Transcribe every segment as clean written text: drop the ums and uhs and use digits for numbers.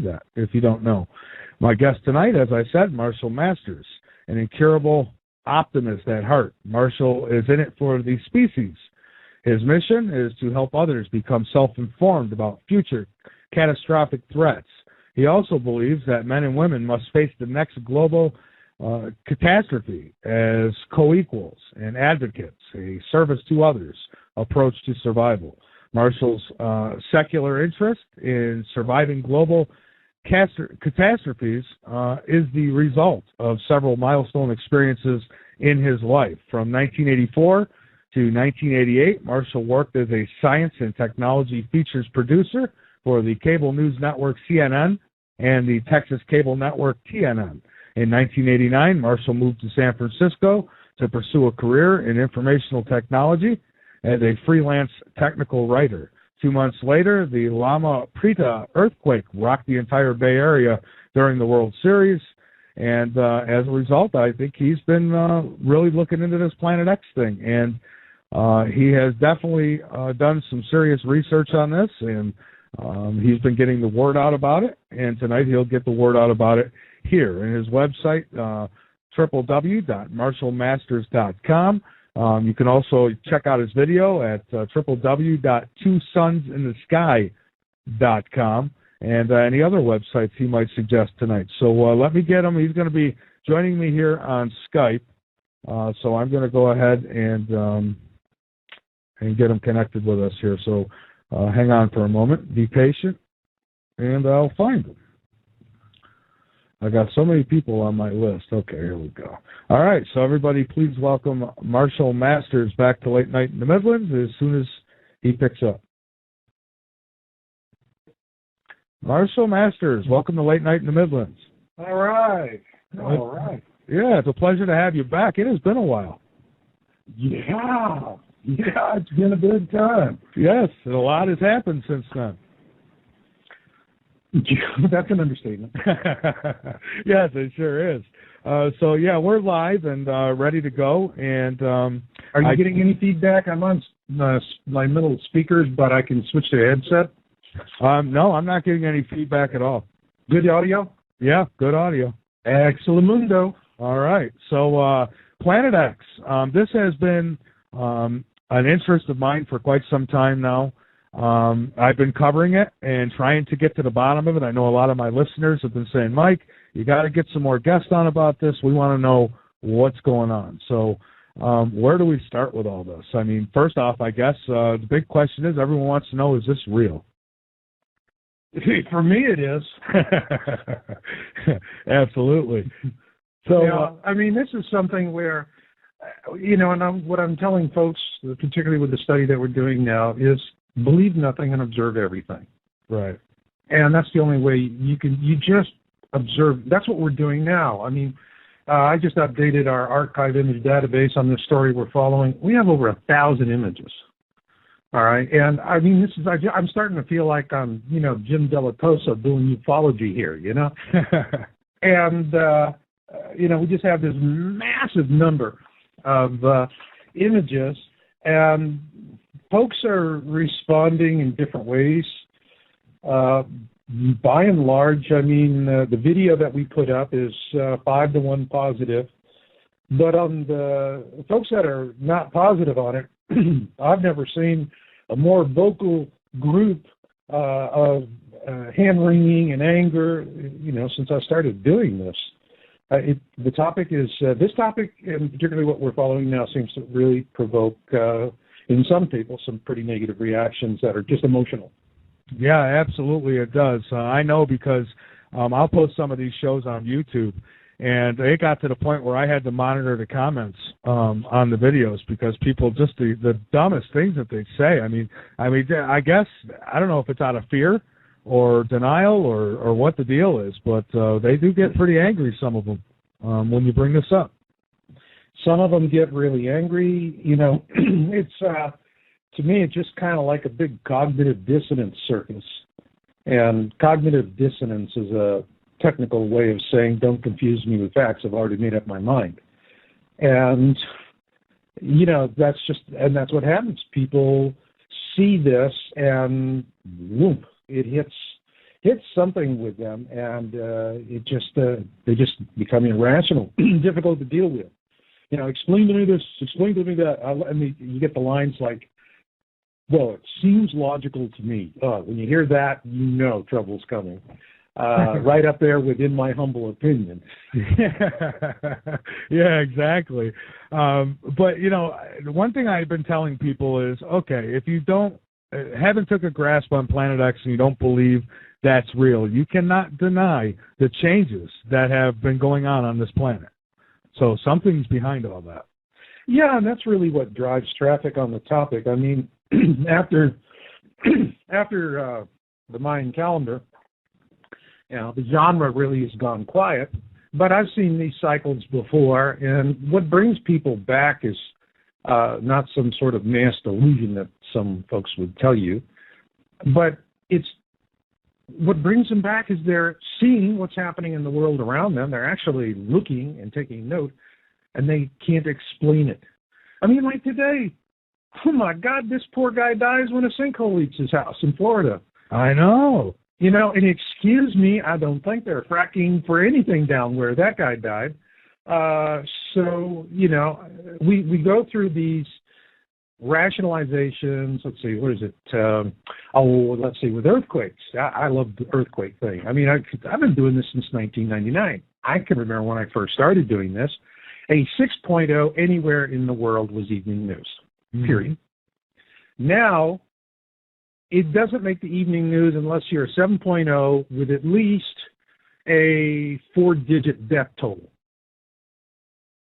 do that if you don't know. My guest tonight, as I said, Marshall Masters, an incurable optimist at heart. Marshall is in it for the species. His mission is to help others become self-informed about future catastrophic threats. He also believes that men and women must face the next global catastrophe as co-equals and advocates, a service to others approach to survival. Marshall's secular interest in surviving global catastrophes is the result of several milestone experiences in his life. From 1984 to 1988, Marshall worked as a science and technology features producer for the cable news network CNN and the Texas cable network TNN. In 1989, Marshall moved to San Francisco to pursue a career in informational technology as a freelance technical writer. 2 months later, the Loma Prieta earthquake rocked the entire Bay Area during the World Series, and as a result, I think he's been really looking into this Planet X thing, and he has definitely done some serious research on this, and he's been getting the word out about it, and tonight he'll get the word out about it here. In his website, www.marshallmasters.com. You can also check out his video at www.twosunsinthesky.com and any other websites he might suggest tonight. So let me get him. He's going to be joining me here on Skype. So I'm going to go ahead and get him connected with us here. So hang on for a moment. Be patient, and I'll find him. I got so many people on my list. Okay, here we go. All right, so everybody please welcome Marshall Masters back to Late Night in the Midlands as soon as he picks up. Marshall Masters, welcome to Late Night in the Midlands. All right. All right. Yeah, it's a pleasure to have you back. It has been a while. Yeah, it's been a good time. Yes, a lot has happened since then. That's an understatement. Yes, it sure is. So, yeah, we're live and ready to go. And are you getting any feedback? I'm on my middle speakers, but I can switch to a headset. No, I'm not getting any feedback at all. Good audio? Yeah, good audio. Excellent. All right. So, Planet X. This has been an interest of mine for quite some time now. I've been covering it and trying to get to the bottom of it. I know a lot of my listeners have been saying, Mike, you got to get some more guests on about this. We want to know what's going on. So where do we start with all this? I mean, first off, I guess the big question is everyone wants to know, is this real? For me, it is. Absolutely. So, yeah, I mean, this is something where, and what I'm telling folks, particularly with the study that we're doing now, is believe nothing and observe everything. Right. And that's the only way you just observe. That's what we're doing now. I mean, I just updated our archive image database on this story we're following. We have over 1,000 images. All right. And I mean, I'm starting to feel like I'm, Jim Delatosa doing ufology here, and, we just have this massive number of images, and folks are responding in different ways. By and large, I mean, the video that we put up is 5-to-1 positive. But on the folks that are not positive on it, I've never seen a more vocal group of hand-wringing and anger, since I started doing this. The topic is, this topic, and particularly what we're following now, seems to really provoke, in some people, some pretty negative reactions that are just emotional. Yeah, absolutely it does. I know because I'll post some of these shows on YouTube, and it got to the point where I had to monitor the comments on the videos because people just, the dumbest things that they say. I mean, I guess, I don't know if it's out of fear or denial or what the deal is, but they do get pretty angry, some of them, when you bring this up. Some of them get really angry. It's, to me, it's just kind of like a big cognitive dissonance circus. And cognitive dissonance is a technical way of saying, don't confuse me with facts, I've already made up my mind. And, that's what happens. People see this and whoop, it hits something with them, and they just become irrational, difficult to deal with. Explain to me this, explain to me that. You get the lines like, well, it seems logical to me. When you hear that, trouble's coming. Right up there with, in my humble opinion. Yeah, exactly. But, one thing I've been telling people is, okay, if you haven't took a grasp on Planet X and you don't believe that's real, you cannot deny the changes that have been going on this planet. So something's behind all that. Yeah, and that's really what drives traffic on the topic. I mean, after the Mayan calendar, the genre really has gone quiet. But I've seen these cycles before, and what brings people back is not some sort of mass delusion that some folks would tell you, but what brings them back is they're seeing what's happening in the world around them. They're actually looking and taking note, and they can't explain it. I mean, like today, oh my God, this poor guy dies when a sinkhole eats his house in Florida. I know. And excuse me, I don't think they're fracking for anything down where that guy died. So, we go through these rationalizations. Let's see, what is it? Let's see, with earthquakes. I love the earthquake thing. I mean, I've been doing this since 1999. I can remember when I first started doing this. A 6.0 anywhere in the world was evening news, period. Now, it doesn't make the evening news unless you're a 7.0 with at least a 4-digit death total.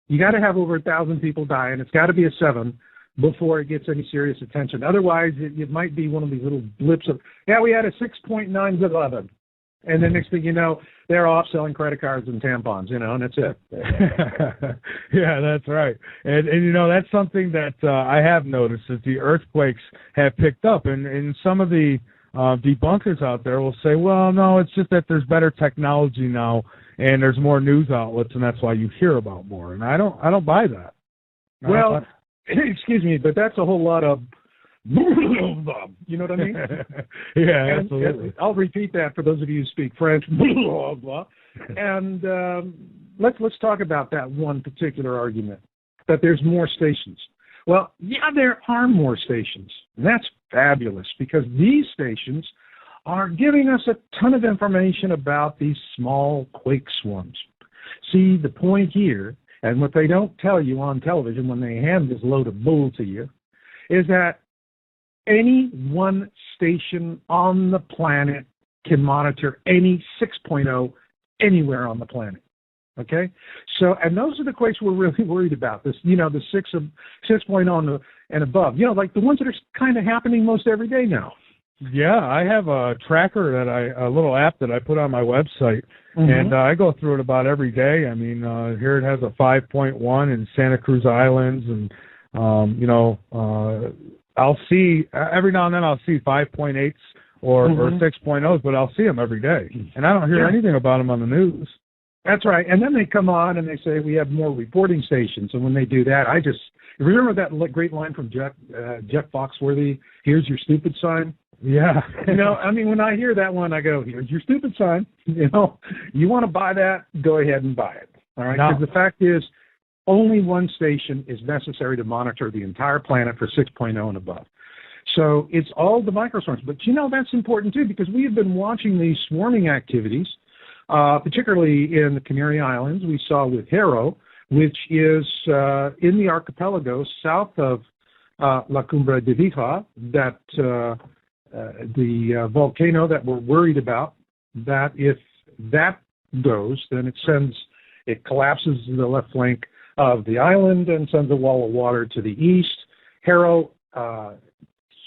You got to have over 1,000 people die, and it's got to be a 7 before it gets any serious attention. Otherwise, it might be one of these little blips of, we had a 6.9 to 11. And then next thing you know, they're off selling credit cards and tampons, and that's it. Yeah, that's right. And that's something that I have noticed, is the earthquakes have picked up. And some of the debunkers out there will say, well, no, it's just that there's better technology now and there's more news outlets, and that's why you hear about more. And I don't buy that. Well, excuse me, but that's a whole lot of you know what I mean? Yeah, absolutely. And I'll repeat that for those of you who speak French. And let's talk about that one particular argument, that there's more stations. Well, yeah, there are more stations. And that's fabulous, because these stations are giving us a ton of information about these small quake swarms. See, the point here, and what they don't tell you on television when they hand this load of bull to you, is that any one station on the planet can monitor any 6.0 anywhere on the planet. Okay? So, and those are the quakes we're really worried about. This, the 6.0 and above. Like the ones that are kind of happening most every day now. Yeah, I have a tracker a little app that I put on my website, and I go through it about every day. I mean, here it has a 5.1 in Santa Cruz Islands, and I'll see every now and then. I'll see 5.8s or 6.0s, but I'll see them every day, and I don't hear anything about them on the news. That's right. And then they come on and they say we have more reporting stations, and when they do that, I just remember that great line from Jeff Foxworthy. Here's your stupid sign. Yeah. I mean, when I hear that one, I go, here's your stupid sign. You want to buy that, go ahead and buy it. All right. Because the fact is, only one station is necessary to monitor the entire planet for 6.0 and above. So it's all the microswarms. But that's important too, because we have been watching these swarming activities, particularly in the Canary Islands. We saw with Haro, which is in the archipelago south of La Cumbre de Vija, that the volcano that we're worried about, that if that goes, then it collapses the left flank of the island and sends a wall of water to the east. Haro,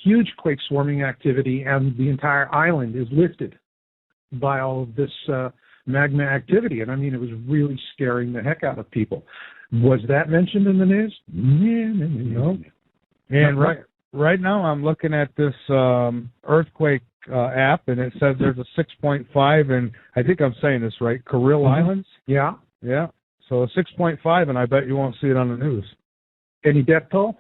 huge quake swarming activity, and the entire island is lifted by all of this magma activity. And I mean, it was really scaring the heck out of people. Was that mentioned in the news? No. And right now I'm looking at this earthquake app, and it says there's a 6.5, and I think I'm saying this right, Kuril Islands? Yeah. Yeah. So a 6.5, and I bet you won't see it on the news. Any death toll?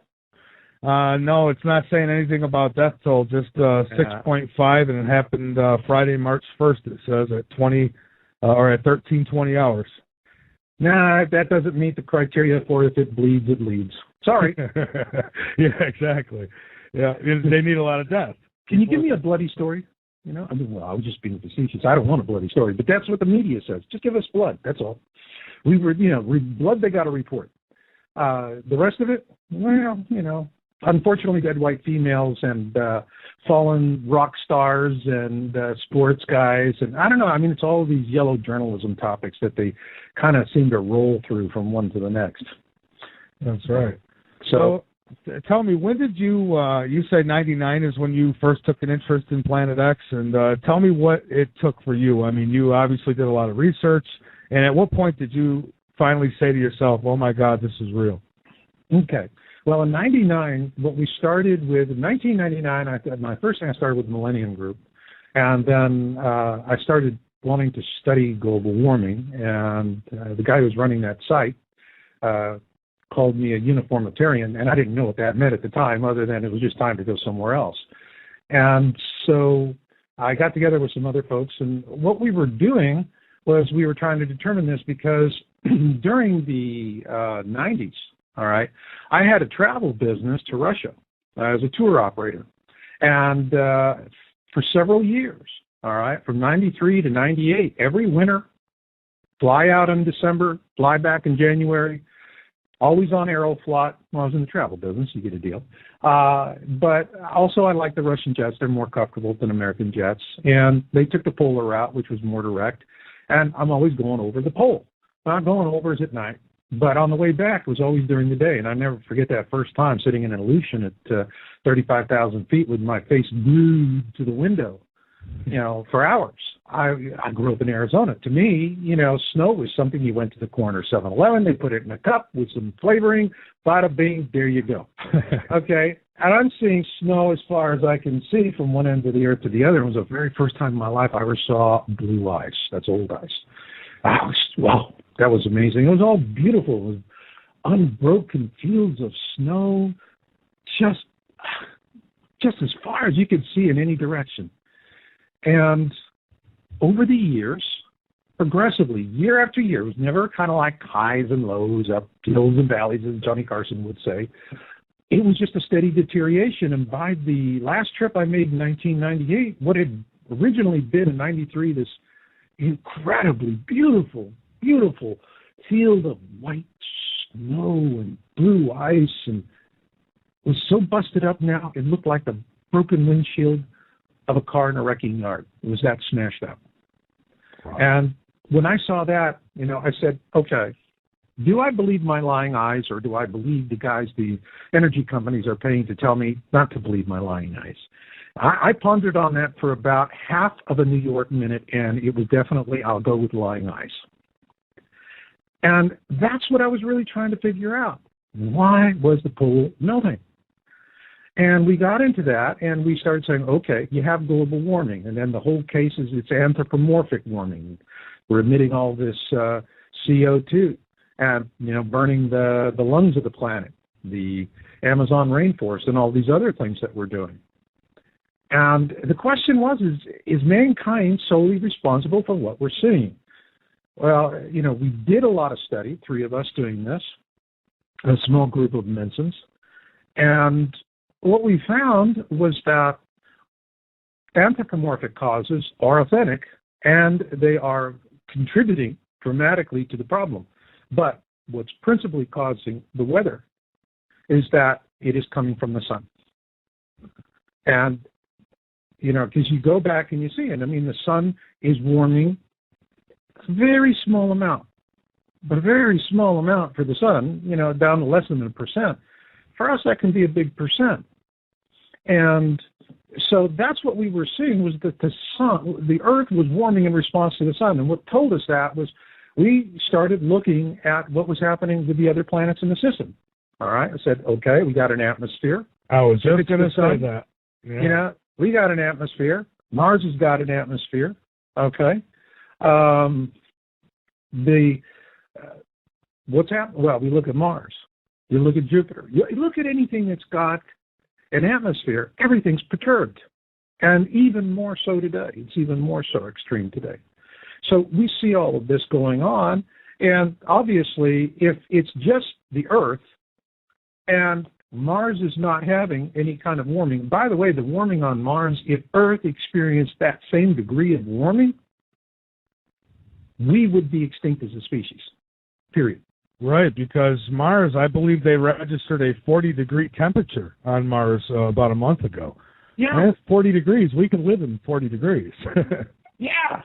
No, it's not saying anything about death toll, just 6.5, and it happened Friday, March 1st, it says, at 20, or at 13:20 hours. Nah, that doesn't meet the criteria for if it bleeds, it leads. Sorry. Yeah, exactly. Yeah, they need a lot of death. Can you give me a bloody story? You know, I mean, well, I was just being facetious. I don't want a bloody story, but that's what the media says. Just give us blood. That's all. We were, blood they got to report. The rest of it, well, unfortunately, dead white females and fallen rock stars and sports guys. And I don't know. I mean, it's all these yellow journalism topics that they kind of seem to roll through from one to the next. That's right. So tell me, when did you say 99 is when you first took an interest in Planet X? And tell me what it took for you. I mean, you obviously did a lot of research. And at what point did you finally say to yourself, oh, my God, this is real? Okay. Well, in 99, what we started with, in 1999, my first thing I started with the Millennium Group. And then I started wanting to study global warming. And the guy who was running that site called me a uniformitarian. And I didn't know what that meant at the time, other than it was just time to go somewhere else. And so I got together with some other folks. And what we were doing was we were trying to determine this because during the 90s, all right, I had a travel business to Russia as a tour operator. And for several years, all right, from 93 to 98, every winter, fly out in December, fly back in January, always on Aeroflot. Well, I was in the travel business, you get a deal. But also I like the Russian jets. They're more comfortable than American jets. And they took the polar route, which was more direct. And I'm always going over the pole. Not going over is at night. But on the way back, it was always during the day. And I never forget that first time sitting in an Aleutian at 35,000 feet with my face glued to the window, for hours. I grew up in Arizona. To me, snow was something you went to the corner 7-Eleven, they put it in a cup with some flavoring, bada bing, there you go. Okay? And I'm seeing snow as far as I can see from one end of the earth to the other. It was the very first time in my life I ever saw blue ice. That's old ice. Wow, that was amazing. It was all beautiful. It was unbroken fields of snow, just as far as you could see in any direction. And over the years, progressively, year after year, it was never kind of like highs and lows, up hills and valleys, as Johnny Carson would say. It was just a steady deterioration. And by the last trip I made in 1998, what had originally been in 93, this incredibly beautiful field of white snow and blue ice, and was so busted up now, it looked like the broken windshield of a car in a wrecking yard. It was that smashed up. Wow. And when I saw that, I said, okay, do I believe my lying eyes, or do I believe the guys the energy companies are paying to tell me not to believe my lying eyes? I pondered on that for about half of a New York minute, and it was definitely, I'll go with lying eyes. And that's what I was really trying to figure out. Why was the pole melting? And we got into that, and we started saying, okay, you have global warming, and then the whole case is it's anthropomorphic warming. We're emitting all this CO2 and, burning the lungs of the planet, the Amazon rainforest, and all these other things that we're doing. And the question was, is mankind solely responsible for what we're seeing? Well, we did a lot of study, 3 of us doing this, a small group of Minsons, and what we found was that anthropomorphic causes are authentic, and they are contributing dramatically to the problem. But what's principally causing the weather is that it is coming from the sun. And, because you go back and you see it. I mean, the sun is warming a very small amount, but a very small amount for the sun, down to less than 1%. For us, that can be a big percent. And so that's what we were seeing, was that the Earth was warming in response to the sun. And what told us that was we started looking at what was happening with the other planets in the system. All right. I said, okay, we got an atmosphere. I was just going to say that. Yeah. We got an atmosphere. Mars has got an atmosphere. Okay. What's happening? Well, we look at Mars. You look at Jupiter. You look at anything that's got an atmosphere, everything's perturbed. And even more so today. It's even more so extreme today. So we see all of this going on. And obviously, if it's just the Earth and Mars is not having any kind of warming, by the way, the warming on Mars, if Earth experienced that same degree of warming, we would be extinct as a species, period. Right, because Mars, I believe they registered a 40-degree temperature on Mars about a month ago. Yeah. And that's 40 degrees. We can live in 40 degrees. Yeah,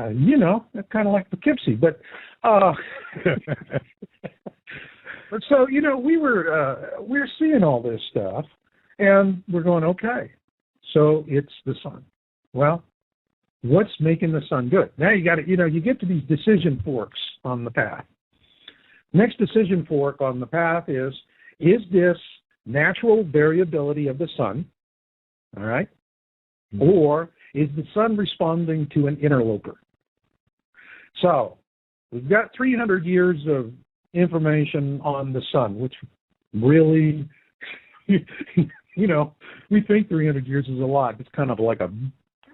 you know, that's kind of like Poughkeepsie. But so, you know, we're seeing all this stuff, and we're going, okay, so it's the sun. Well, what's making the sun good? Now you got to, you know, you get to these decision forks on the path. Next decision fork on the path is this natural variability of the sun, all right, or is the sun responding to an interloper? So we've got 300 years of information on the sun, which really, you know, we think 300 years is a lot. It's kind of like a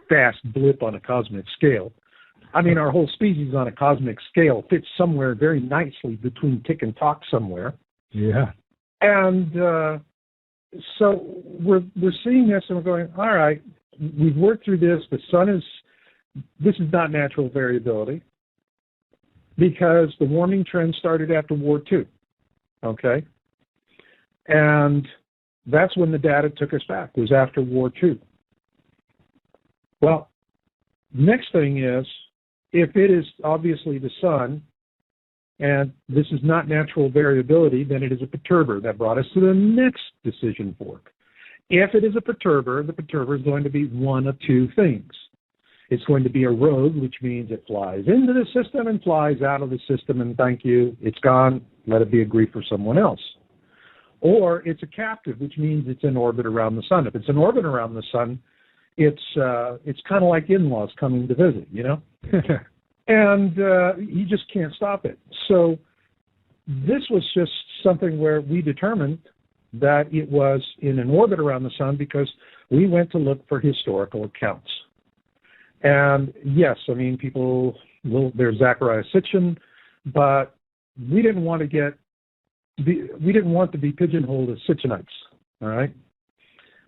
fast blip on a cosmic scale. I mean, our whole species on a cosmic scale fits somewhere very nicely between tick and tock somewhere. Yeah. And so we're seeing this and we're going, all right, we've worked through this. The sun this is not natural variability because the warming trend started after War II, okay? And that's when the data took us back, was after War II. Well, next thing is, if it is obviously the sun, and this is not natural variability, then it is a perturber. That brought us to the next decision fork. If it is a perturber, the perturber is going to be one of two things. It's going to be a rogue, which means it flies into the system and flies out of the system, and thank you, it's gone, let it be a grief for someone else. Or it's a captive, which means it's in orbit around the sun. If it's in orbit around the sun, it's kind of like in-laws coming to visit, you know? And you just can't stop it. So this was just something where we determined that it was in an orbit around the sun because we went to look for historical accounts. And yes, I mean, there's Zachariah Sitchin, but we didn't want to be pigeonholed as Sitchinites, all right?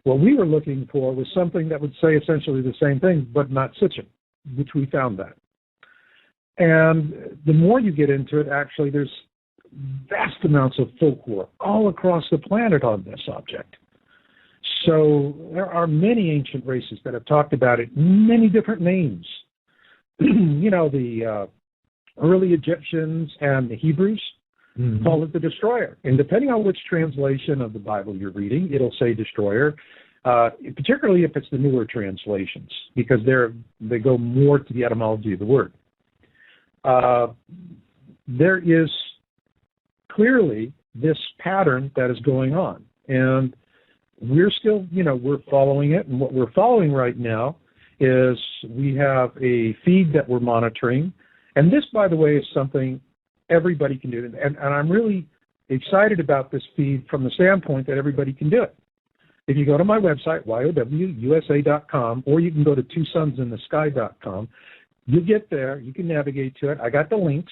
What we were looking for was something that would say essentially the same thing, but not Sitchin, which we found that. And the more you get into it, actually, there's vast amounts of folklore all across the planet on this subject. So there are many ancient races that have talked about it, many different names. You know, the early Egyptians and the Hebrews call it the destroyer. And depending on which translation of the Bible you're reading, it'll say destroyer, particularly if it's the newer translations, because they go more to the etymology of the word. There is clearly this pattern that is going on. And we're still, you know, we're following it. And what we're following right now is we have a feed that we're monitoring. And this, by the way, is something everybody can do. And I'm really excited about this feed from the standpoint that everybody can do it. If you go to my website, yowusa.com, or you can go to twosunsinthesky.com, you get there, you can navigate to it. I got the links.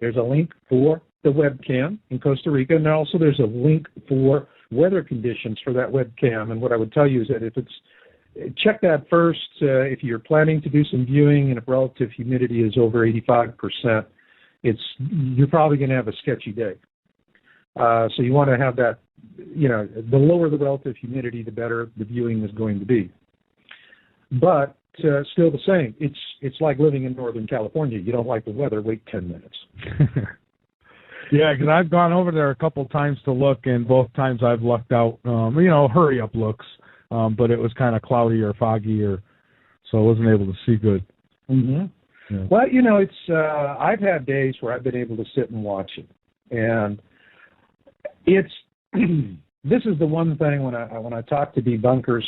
There's a link for the webcam in Costa Rica, and also there's a link for weather conditions for that webcam. And what I would tell you is that check that first if you're planning to do some viewing and if relative humidity is over 85%, you're probably going to have a sketchy day. So you want to have that, you know, the lower the relative humidity, the better the viewing is going to be. But still the same. It's like living in Northern California. You don't like the weather, wait 10 minutes. Yeah, because I've gone over there a couple times to look, and both times I've lucked out, you know, hurry-up looks, but it was kind of cloudy or foggy, so I wasn't able to see good. Mm-hmm. Yeah. Well, you know, I've had days where I've been able to sit and watch it, and this is the one thing when I talk to debunkers,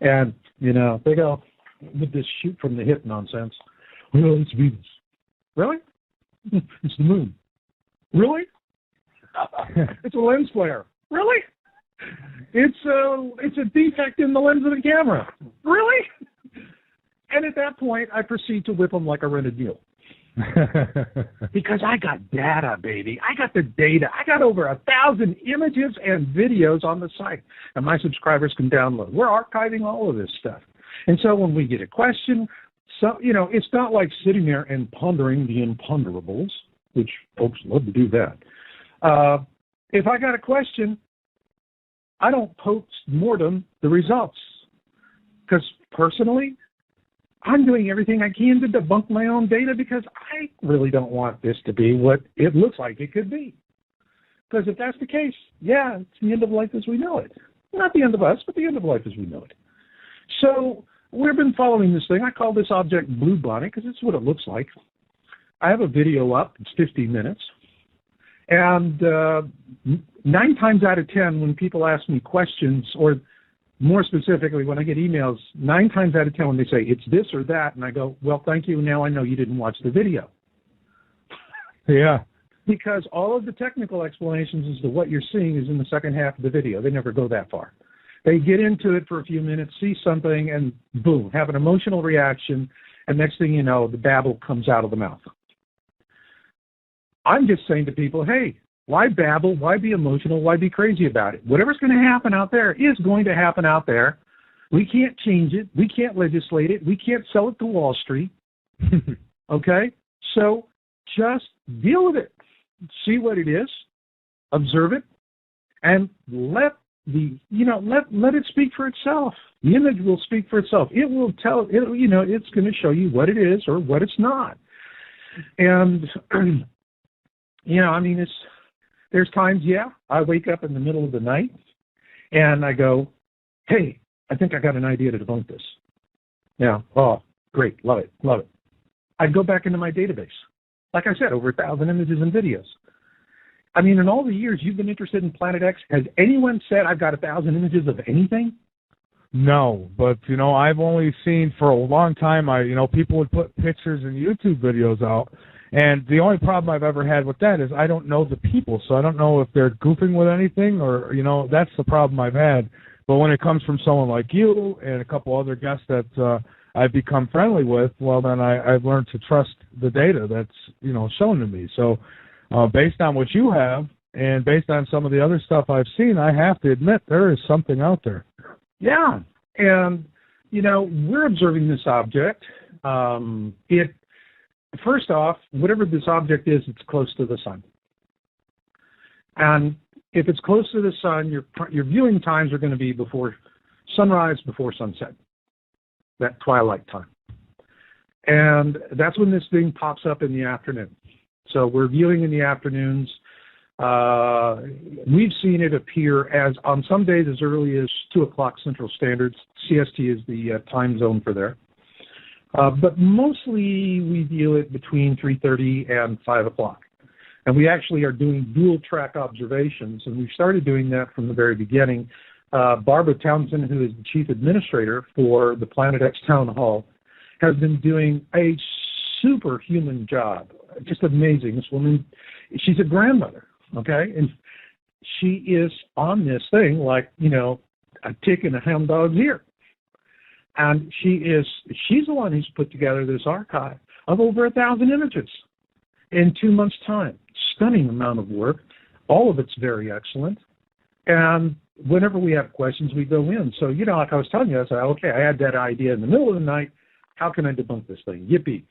and, you know, they go with this shoot from the hip nonsense. Well, it's Venus. Really? It's the moon. Really? It's a lens flare. Really? It's a defect in the lens of the camera. Really? And at that point, I proceed to whip them like a rented mule. Because I got data, baby. I got the data. I got over 1,000 images and videos on the site, and my subscribers can download. We're archiving all of this stuff. And so when we get a question, so it's not like sitting there and pondering the imponderables, which folks love to do that. If I got a question, I don't post-mortem the results. Because personally, I'm doing everything I can to debunk my own data because I really don't want this to be what it looks like it could be. Because if that's the case, yeah, it's the end of life as we know it. Not the end of us, but the end of life as we know it. So we've been following this thing. I call this object Bluebonnet because it's what it looks like. I have a video up. It's 15 minutes. And 9 times out of 10, when people ask me questions, or more specifically, when I get emails, 9 times out of 10 when they say, it's this or that, and I go, well, thank you, now I know you didn't watch the video. Yeah. Because all of the technical explanations as to what you're seeing is in the second half of the video. They never go that far. They get into it for a few minutes, see something, and boom, have an emotional reaction, and next thing you know, the babble comes out of the mouth. I'm just saying to people, hey, why babble? Why be emotional? Why be crazy about it? Whatever's going to happen out there is going to happen out there. We can't change it. We can't legislate it. We can't sell it to Wall Street. Okay? So just deal with it. See what it is. Observe it. And let it speak for itself. The image will speak for itself. It will tell, it's going to show you what it is or what it's not. And, there's times, I wake up in the middle of the night and I go, hey, I think I got an idea to debunk this. Yeah, oh, great, love it. I'd go back into my database. Like I said, over 1,000 images and videos. In all the years you've been interested in Planet X, has anyone said I've got 1,000 images of anything? No, but, I've only seen for a long time, people would put pictures and YouTube videos out. And the only problem I've ever had with that is I don't know the people, so I don't know if they're goofing with anything or, that's the problem I've had. But when it comes from someone like you and a couple other guests that I've become friendly with, well, then I've learned to trust the data that's, shown to me. So based on what you have and based on some of the other stuff I've seen, I have to admit there is something out there. Yeah, and, we're observing this object. First off, whatever this object is, it's close to the sun. And if it's close to the sun, your viewing times are going to be before sunrise, before sunset, that twilight time. And that's when this thing pops up in the afternoon. So we're viewing in the afternoons. We've seen it appear as on some days as early as 2 o'clock Central Standard. CST is the time zone for there. But mostly we view it between 3:30 and 5 o'clock. And we actually are doing dual track observations, and we started doing that from the very beginning. Barbara Townsend, who is the chief administrator for the Planet X Town Hall, has been doing a superhuman job. Just amazing. This woman, she's a grandmother, okay? And she is on this thing like, a tick in a hound dog's ear. And she's the one who's put together this archive of over 1,000 images in 2 months' time. Stunning amount of work. All of it's very excellent. And whenever we have questions, we go in. So, like I was telling you, I said, okay, I had that idea in the middle of the night. How can I debunk this thing? Yippee.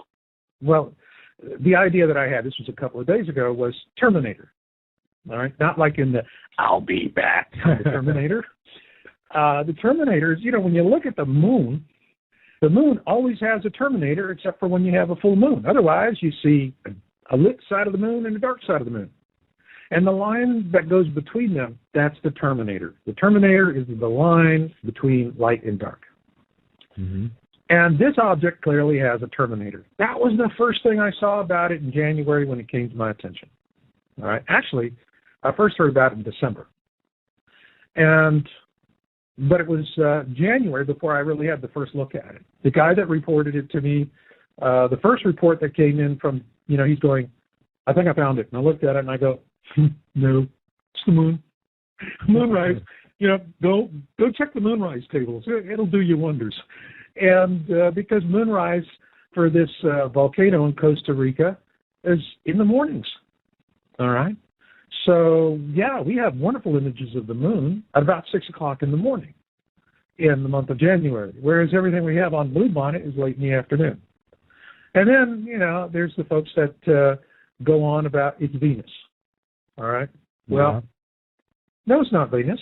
Well, the idea that I had, this was a couple of days ago, was Terminator. All right? Not like in the I'll be back Terminator. The Terminator is, when you look at the moon always has a terminator except for when you have a full moon. Otherwise, you see a lit side of the moon and a dark side of the moon. And the line that goes between them, that's the terminator. The terminator is the line between light and dark. Mm-hmm. And this object clearly has a terminator. That was the first thing I saw about it in January when it came to my attention. All right. Actually, I first heard about it in December. But it was January before I really had the first look at it. The guy that reported it to me, the first report that came in from, he's going, I think I found it. And I looked at it and I go, no, It's the moon. Moonrise. Go check the moonrise tables. It'll do you wonders. And because moonrise for this volcano in Costa Rica is in the mornings. All right. So yeah, we have wonderful images of the moon at about 6 o'clock in the morning in the month of January, whereas everything we have on Bluebonnet is late in the afternoon. And then, there's the folks that go on about it's Venus. All right. Well, no, it's not Venus.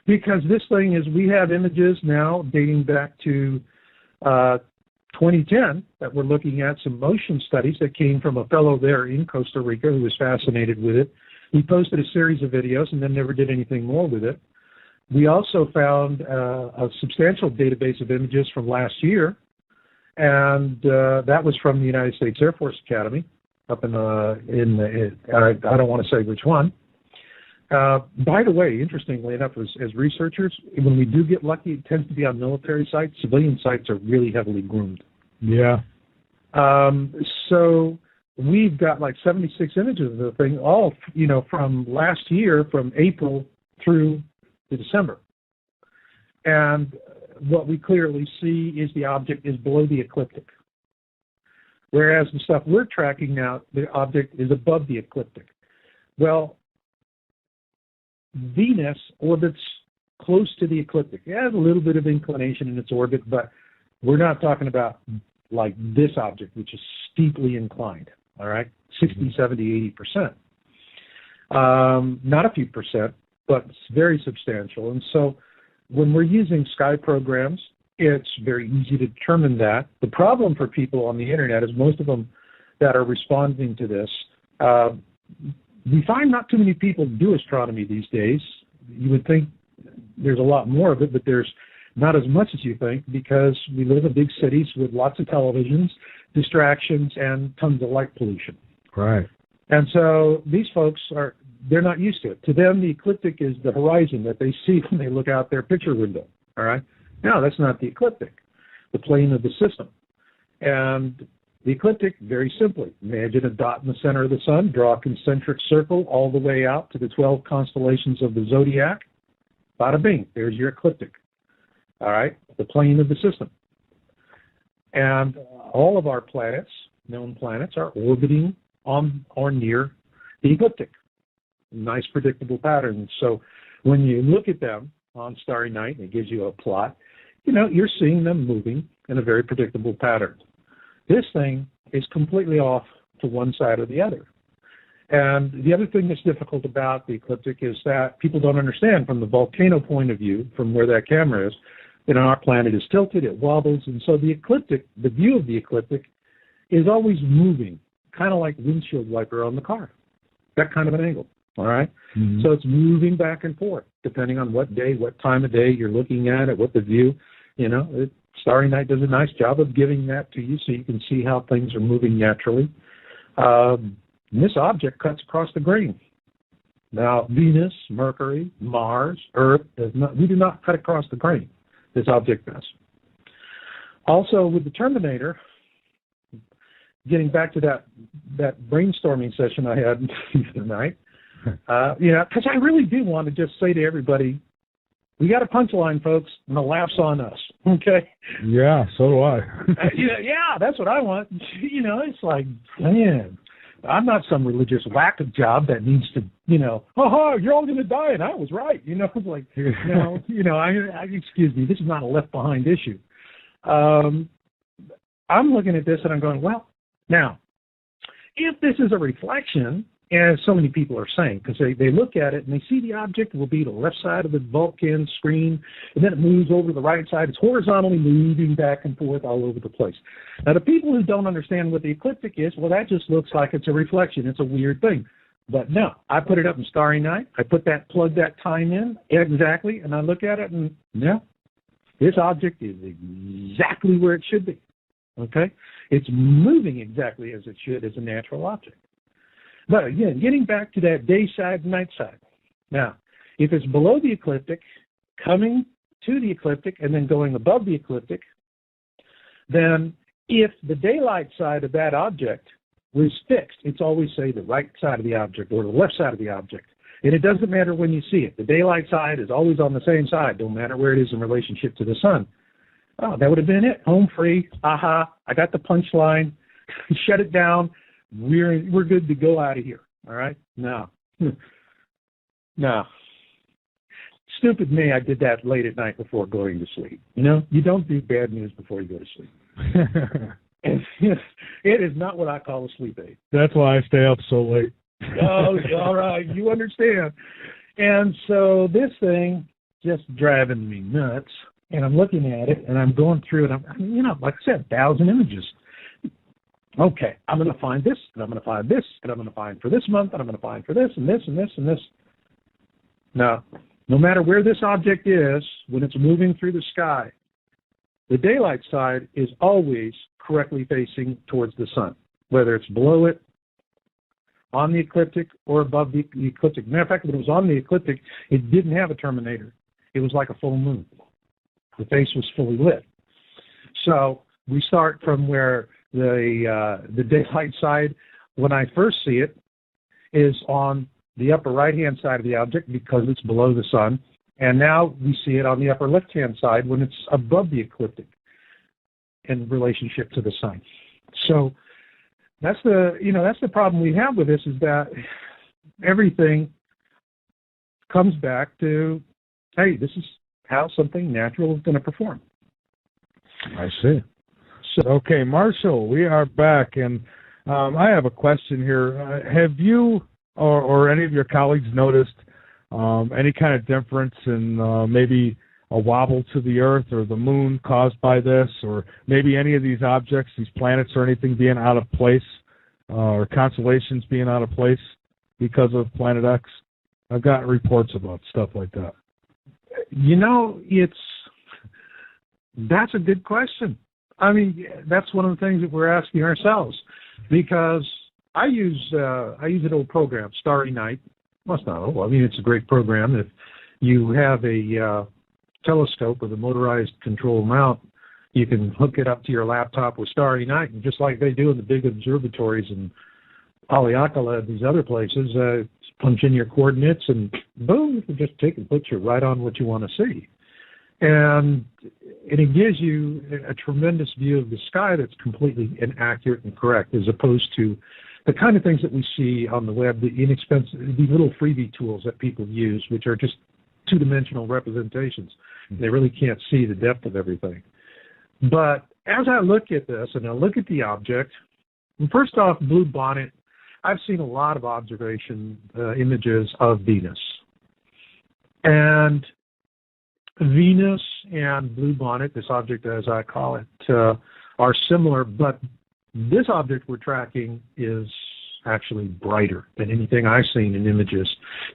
Because this thing is, we have images now dating back to 2010 that we're looking at, some motion studies that came from a fellow there in Costa Rica who was fascinated with it. He posted a series of videos and then never did anything more with it. We also found a substantial database of images from last year, and that was from the United States Air Force Academy up I don't want to say which one. By the way, interestingly enough, as researchers, when we do get lucky, it tends to be on military sites. Civilian sites are really heavily groomed. Yeah. So we've got like 76 images of the thing, all, from last year, from April through to December. And what we clearly see is the object is below the ecliptic. Whereas the stuff we're tracking now, the object is above the ecliptic. Well, Venus orbits close to the ecliptic. It has a little bit of inclination in its orbit, but we're not talking about like this object, which is steeply inclined, all right? 60, 70, 80%. Not a few percent, but it's very substantial. And so when we're using sky programs, it's very easy to determine that. The problem for people on the internet is most of them that are responding to this, we find not too many people do astronomy these days. You would think there's a lot more of it, but there's not as much as you think because we live in big cities with lots of televisions, distractions, and tons of light pollution. Right. And so these folks they're not used to it. To them, the ecliptic is the horizon that they see when they look out their picture window. All right? No, that's not the ecliptic, the plane of the system. And the ecliptic, very simply, imagine a dot in the center of the sun, draw a concentric circle all the way out to the 12 constellations of the zodiac. Bada bing, there's your ecliptic. All right, the plane of the system. And all of our planets, known planets, are orbiting on or near the ecliptic. Nice predictable patterns. So when you look at them on Starry Night, it gives you a plot, you're seeing them moving in a very predictable pattern. This thing is completely off to one side or the other. And the other thing that's difficult about the ecliptic is that people don't understand from the volcano point of view, from where that camera is, our planet is tilted, it wobbles, and so the ecliptic, the view of the ecliptic, is always moving, kind of like windshield wiper on the car, that kind of an angle, all right? Mm-hmm. So it's moving back and forth, depending on what day, what time of day you're looking at it, what the view, Starry Night does a nice job of giving that to you so you can see how things are moving naturally. This object cuts across the grain. Now, Venus, Mercury, Mars, Earth, we do not cut across the grain. This object does. Also, with the Terminator, getting back to that brainstorming session I had the other night, because I really do want to just say to everybody, we got a punchline, folks, and the laugh's on us, okay? Yeah, so do I. Yeah, that's what I want. It's like, man, I'm not some religious whack job that needs to, you're all going to die, and I was right. It's like, excuse me, this is not a left behind issue. I'm looking at this and I'm going, well, now, if this is a reflection, as so many people are saying, because they look at it and they see the object will be the left side of the Vulcan screen, and then it moves over to the right side. It's horizontally moving back and forth all over the place. Now, the people who don't understand what the ecliptic is, well, that just looks like it's a reflection. It's a weird thing. But no, I put it up in Starry Night. I plug that time in exactly, and I look at it, and yeah, this object is exactly where it should be. Okay? It's moving exactly as it should as a natural object. But again, getting back to that day side, night side. Now, if it's below the ecliptic, coming to the ecliptic, and then going above the ecliptic, then if the daylight side of that object was fixed. It's always, say, the right side of the object or the left side of the object. And it doesn't matter when you see it. The daylight side is always on the same side. Don't matter where it is in relationship to the sun. Oh, that would have been it. Home free. Aha. I got the punchline. Shut it down. We're good to go out of here. All right? No. No. Stupid me, I did that late at night before going to sleep. You know, you don't do bad news before you go to sleep. And it is not what I call a sleep aid. That's why I stay up so late. Oh, all right, you understand. And so this thing just driving me nuts, and I'm looking at it, and I'm going through it. I'm, you know, like I said, 1,000 images. Okay, I'm going to find this, and I'm going to find this, and I'm going to find for this month, and I'm going to find for this, and this, and this, and this. Now, no matter where this object is, when it's moving through the sky, the daylight side is always correctly facing towards the sun, whether it's below it, on the ecliptic, or above the ecliptic. Matter of fact, if it was on the ecliptic, it didn't have a terminator. It was like a full moon. The face was fully lit. So we start from where the daylight side, when I first see it, is on the upper right-hand side of the object because it's below the sun. And now we see it on the upper left-hand side when it's above the ecliptic in relationship to the sun. So that's the problem we have with this, is that everything comes back to, hey, this is how something natural is going to perform. I see. So, okay, Marshall, we are back, and I have a question here. Have you or any of your colleagues noticed any kind of difference in maybe a wobble to the Earth or the Moon caused by this, or maybe any of these objects, these planets or anything being out of place, or constellations being out of place because of Planet X? I've gotten reports about stuff like that. You know, that's a good question. I mean, that's one of the things that we're asking ourselves, because I use an old program, Starry Night. Well, it's not old. I mean, it's a great program. If you have a telescope with a motorized control mount, you can hook it up to your laptop with Starry Night, and just like they do in the big observatories in Haleakala and these other places, punch in your coordinates and boom, you can just take and put you right on what you want to see. And it gives you a tremendous view of the sky that's completely accurate and correct, as opposed to the kind of things that we see on the web, the little freebie tools that people use, which are just two-dimensional representations. They really can't see the depth of everything. But as I look at this and I look at the object, and first off, Blue Bonnet, I've seen a lot of observation images of Venus. And Venus and Blue Bonnet, this object as I call it, are similar, but this object we're tracking is actually brighter than anything I've seen in images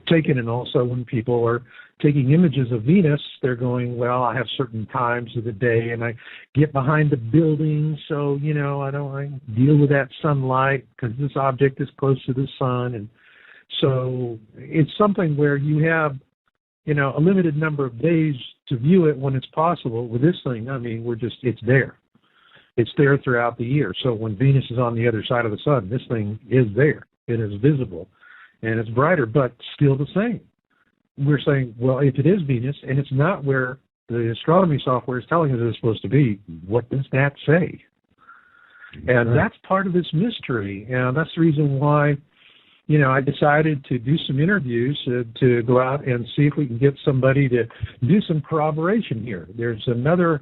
taken. And also when people are taking images of Venus, they're going, well, I have certain times of the day and I get behind the building, so, you know, I deal with that sunlight because this object is close to the sun. And so it's something where you have, you know, a limited number of days to view it when it's possible. With this thing, I mean, it's there. It's there throughout the year. So when Venus is on the other side of the sun, this thing is there. It is visible, and it's brighter, but still the same. We're saying, well, if it is Venus, and it's not where the astronomy software is telling us it's supposed to be, what does that say? And that's part of this mystery, and that's the reason why, you know, I decided to do some interviews to go out and see if we can get somebody to do some corroboration here. There is another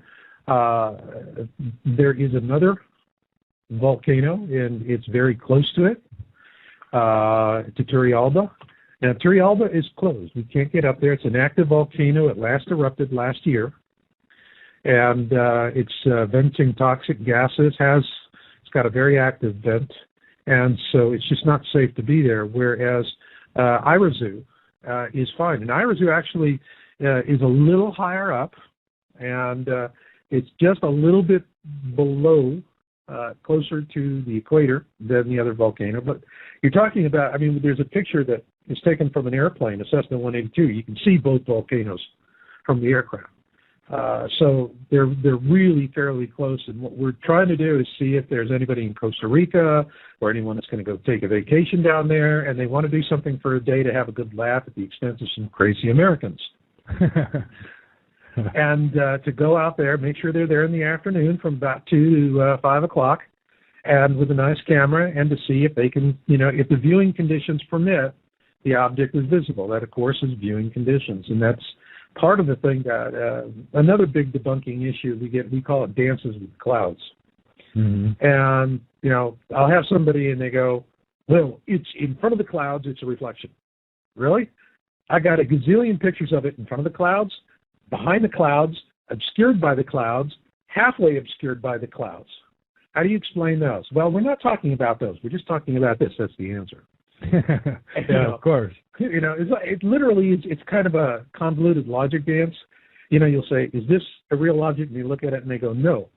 volcano, and it's very close to it, to Turrialba. Now, Turrialba is closed. We can't get up there. It's an active volcano. It last erupted last year, and it's venting toxic gases. It's got a very active vent, and so it's just not safe to be there, whereas Irazu is fine. And Irazu actually is a little higher up, and it's just a little bit below, closer to the equator than the other volcano. But you're talking about, I mean, there's a picture that is taken from an airplane, a Cessna 182. You can see both volcanoes from the aircraft. So they're really fairly close. And what we're trying to do is see if there's anybody in Costa Rica or anyone that's going to go take a vacation down there, and they want to do something for a day to have a good laugh at the expense of some crazy Americans. And to go out there, make sure they're there in the afternoon from about 2 to 5 o'clock, and with a nice camera, and to see if they can, if the viewing conditions permit, the object is visible. That, of course, is viewing conditions, and that's part of the thing that another big debunking issue we call it dances with clouds. Mm-hmm. And, I'll have somebody and they go, well, it's in front of the clouds, it's a reflection. Really? I got a gazillion pictures of it in front of the clouds, behind the clouds, obscured by the clouds, halfway obscured by the clouds. How do you explain those? Well, we're not talking about those. We're just talking about this. That's the answer. Yeah, of course. It's kind of a convoluted logic dance. You'll say, is this a real object? And you look at it and they go, no.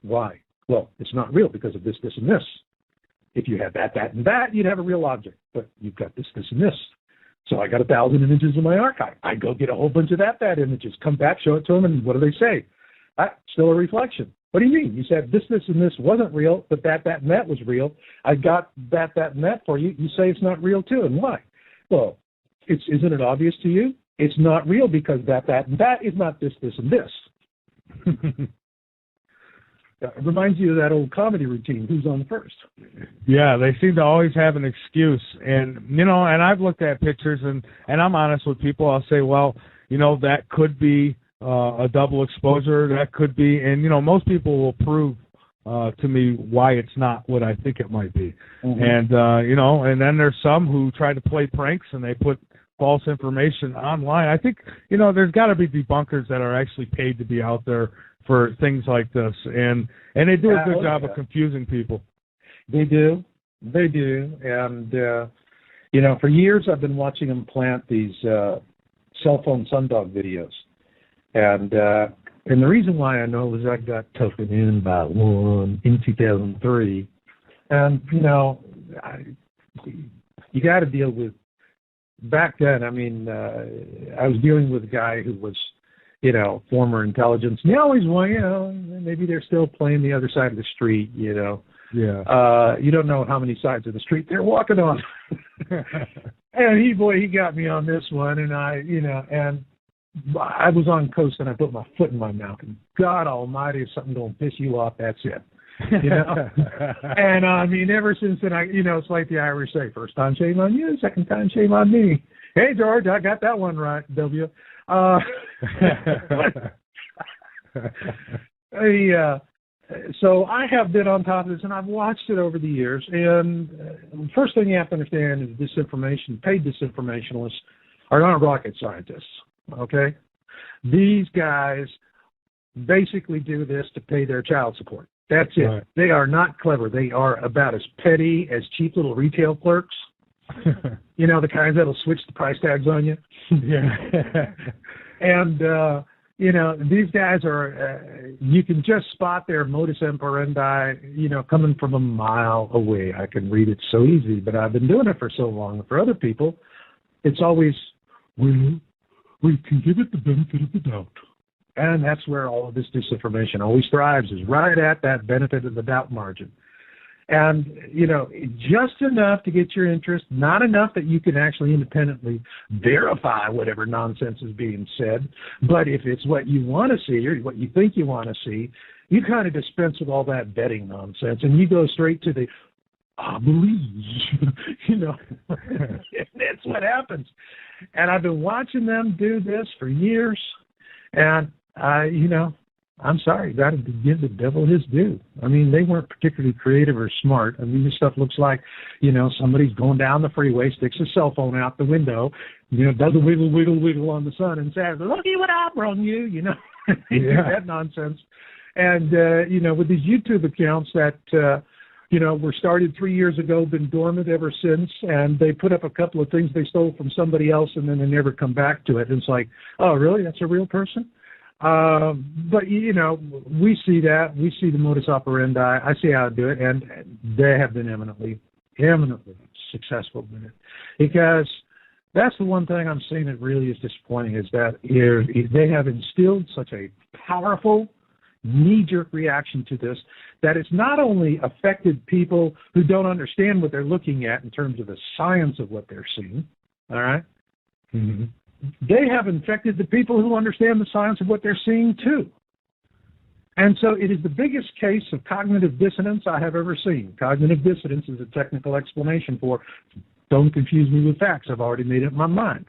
Why? Well, it's not real because of this, this, and this. If you had that, and that, you'd have a real object. But you've got this, this, and this. So I got 1,000 images in my archive. I go get a whole bunch of that images, come back, show it to them, and what do they say? Still a reflection. What do you mean? You said this, this, and this wasn't real, but that, and that was real. I got that, and that for you. You say it's not real too, and why? Well, isn't it obvious to you? It's not real because that, and that is not this, this, and this. It reminds you of that old comedy routine, who's on first? Yeah, they seem to always have an excuse. And, and I've looked at pictures, and I'm honest with people. I'll say, well, that could be a double exposure. That could be, and, most people will prove to me why it's not what I think it might be. Mm-hmm. And, and then there's some who try to play pranks, and they put false information online. I think, there's got to be debunkers that are actually paid to be out there for things like this, and they do a good job of confusing people. They do, and for years I've been watching them plant these cell phone sundog videos, and the reason why I know is I got taken in by one in 2003, and you got to deal with. Back then, I was dealing with a guy who was, former intelligence. And you always want, maybe they're still playing the other side of the street, Yeah. You don't know how many sides of the street they're walking on. And he got me on this one, and and I was on coast, and I put my foot in my mouth, and God Almighty, if something don't piss you off, that's it. And ever since then, it's like the Irish say, first time shame on you, second time shame on me. Hey, George, I got that one right, W. So I have been on top of this, and I've watched it over the years. And first thing you have to understand is paid disinformationalists are not rocket scientists, okay? These guys basically do this to pay their child support. That's it. Right. They are not clever. They are about as petty as cheap little retail clerks. The kinds that'll switch the price tags on you. Yeah. And, these guys are, you can just spot their modus operandi, coming from a mile away. I can read it so easy, but I've been doing it for so long. For other people, it's always, we can give it the benefit of the doubt. And that's where all of this disinformation always thrives, is right at that benefit of the doubt margin. And, just enough to get your interest, not enough that you can actually independently verify whatever nonsense is being said. But if it's what you want to see or what you think you want to see, you kind of dispense with all that betting nonsense, and you go straight to the, I believe, That's what happens. And I've been watching them do this for years, and I'm sorry, got to give the devil his due. They weren't particularly creative or smart. This stuff looks like, somebody's going down the freeway, sticks a cell phone out the window, does a wiggle, wiggle, wiggle on the sun and says, looky what I brought you, that nonsense. And, with these YouTube accounts that, were started 3 years ago, been dormant ever since, and they put up a couple of things they stole from somebody else, and then they never come back to it. And it's like, oh, really? That's a real person? But, we see that. We see the modus operandi. I see how to do it, and they have been eminently successful with it. Because That's the one thing I'm seeing that really is disappointing, is that they have instilled such a powerful knee-jerk reaction to this that it's not only affected people who don't understand what they're looking at in terms of the science of what they're seeing, all right? Mm-hmm. They have infected the people who understand the science of what they're seeing, too. And so it is the biggest case of cognitive dissonance I have ever seen. Cognitive dissonance is a technical explanation for don't confuse me with facts. I've already made up my mind.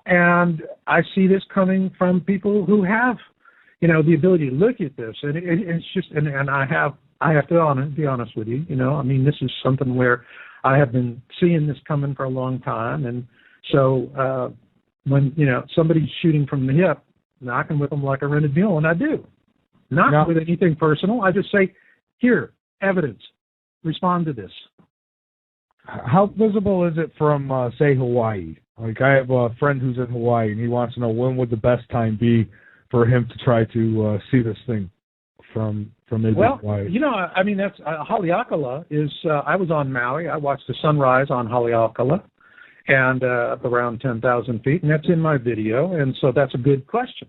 And I see this coming from people who have, the ability to look at this. And it's just, and I have to be honest with you, I mean, this is something where I have been seeing this coming for a long time. And so when, somebody's shooting from the hip, knocking with them like a rented mule, and I do. Not with anything personal. I just say, here, evidence. Respond to this. How visible is it from, say, Hawaii? Like, I have a friend who's in Hawaii, and he wants to know when would the best time be for him to try to see this thing from maybe Hawaii. I mean, that's Haleakala is. I was on Maui. I watched the sunrise on Haleakala, and up around 10,000 feet, and that's in my video. And so that's a good question.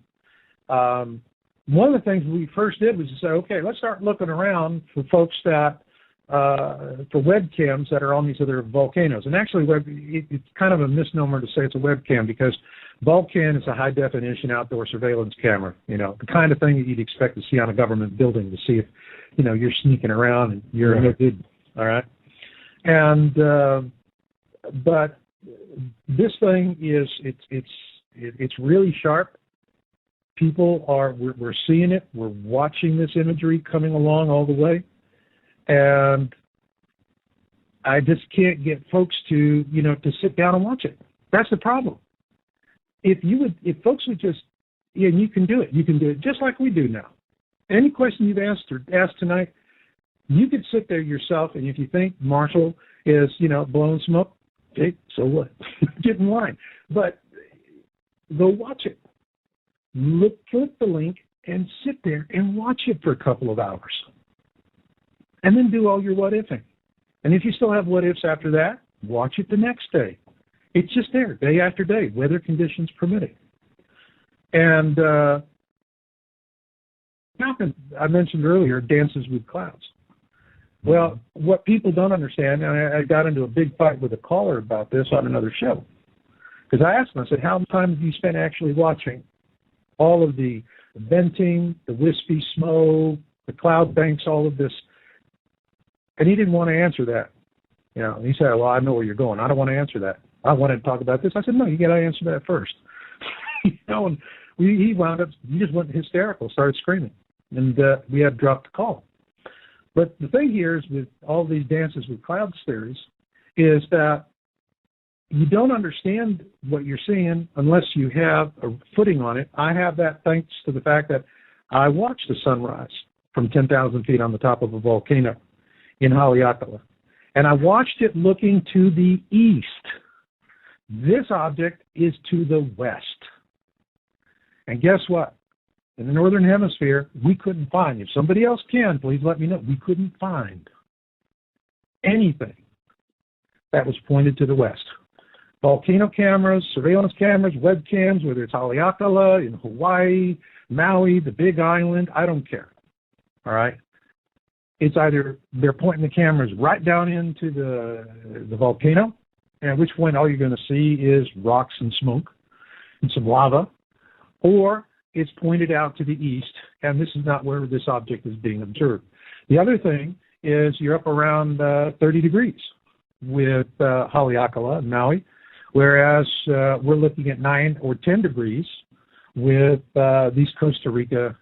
One of the things we first did was to say, okay, let's start looking around for folks that, for webcams that are on these other volcanoes. And actually, it's kind of a misnomer to say it's a webcam, because Vulcan is a high-definition outdoor surveillance camera, the kind of thing that you'd expect to see on a government building to see if, you're sneaking around and you're no good, all right? And, but this thing is, it's really sharp. People we're seeing it. We're watching this imagery coming along all the way. And I just can't get folks to sit down and watch it. That's the problem. If folks would just, and you can do it. You can do it just like we do now. Any question you've asked tonight, you could sit there yourself, and if you think Marshall is, blowing smoke, okay, so what? Get in line. But go watch it. Click the link and sit there and watch it for a couple of hours. And then do all your what-ifing. And if you still have what-ifs after that, watch it the next day. It's just there, day after day, weather conditions permitting. And I mentioned earlier, dances with clouds. Well, what people don't understand, and I got into a big fight with a caller about this on another show, because I asked him, I said, how much time have you spent actually watching all of the venting, the wispy smoke, the cloud banks, all of this? And he didn't want to answer that. He said, well, I know where you're going. I don't want to answer that. I wanted to talk about this. I said, no, you got to answer that first. And he wound up, he just went hysterical, started screaming. And we had to drop the call. But the thing here is, with all these dances with clouds theories, is that you don't understand what you're seeing unless you have a footing on it. I have that thanks to the fact that I watched the sunrise from 10,000 feet on the top of a volcano in Haleakala. And I watched it looking to the east. This object is to the west. And guess what? In the northern hemisphere, we couldn't find. If somebody else can, please let me know. We couldn't find anything that was pointed to the west. Volcano cameras, surveillance cameras, webcams, whether it's Haleakala, in Hawaii, Maui, the Big Island, I don't care. All right? It's either they're pointing the cameras right down into the volcano, at which point all you're going to see is rocks and smoke and some lava, or it's pointed out to the east, and this is not where this object is being observed. The other thing is you're up around 30 degrees with Haleakala and Maui, whereas we're looking at 9 or 10 degrees with these Costa Rica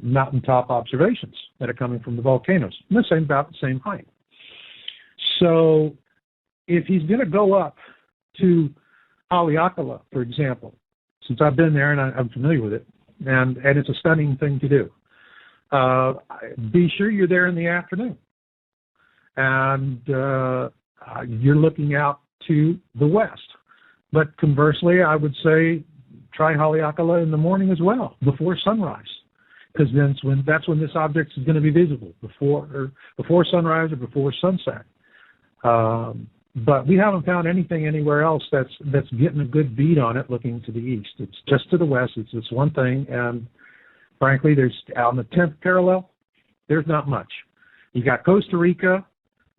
mountaintop observations that are coming from the volcanoes, and about the same height. So if he's going to go up to Haleakala, for example, since I've been there and I'm familiar with it, and it's a stunning thing to do, be sure you're there in the afternoon. And you're looking out to the west. But conversely, I would say try Haleakala in the morning as well, before sunrise, because that's when this object is going to be visible, before sunrise or before sunset. But we haven't found anything anywhere else that's getting a good bead on it looking to the east. It's just to the west. It's this one thing, and frankly, there's on the 10th parallel, there's not much. You got Costa Rica,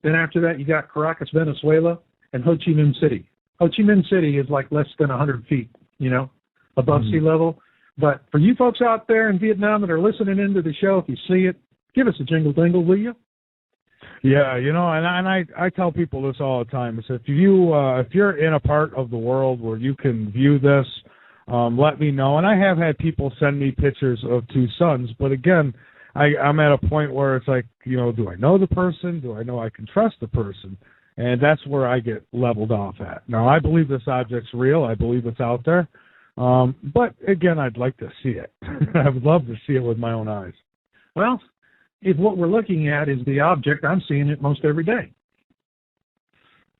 then after that you got Caracas, Venezuela, and Ho Chi Minh City. Ho Chi Minh City is like less than 100 feet, above sea level. But for you folks out there in Vietnam that are listening into the show, if you see it, give us a jingle dingle, will you? Yeah, and I tell people this all the time. Is if you're in a part of the world where you can view this, let me know. And I have had people send me pictures of two suns, but again, I'm at a point where it's like, do I know the person? Do I know I can trust the person? And that's where I get leveled off at. Now, I believe this object's real. I believe it's out there. But again, I'd like to see it. I would love to see it with my own eyes. Well, if what we're looking at is the object, I'm seeing it most every day.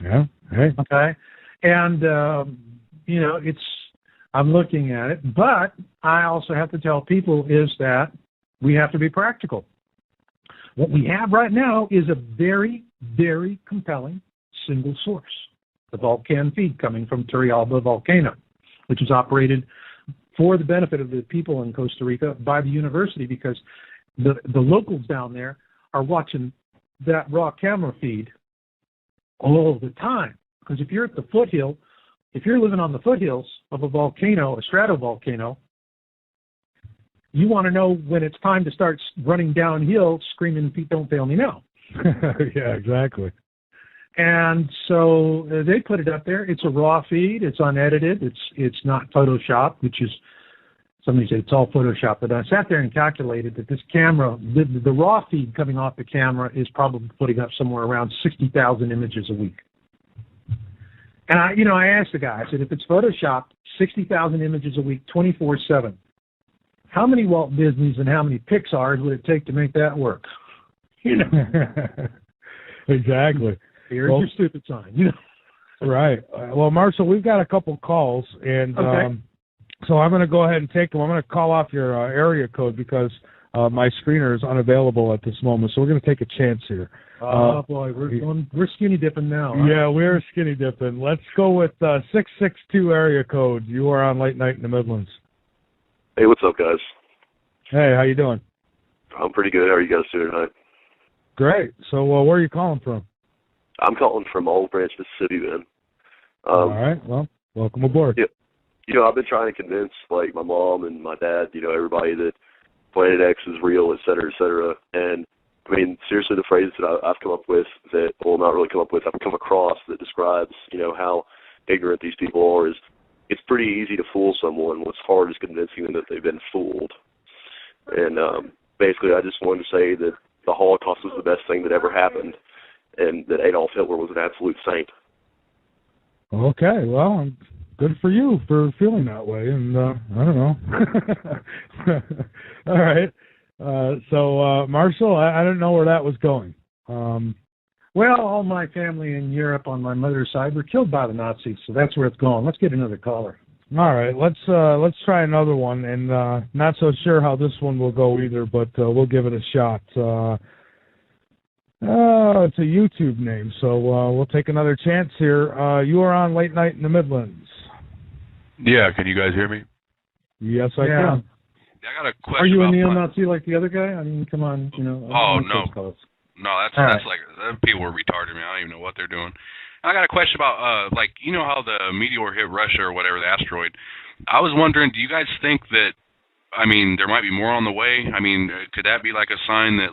Yeah. Hey. Okay. And, I'm looking at it. But I also have to tell people is that we have to be practical. What we have right now is a very, very compelling single source, the Volcan feed coming from Turrialba volcano, which is operated for the benefit of the people in Costa Rica by the university, because the locals down there are watching that raw camera feed all the time. Because if you're at the foothill, if you're living on the foothills of a volcano, a stratovolcano, you want to know when it's time to start running downhill, screaming, "Feet don't fail me now." Yeah, exactly. And so they put it up there. It's a raw feed. It's unedited. It's not Photoshopped, which is, somebody said it's all Photoshop. But I sat there and calculated that this camera, the raw feed coming off the camera is probably putting up somewhere around 60,000 images a week. And I asked the guy, I said, if it's Photoshopped, 60,000 images a week, 24/7, how many Walt Disneys and how many Pixars would it take to make that work? Exactly. Here's your stupid sign. Right. Well, Marshall, we've got a couple calls, and okay. So I'm going to go ahead and take them. I'm going to call off your area code because my screener is unavailable at this moment, so we're going to take a chance here. Oh, boy, we're skinny dipping now. Huh? Yeah, we're skinny dipping. Let's go with 662 area code. You are on Late Night in the Midlands. Hey, what's up, guys? Hey, how you doing? I'm pretty good. How are you guys doing tonight? Great. So where are you calling from? I'm calling from Olive Branch, Mississippi, man. All right. Well, welcome aboard. Yeah. I've been trying to convince, like, my mom and my dad, everybody that Planet X is real, et cetera, et cetera. And, I mean, seriously, the phrase that I've come up with that, well, not really come up with, I've come across that describes, how ignorant these people are is it's pretty easy to fool someone. What's hard is convincing them that they've been fooled. And basically, I just wanted to say that the Holocaust was the best thing that ever happened and that Adolf Hitler was an absolute saint. Okay, well, good for you for feeling that way, and I don't know. All right. So, Marshall, I don't know where that was going. Well, all my family in Europe on my mother's side were killed by the Nazis, so that's where it's going. Let's get another caller. All right, let's try another one, and not so sure how this one will go either, but we'll give it a shot. It's a YouTube name, so we'll take another chance here. You are on Late Night in the Midlands. Yeah, can you guys hear me? Yes, I can. I got a question. Are you a neo-Nazi like the other guy? I mean, come on, Oh, no. No, that's like, people are retarded, man. I don't even know what they're doing. I got a question about, how the meteor hit Russia or whatever, the asteroid. I was wondering, do you guys think that, there might be more on the way? Could that be like a sign that,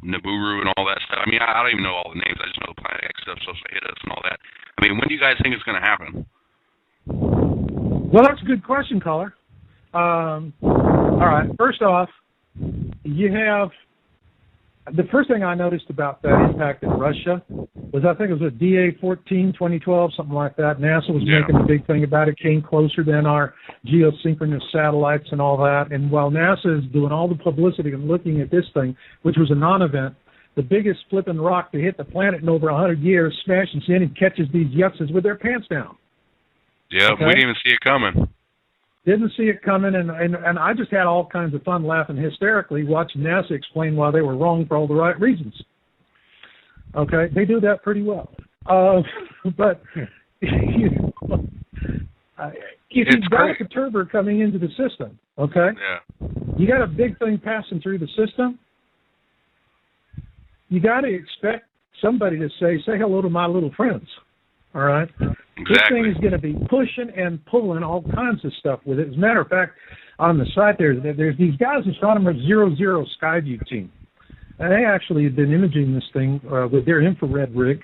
Nibiru and all that stuff? I don't even know all the names. I just know the Planet X stuff supposed to hit us and all that. When do you guys think it's going to happen? Well, that's a good question, caller. All right. First off, you have the first thing I noticed about that impact in Russia was I think it was a DA-14, 2012, something like that. NASA was making a big thing about it, came closer than our geosynchronous satellites and all that. And while NASA is doing all the publicity and looking at this thing, which was a non-event, the biggest flipping rock to hit the planet in over 100 years smashes in and catches these yutzes with their pants down. Yeah, okay? We didn't even see it coming. Didn't see it coming, and I just had all kinds of fun laughing hysterically watching NASA explain why they were wrong for all the right reasons. Okay, they do that pretty well. But you know, if you've got a perturber coming into the system, okay, you got a big thing passing through the system, you got to expect somebody to say hello to my little friends. All right? Exactly. This thing is going to be pushing and pulling all kinds of stuff with it. As a matter of fact, on the site there's these guys, Astronomer 00 Skyview team. And they actually have been imaging this thing with their infrared rig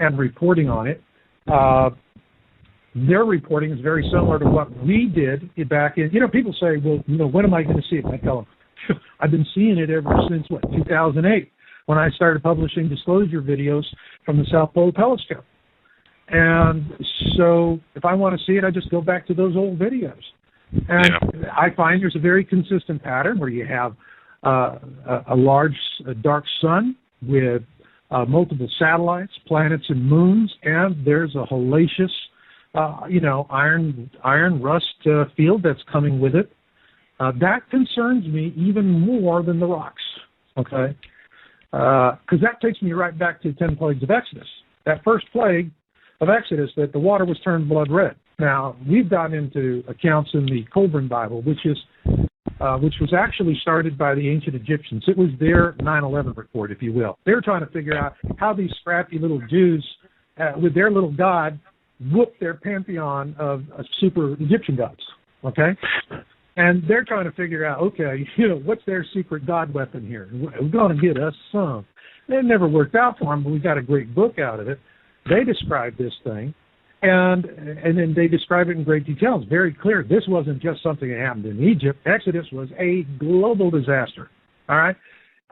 and reporting on it. Their reporting is very similar to what we did back in, people say, well, when am I going to see it? I tell them, I've been seeing it ever since, 2008, when I started publishing disclosure videos from the South Pole Telescope. And so if I want to see it, I just go back to those old videos. And I find there's a very consistent pattern where you have a large dark sun with multiple satellites, planets, and moons, and there's a hellacious, iron rust field that's coming with it. That concerns me even more than the rocks, okay? Because that takes me right back to 10 plagues of Exodus. That first plague of Exodus, that the water was turned blood red. Now, we've gotten into accounts in the Colburn Bible, which was actually started by the ancient Egyptians. It was their 9/11 report, if you will. They were trying to figure out how these scrappy little Jews, with their little god, whooped their pantheon of super Egyptian gods, okay? And they're trying to figure out, okay, what's their secret god weapon here? We're going to get us some. It never worked out for them, but we got a great book out of it. They described this thing, and then they describe it in great detail. It's very clear. This wasn't just something that happened in Egypt. Exodus was a global disaster, all right?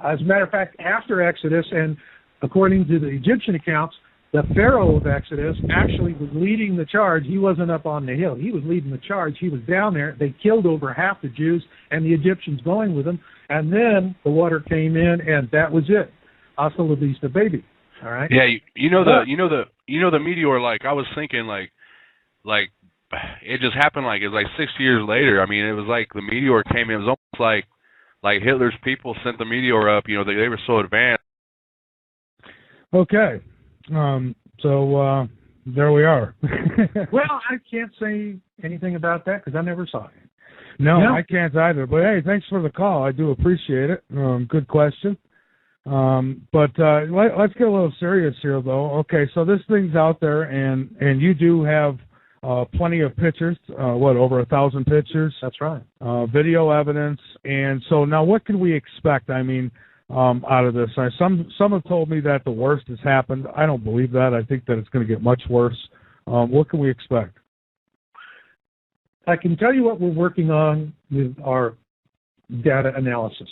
As a matter of fact, after Exodus, and according to the Egyptian accounts, the Pharaoh of Exodus actually was leading the charge. He wasn't up on the hill. He was leading the charge. He was down there. They killed over half the Jews, and the Egyptians going with them. And then the water came in, and that was it. Hasta la vista, baby. All right. Yeah, the meteor. Like I was thinking, like it just happened. Like it was like 6 years later. I mean, it was like the meteor came in. It was almost like Hitler's people sent the meteor up. They were so advanced. Okay. So there we are. Well, I can't say anything about that because I never saw it. No, I can't either. But hey, thanks for the call. I do appreciate it. Good question. But let's get a little serious here, though. Okay, so this thing's out there, and you do have plenty of pictures. Over 1,000 pictures? That's right. Video evidence, and so now what can we expect? I mean, out of this, some have told me that the worst has happened. I don't believe that. I think that it's going to get much worse. What can we expect? I can tell you what we're working on with our data analysis.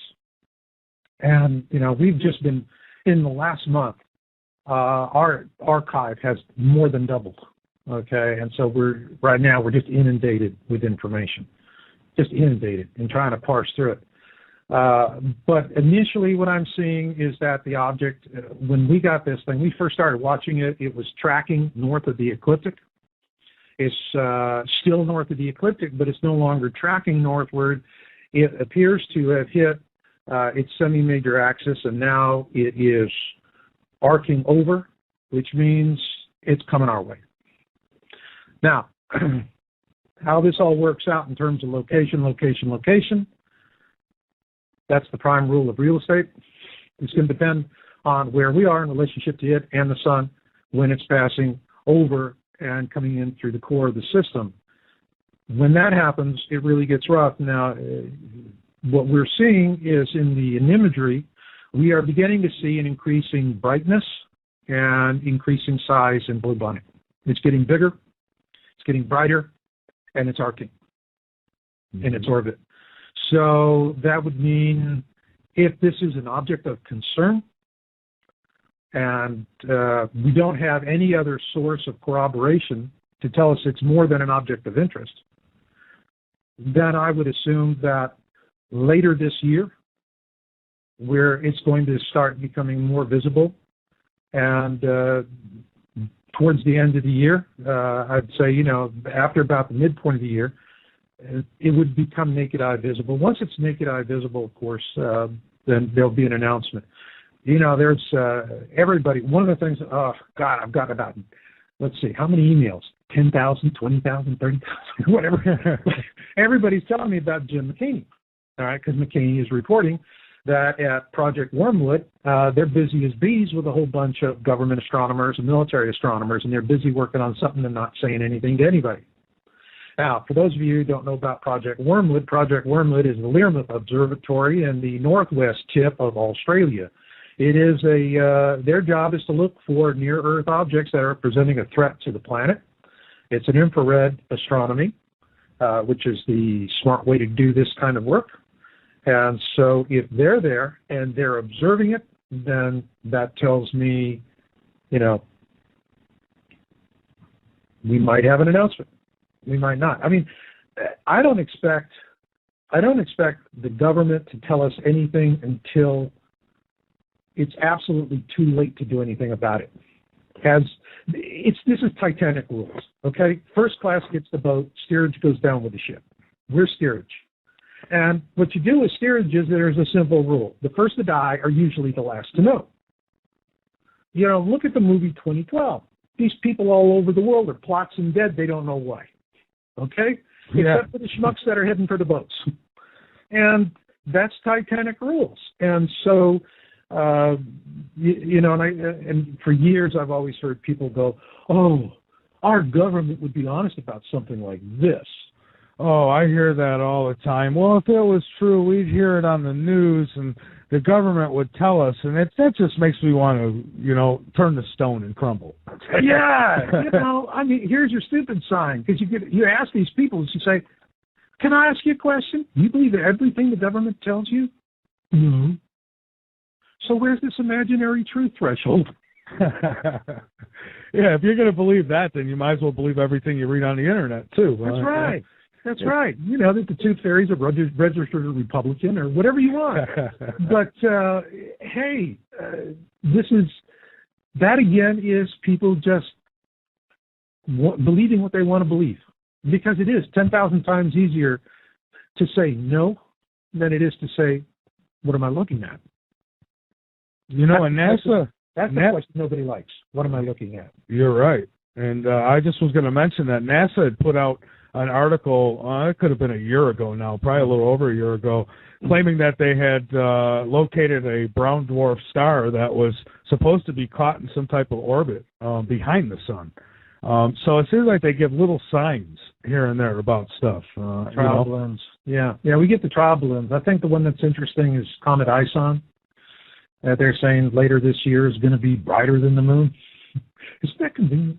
And, we've just been, in the last month, our archive has more than doubled, okay? And so right now we're just inundated with information, just inundated and trying to parse through it. But initially what I'm seeing is that the object, when we got this thing, we first started watching it, it was tracking north of the ecliptic. It's still north of the ecliptic, but it's no longer tracking northward. It appears to have hit its semi-major axis, and now it is arcing over, which means it's coming our way. Now, how this all works out in terms of location, that's the prime rule of real estate. It's going to depend on where we are in relationship to it and the sun when it's passing over and coming in through the core of the system. When that happens, it really gets rough. Now, what we're seeing is in the imagery, we are beginning to see an increasing brightness and increasing size in Blue Bunny. It's getting bigger, it's getting brighter, and it's arcing in its orbit. So that would mean if this is an object of concern and we don't have any other source of corroboration to tell us it's more than an object of interest, then I would assume that later this year, where it's going to start becoming more visible, and towards the end of the year, I'd say, after about the midpoint of the year, it would become naked eye visible. Once it's naked eye visible, of course, then there'll be an announcement. there's everybody. One of the things, oh, God, I've got about, let's see, how many emails? 10,000, 20,000, 30,000, whatever. Everybody's telling me about Jim McCaney, all right, because McCaney is reporting that at Project Wormwood, they're busy as bees with a whole bunch of government astronomers and military astronomers, and they're busy working on something and not saying anything to anybody. Now, for those of you who don't know about Project Wormwood is the Learmonth Observatory in the northwest tip of Australia. It is their job is to look for near-Earth objects that are presenting a threat to the planet. It's an infrared astronomy, which is the smart way to do this kind of work. And so if they're there and they're observing it, then that tells me, we might have an announcement. We might not. I mean, I don't expect the government to tell us anything until it's absolutely too late to do anything about it. This is Titanic rules, okay? First class gets the boat, steerage goes down with the ship. We're steerage. And what you do with steerage is there's a simple rule. The first to die are usually the last to know. Look at the movie 2012. These people all over the world are plots and dead. They don't know why. Okay? Yeah. Except for the schmucks that are heading for the boats. And that's Titanic rules. And so, and for years I've always heard people go, oh, our government would be honest about something like this. Oh, I hear that all the time. Well, if it was true, we'd hear it on the news, and the government would tell us, and that just makes me want to, turn to stone and crumble. Yeah, here's your stupid sign, because you ask these people, you say, can I ask you a question? You believe everything the government tells you? No. So where's this imaginary truth threshold? Yeah, if you're going to believe that, then you might as well believe everything you read on the internet, too. That's right. That's right. That the tooth fairy's a registered Republican or whatever you want. But, hey, that again is people just believing what they want to believe. Because it is 10,000 times easier to say no than it is to say, what am I looking at? And NASA... That's the question nobody likes. What am I looking at? You're right. And I just was going to mention that NASA had put out an article, it could have been a year ago now, probably a little over a year ago, claiming that they had located a brown dwarf star that was supposed to be caught in some type of orbit behind the sun. So it seems like they give little signs here and there about stuff. Trial balloons. Yeah, we get the trial balloons. I think the one that's interesting is Comet Ison. They're saying later this year is going to be brighter than the moon. Isn't that convenient?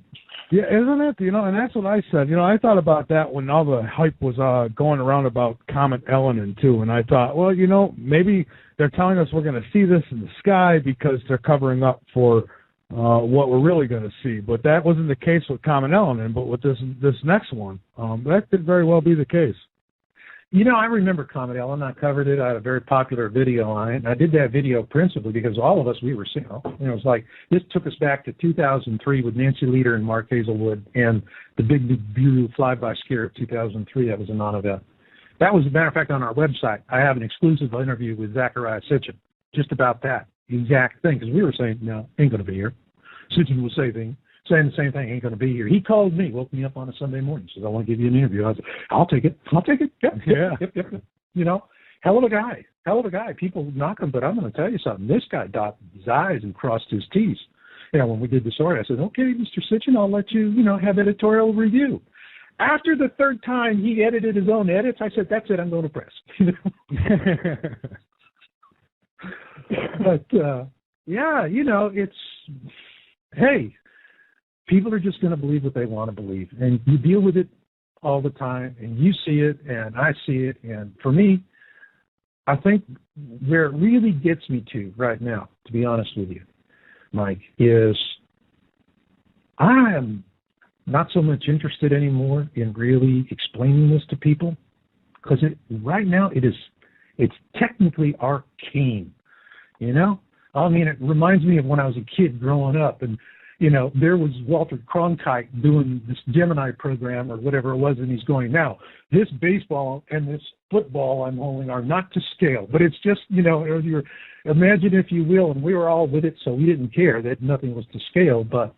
Yeah, isn't it? And that's what I said. I thought about that when all the hype was going around about Comet Elenin, too. And I thought, well, maybe they're telling us we're going to see this in the sky because they're covering up for what we're really going to see. But that wasn't the case with Comet Elenin. But with this next one, that could very well be the case. I remember Comet Elenin. I covered it. I had a very popular video on it. And I did that video principally because all of us, we were seeing, it was like, this took us back to 2003 with Nancy Leader and Mark Hazelwood and the big Nibiru flyby scare of 2003. That was a non-event. That was, as a matter of fact, on our website. I have an exclusive interview with Zachariah Sitchin just about that exact thing because we were saying, no, ain't going to be here. Sitchin was saying the same thing, ain't going to be here. He called me, woke me up on a Sunday morning, says, I want to give you an interview. I said, I'll take it. Yep. Hell of a guy. People knock him, but I'm going to tell you something. This guy dotted his I's and crossed his T's. When we did the story, I said, okay, Mr. Sitchin, I'll let you, have editorial review. After the third time he edited his own edits, I said, that's it, I'm going to press. But, it's, hey, people are just going to believe what they want to believe. And you deal with it all the time, and you see it, and I see it. And for me, I think where it really gets me to right now, to be honest with you, Mike, is I am not so much interested anymore in really explaining this to people because right now it's technically arcane, I mean, it reminds me of when I was a kid growing up and there was Walter Cronkite doing this Gemini program or whatever it was, and he's going, now, this baseball and this football I'm holding are not to scale. But it's just, you're, imagine, if you will, and we were all with it, so we didn't care that nothing was to scale. But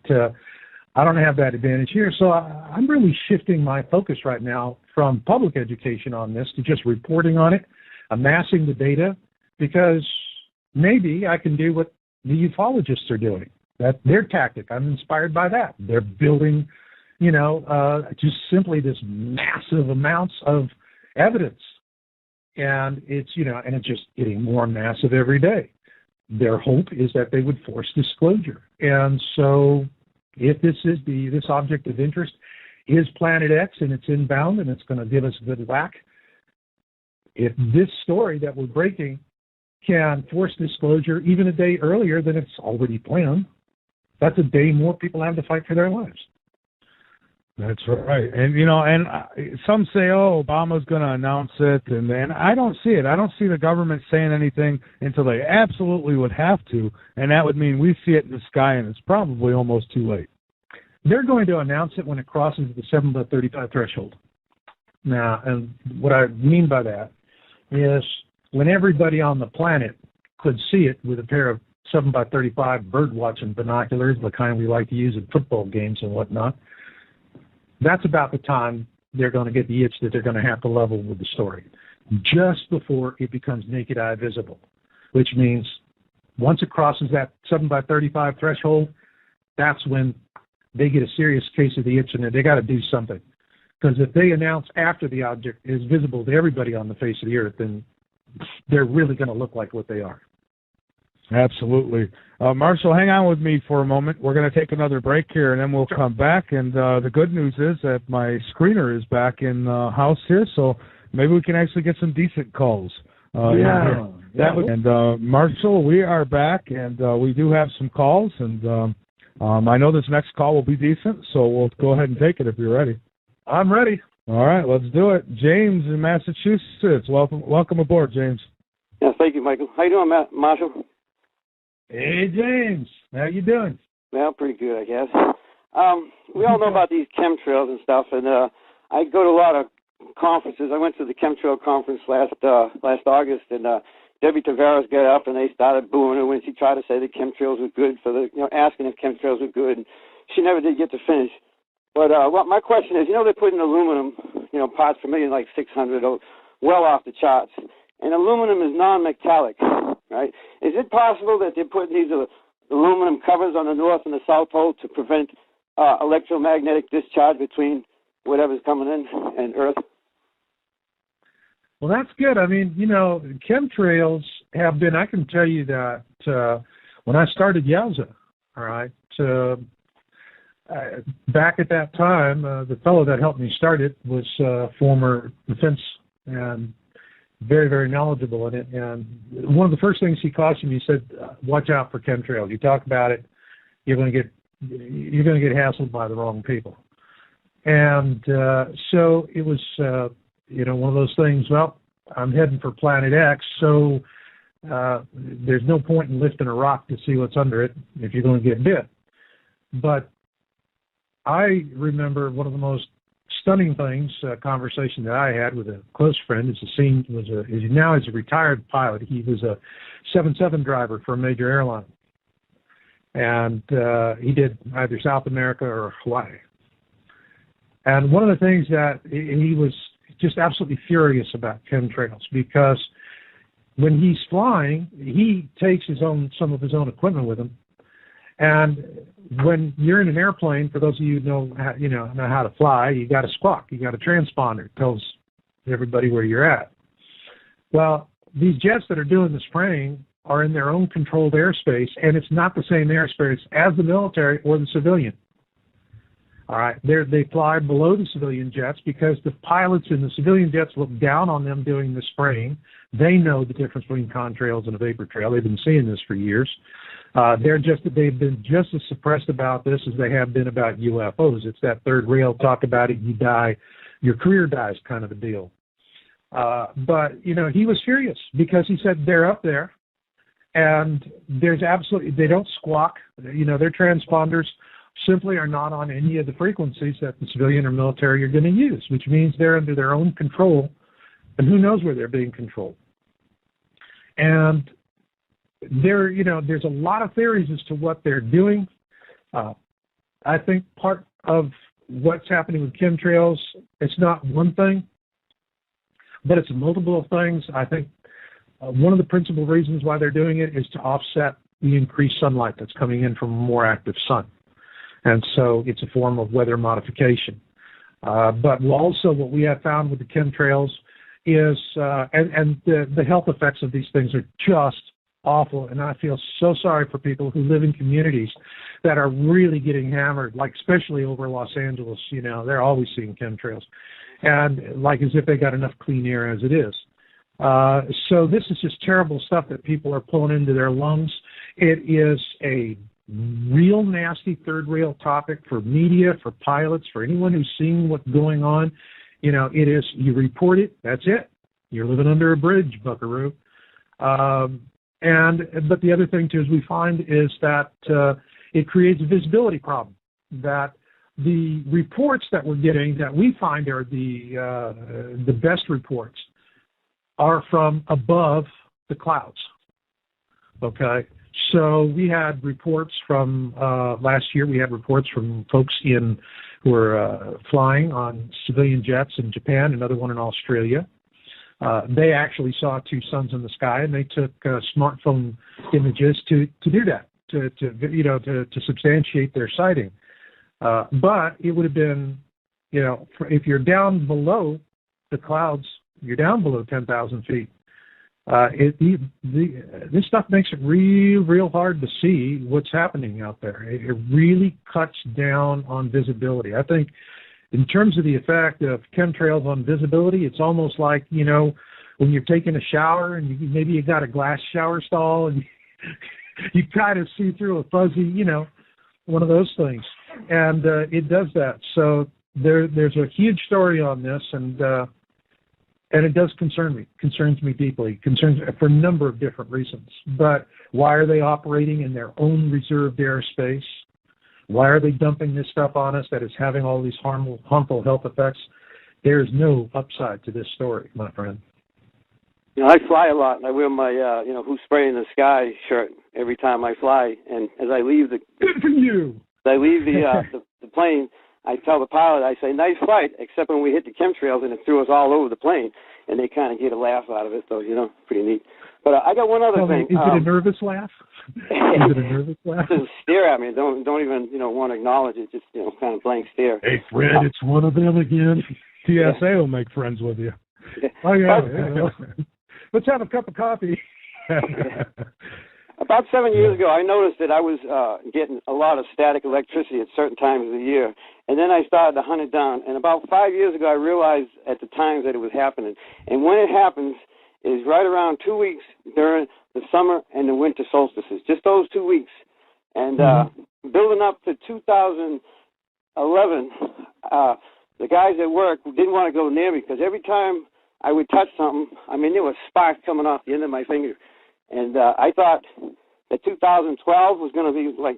I don't have that advantage here. So I'm really shifting my focus right now from public education on this to just reporting on it, amassing the data, because maybe I can do what the ufologists are doing. That's their tactic. I'm inspired by that. They're building, just simply this massive amounts of evidence. And it's, and it's just getting more massive every day. Their hope is that they would force disclosure. And so if this object of interest is Planet X and it's inbound and it's going to give us a good whack, if this story that we're breaking can force disclosure even a day earlier than it's already planned, that's a day more people have to fight for their lives. That's right. And, some say, Obama's going to announce it, and I don't see it. I don't see the government saying anything until they absolutely would have to, and that would mean we see it in the sky, and it's probably almost too late. They're going to announce it when it crosses the 7/35 threshold. Now, and what I mean by that is when everybody on the planet could see it with a pair of 7x35 bird-watching binoculars, the kind we like to use in football games and whatnot, that's about the time they're going to get the itch that they're going to have to level with the story, just before it becomes naked eye visible, which means once it crosses that 7x35 threshold, that's when they get a serious case of the itch and they got to do something. Because if they announce after the object is visible to everybody on the face of the earth, then they're really going to look like what they are. Absolutely. Marshall, hang on with me for a moment. We're going to take another break here, and then we'll come back. And the good news is that my screener is back in the house here, so maybe we can actually get some decent calls. Marshall, we are back, and we do have some calls. And I know this next call will be decent, so we'll go ahead and take it if you're ready. I'm ready. All right, let's do it. James in Massachusetts. Welcome aboard, James. Yeah, thank you, Michael. How you doing, Marshall? Hey, James. How you doing? Well, pretty good, I guess. We all know about these chemtrails and stuff, and I go to a lot of conferences. I went to the chemtrail conference last August, and Debbie Tavares got up, and they started booing her when she tried to say that chemtrails were good asking if chemtrails were good, and she never did get to finish. But my question is, they're putting aluminum, parts per million, like 600, well off the charts. And aluminum is non-metallic, right? Is it possible that they're putting these aluminum covers on the North and the South Pole to prevent electromagnetic discharge between whatever's coming in and Earth? Well, that's good. I mean, chemtrails have been, I can tell you that when I started Yowza, all right, back at that time, the fellow that helped me start it was former defense and very, very knowledgeable in it. And one of the first things he cautioned me, he said, watch out for chemtrails. You talk about it, you're going to get hassled by the wrong people. And so it was, one of those things, well, I'm heading for Planet X, so there's no point in lifting a rock to see what's under it if you're going to get bit. But I remember one of the most stunning things, a conversation that I had with a close friend. Now he's a retired pilot. He was a 777 driver for a major airline. And he did either South America or Hawaii. And one of the things that he was just absolutely furious about chemtrails, because when he's flying, he takes some of his own equipment with him. And when you're in an airplane, for those of you who know how to fly, you got a squawk, you got a transponder. It tells everybody where you're at. Well, these jets that are doing the spraying are in their own controlled airspace, and it's not the same airspace as the military or the civilian. All right, they fly below the civilian jets because the pilots in the civilian jets look down on them doing the spraying. They know the difference between contrails and a vapor trail. They've been seeing this for years. They've been just as suppressed about this as they have been about UFOs. It's that third rail, talk about it, you die, your career dies kind of a deal. But he was furious because he said they're up there And they don't squawk. Their transponders simply are not on any of the frequencies that the civilian or military are going to use, which means they're under their own control, and who knows where they're being controlled. And there's a lot of theories as to what they're doing. I think part of what's happening with chemtrails, it's not one thing, but it's multiple of things. I think one of the principal reasons why they're doing it is to offset the increased sunlight that's coming in from a more active sun. And so it's a form of weather modification. But also what we have found with the chemtrails is, and the health effects of these things are just awful. And I feel so sorry for people who live in communities that are really getting hammered, like especially over Los Angeles. They're always seeing chemtrails. And like as if they got enough clean air as it is. So this is just terrible stuff that people are pulling into their lungs. It is a real nasty third-rail topic for media, for pilots, for anyone who's seeing what's going on. It is, you report it, that's it. You're living under a bridge, buckaroo. But the other thing, too, is we find is that it creates a visibility problem, that the reports that we're getting that we find are the best reports are from above the clouds, okay? So we had reports from last year. We had reports from folks who were flying on civilian jets in Japan, another one in Australia. They actually saw two suns in the sky, and they took smartphone images to do that, to substantiate their sighting. But it would have been, if you're down below the clouds, you're down below 10,000 feet. This stuff makes it real hard to see what's happening out there. It really cuts down on visibility. I think in terms of the effect of chemtrails on visibility, it's almost like, when you're taking a shower and maybe you got a glass shower stall and you kind of see through a fuzzy, one of those things. And it does that. So there's a huge story on this, and it does concerns me deeply, concerns for a number of different reasons. But why are they operating in their own reserved airspace? Why are they dumping this stuff on us that is having all these harmful health effects? There's no upside to this story, my friend. I fly a lot, and I wear my, Who's Spraying the Sky shirt every time I fly. And as I leave Good for you! As I leave the plane, I tell the pilot, I say, nice flight, except when we hit the chemtrails and it threw us all over the plane. And they kind of get a laugh out of it, so, pretty neat. But I got one other thing. Is it a nervous laugh? Is it a nervous laugh? Just stare at me. Don't even, want to acknowledge it. Just, kind of blank stare. Hey, Fred, it's one of them again. TSA will make friends with you. Oh, yeah. Let's have a cup of coffee. About 7 years ago, I noticed that I was getting a lot of static electricity at certain times of the year, and then I started to hunt it down. And about 5 years ago, I realized at the times that it was happening. And when it happens is right around 2 weeks during the summer and the winter solstices, just those 2 weeks. And building up to 2011, the guys at work didn't want to go near me because every time I would touch something, there was sparks coming off the end of my finger. And I thought that 2012 was going to be like,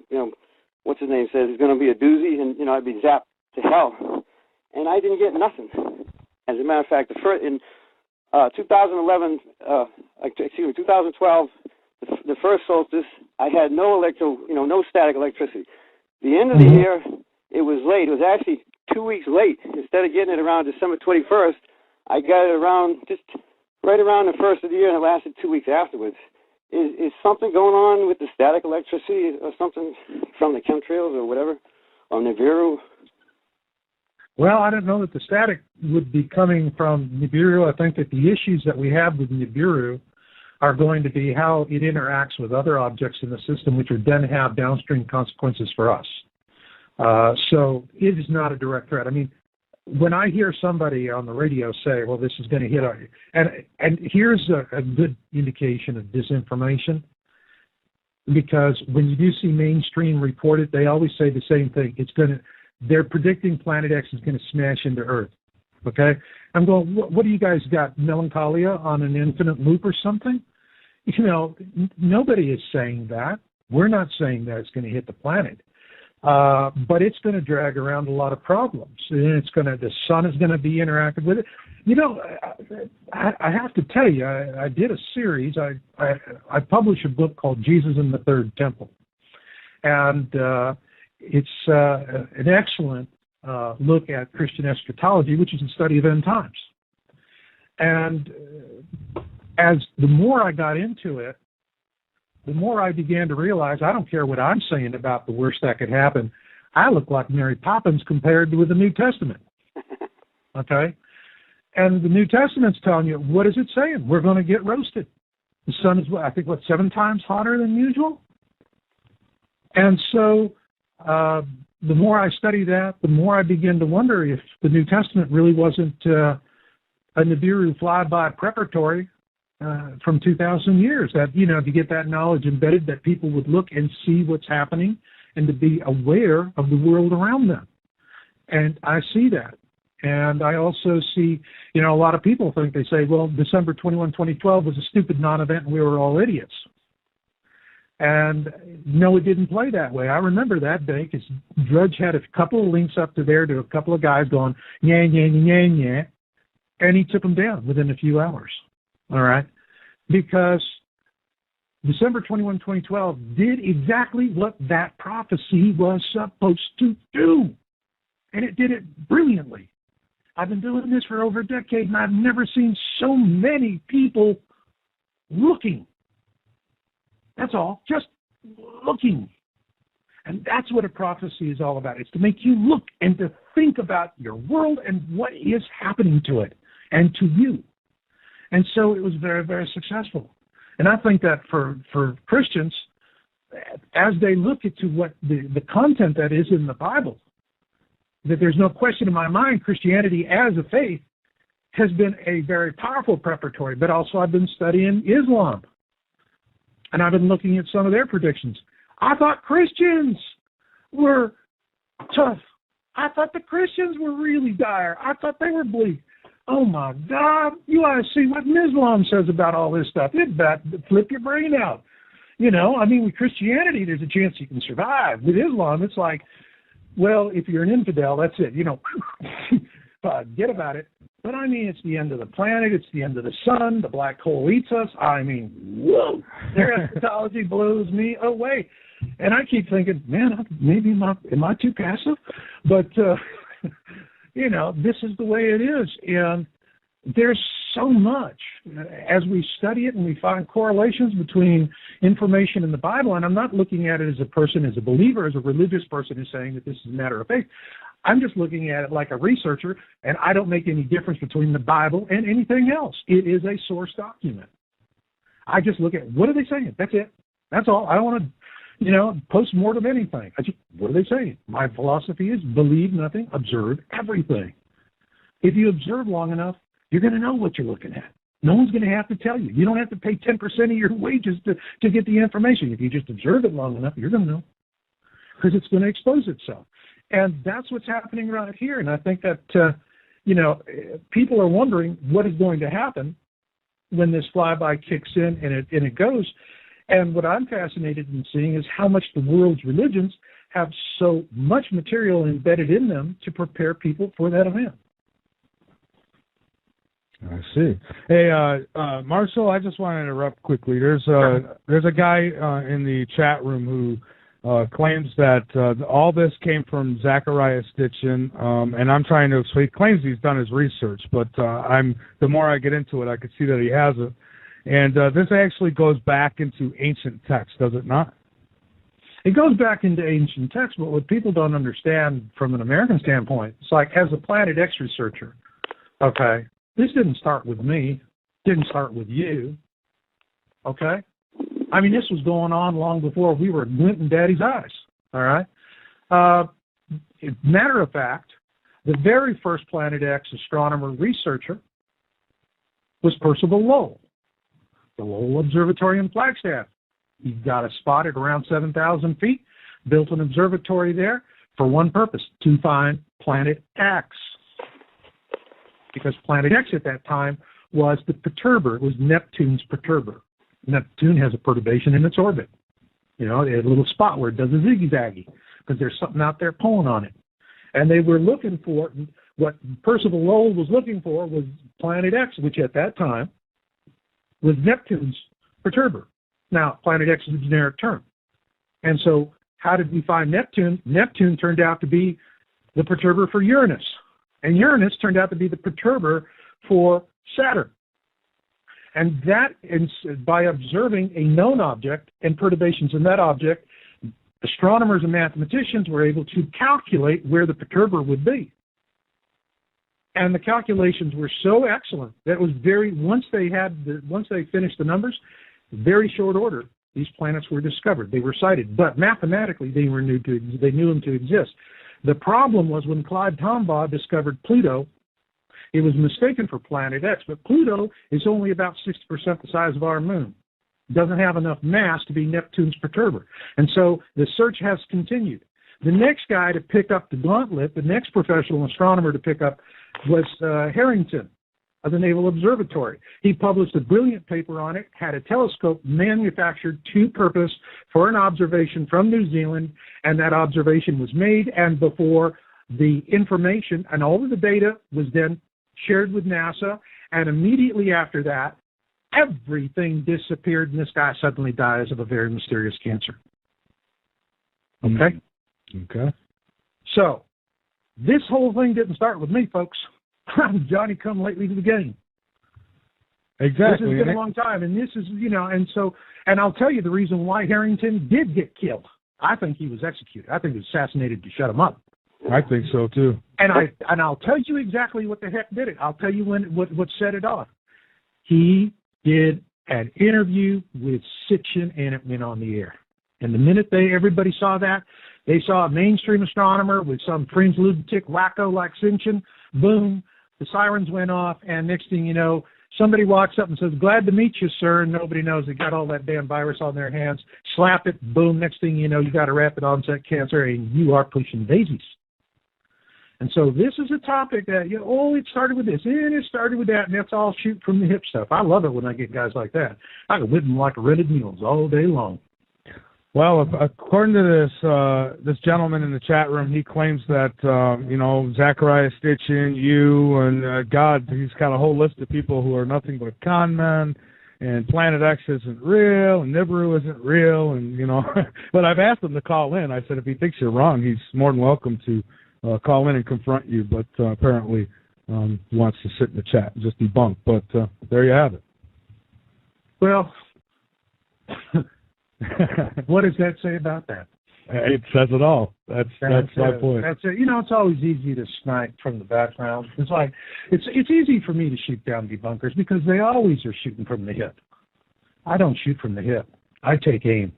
what's his name says, it's going to be a doozy, and, I'd be zapped to hell. And I didn't get nothing. As a matter of fact, in 2012, the first solstice, I had no static electricity. The end of the year, it was late. It was actually 2 weeks late. Instead of getting it around December 21st, I got it just right around the first of the year, and it lasted 2 weeks afterwards. Is something going on with the static electricity or something from the chemtrails or whatever, or Nibiru? Well, I don't know that the static would be coming from Nibiru. I think that the issues that we have with Nibiru are going to be how it interacts with other objects in the system, which would then have downstream consequences for us. So it is not a direct threat. When I hear somebody on the radio say, well, this is going to hit our... And here's a good indication of disinformation, because when you do see mainstream report it, they always say the same thing. They're predicting Planet X is going to smash into Earth, okay? I'm going, what do you guys got, melancholia on an infinite loop or something? nobody is saying that. We're not saying that it's going to hit the planet. But it's going to drag around a lot of problems. And the sun is going to be interactive with it. I have to tell you, I did a series. I published a book called Jesus in the Third Temple. And it's an excellent look at Christian eschatology, which is the study of end times. And as the more I got into it, the more I began to realize I don't care what I'm saying about the worst that could happen. I look like Mary Poppins compared with the New Testament. Okay? And the New Testament's telling you, what is it saying? We're going to get roasted. The sun is, I think, 7 times hotter than usual? And so the more I study that, the more I begin to wonder if the New Testament really wasn't a Nibiru flyby preparatory from 2,000 years, that, to get that knowledge embedded, that people would look and see what's happening and to be aware of the world around them. And I see that. And I also see, a lot of people think, they say, well, December 21, 2012 was a stupid non-event and we were all idiots. And no, it didn't play that way. I remember that day because Drudge had a couple of links up to there to a couple of guys going, yeah, yeah, yeah, yeah, and he took them down within a few hours. All right? Because December 21, 2012 did exactly what that prophecy was supposed to do. And it did it brilliantly. I've been doing this for over a decade, and I've never seen so many people looking. That's all. Just looking. And that's what a prophecy is all about. It's to make you look and to think about your world and what is happening to it and to you. And so it was very, very successful. And I think that for Christians, as they look into what the content that is in the Bible, that there's no question in my mind, Christianity as a faith has been a very powerful preparatory, but also I've been studying Islam. And I've been looking at some of their predictions. I thought Christians were tough. I thought the Christians were really dire. I thought they were bleak. Oh, my God, you ought to see what Islam says about all this stuff. It'd flip your brain out. With Christianity, there's a chance you can survive. With Islam, it's like, well, if you're an infidel, that's it. Forget about it. But it's the end of the planet. It's the end of the sun. The black hole eats us. Whoa, their eschatology blows me away. And I keep thinking, man, maybe am I too passive? But, this is the way it is. And there's so much as we study it and we find correlations between information in the Bible. And I'm not looking at it as a person, as a believer, as a religious person who's saying that this is a matter of faith. I'm just looking at it like a researcher, and I don't make any difference between the Bible and anything else. It is a source document. I just look at, what are they saying? That's it. That's all. I don't want to, post-mortem anything. What are they saying? My philosophy is believe nothing, observe everything. If you observe long enough, you're going to know what you're looking at. No one's going to have to tell you. You don't have to pay 10% of your wages to get the information. If you just observe it long enough, you're going to know, because it's going to expose itself. And that's what's happening right here. And I think that, people are wondering what is going to happen when this flyby kicks in and it goes. And what I'm fascinated in seeing is how much the world's religions have so much material embedded in them to prepare people for that event. I see. Hey, Marshall, I just want to interrupt quickly. There's a guy in the chat room who claims that all this came from Zachariah Stitchin, and I'm trying to explain. He claims he's done his research, but the more I get into it, I can see that he hasn't. And this actually goes back into ancient texts, does it not? It goes back into ancient texts, but what people don't understand from an American standpoint, it's like, as a Planet X researcher, okay, this didn't start with me, didn't start with you, okay? This was going on long before we were glint in Daddy's eyes, all right? Matter of fact, the very first Planet X astronomer researcher was Percival Lowell, the Lowell Observatory in Flagstaff. He got a spot at around 7,000 feet, built an observatory there for one purpose, to find Planet X. Because Planet X at that time was the perturber, it was Neptune's perturber. Neptune has a perturbation in its orbit. You know, a little spot where it does a zigzaggy because there's something out there pulling on it. And they were looking for, what Percival Lowell was looking for was Planet X, which at that time was Neptune's perturber. Now, Planet X is a generic term. And so how did we find Neptune? Neptune turned out to be the perturber for Uranus. And Uranus turned out to be the perturber for Saturn. And that, by observing a known object and perturbations in that object, astronomers and mathematicians were able to calculate where the perturber would be. And the calculations were so excellent that it was once they finished the numbers, very short order, these planets were discovered. They were sighted, but mathematically they knew them to exist. The problem was when Clyde Tombaugh discovered Pluto, it was mistaken for Planet X, but Pluto is only about 60% the size of our moon. It doesn't have enough mass to be Neptune's perturber. And so the search has continued. The next guy to pick up the gauntlet, the next professional astronomer to pick up, was Harrington of the Naval Observatory. He published a brilliant paper on it, had a telescope manufactured to purpose for an observation from New Zealand, and that observation was made, and before the information and all of the data was then shared with NASA, and immediately after that, everything disappeared, and this guy suddenly dies of a very mysterious cancer. Okay? Okay. So, this whole thing didn't start with me, folks. I'm Johnny come lately to the game. Exactly. This has been a long time, and this is, and I'll tell you the reason why Harrington did get killed. I think he was executed. I think he was assassinated to shut him up. I think so too. And I'll tell you exactly what the heck did it. I'll tell you what set it off. He did an interview with Sitchin, and it went on the air. And the minute everybody saw that, they saw a mainstream astronomer with some fringe lunatic wacko like Sitchin. Boom, the sirens went off, and next thing you know, somebody walks up and says, "Glad to meet you, sir," and nobody knows they got all that damn virus on their hands. Slap it, boom, next thing you know, you got a rapid onset cancer, and you are pushing daisies. And so this is a topic that, it started with this, and it started with that, and that's all shoot from the hip stuff. I love it when I get guys like that. I can whip them like a rented mules all day long. Well, according to this gentleman in the chat room, he claims that, Zachariah Stitchin, you, and God, he's got a whole list of people who are nothing but con men, and Planet X isn't real, and Nibiru isn't real, and, but I've asked him to call in. I said if he thinks you're wrong, he's more than welcome to call in and confront you, but apparently he wants to sit in the chat and just debunk. But there you have it. Well, what does that say about that? It says it all. That's my point. That's it. It's always easy to snipe from the background. It's like it's easy for me to shoot down debunkers because they always are shooting from the hip. I don't shoot from the hip. I take aim,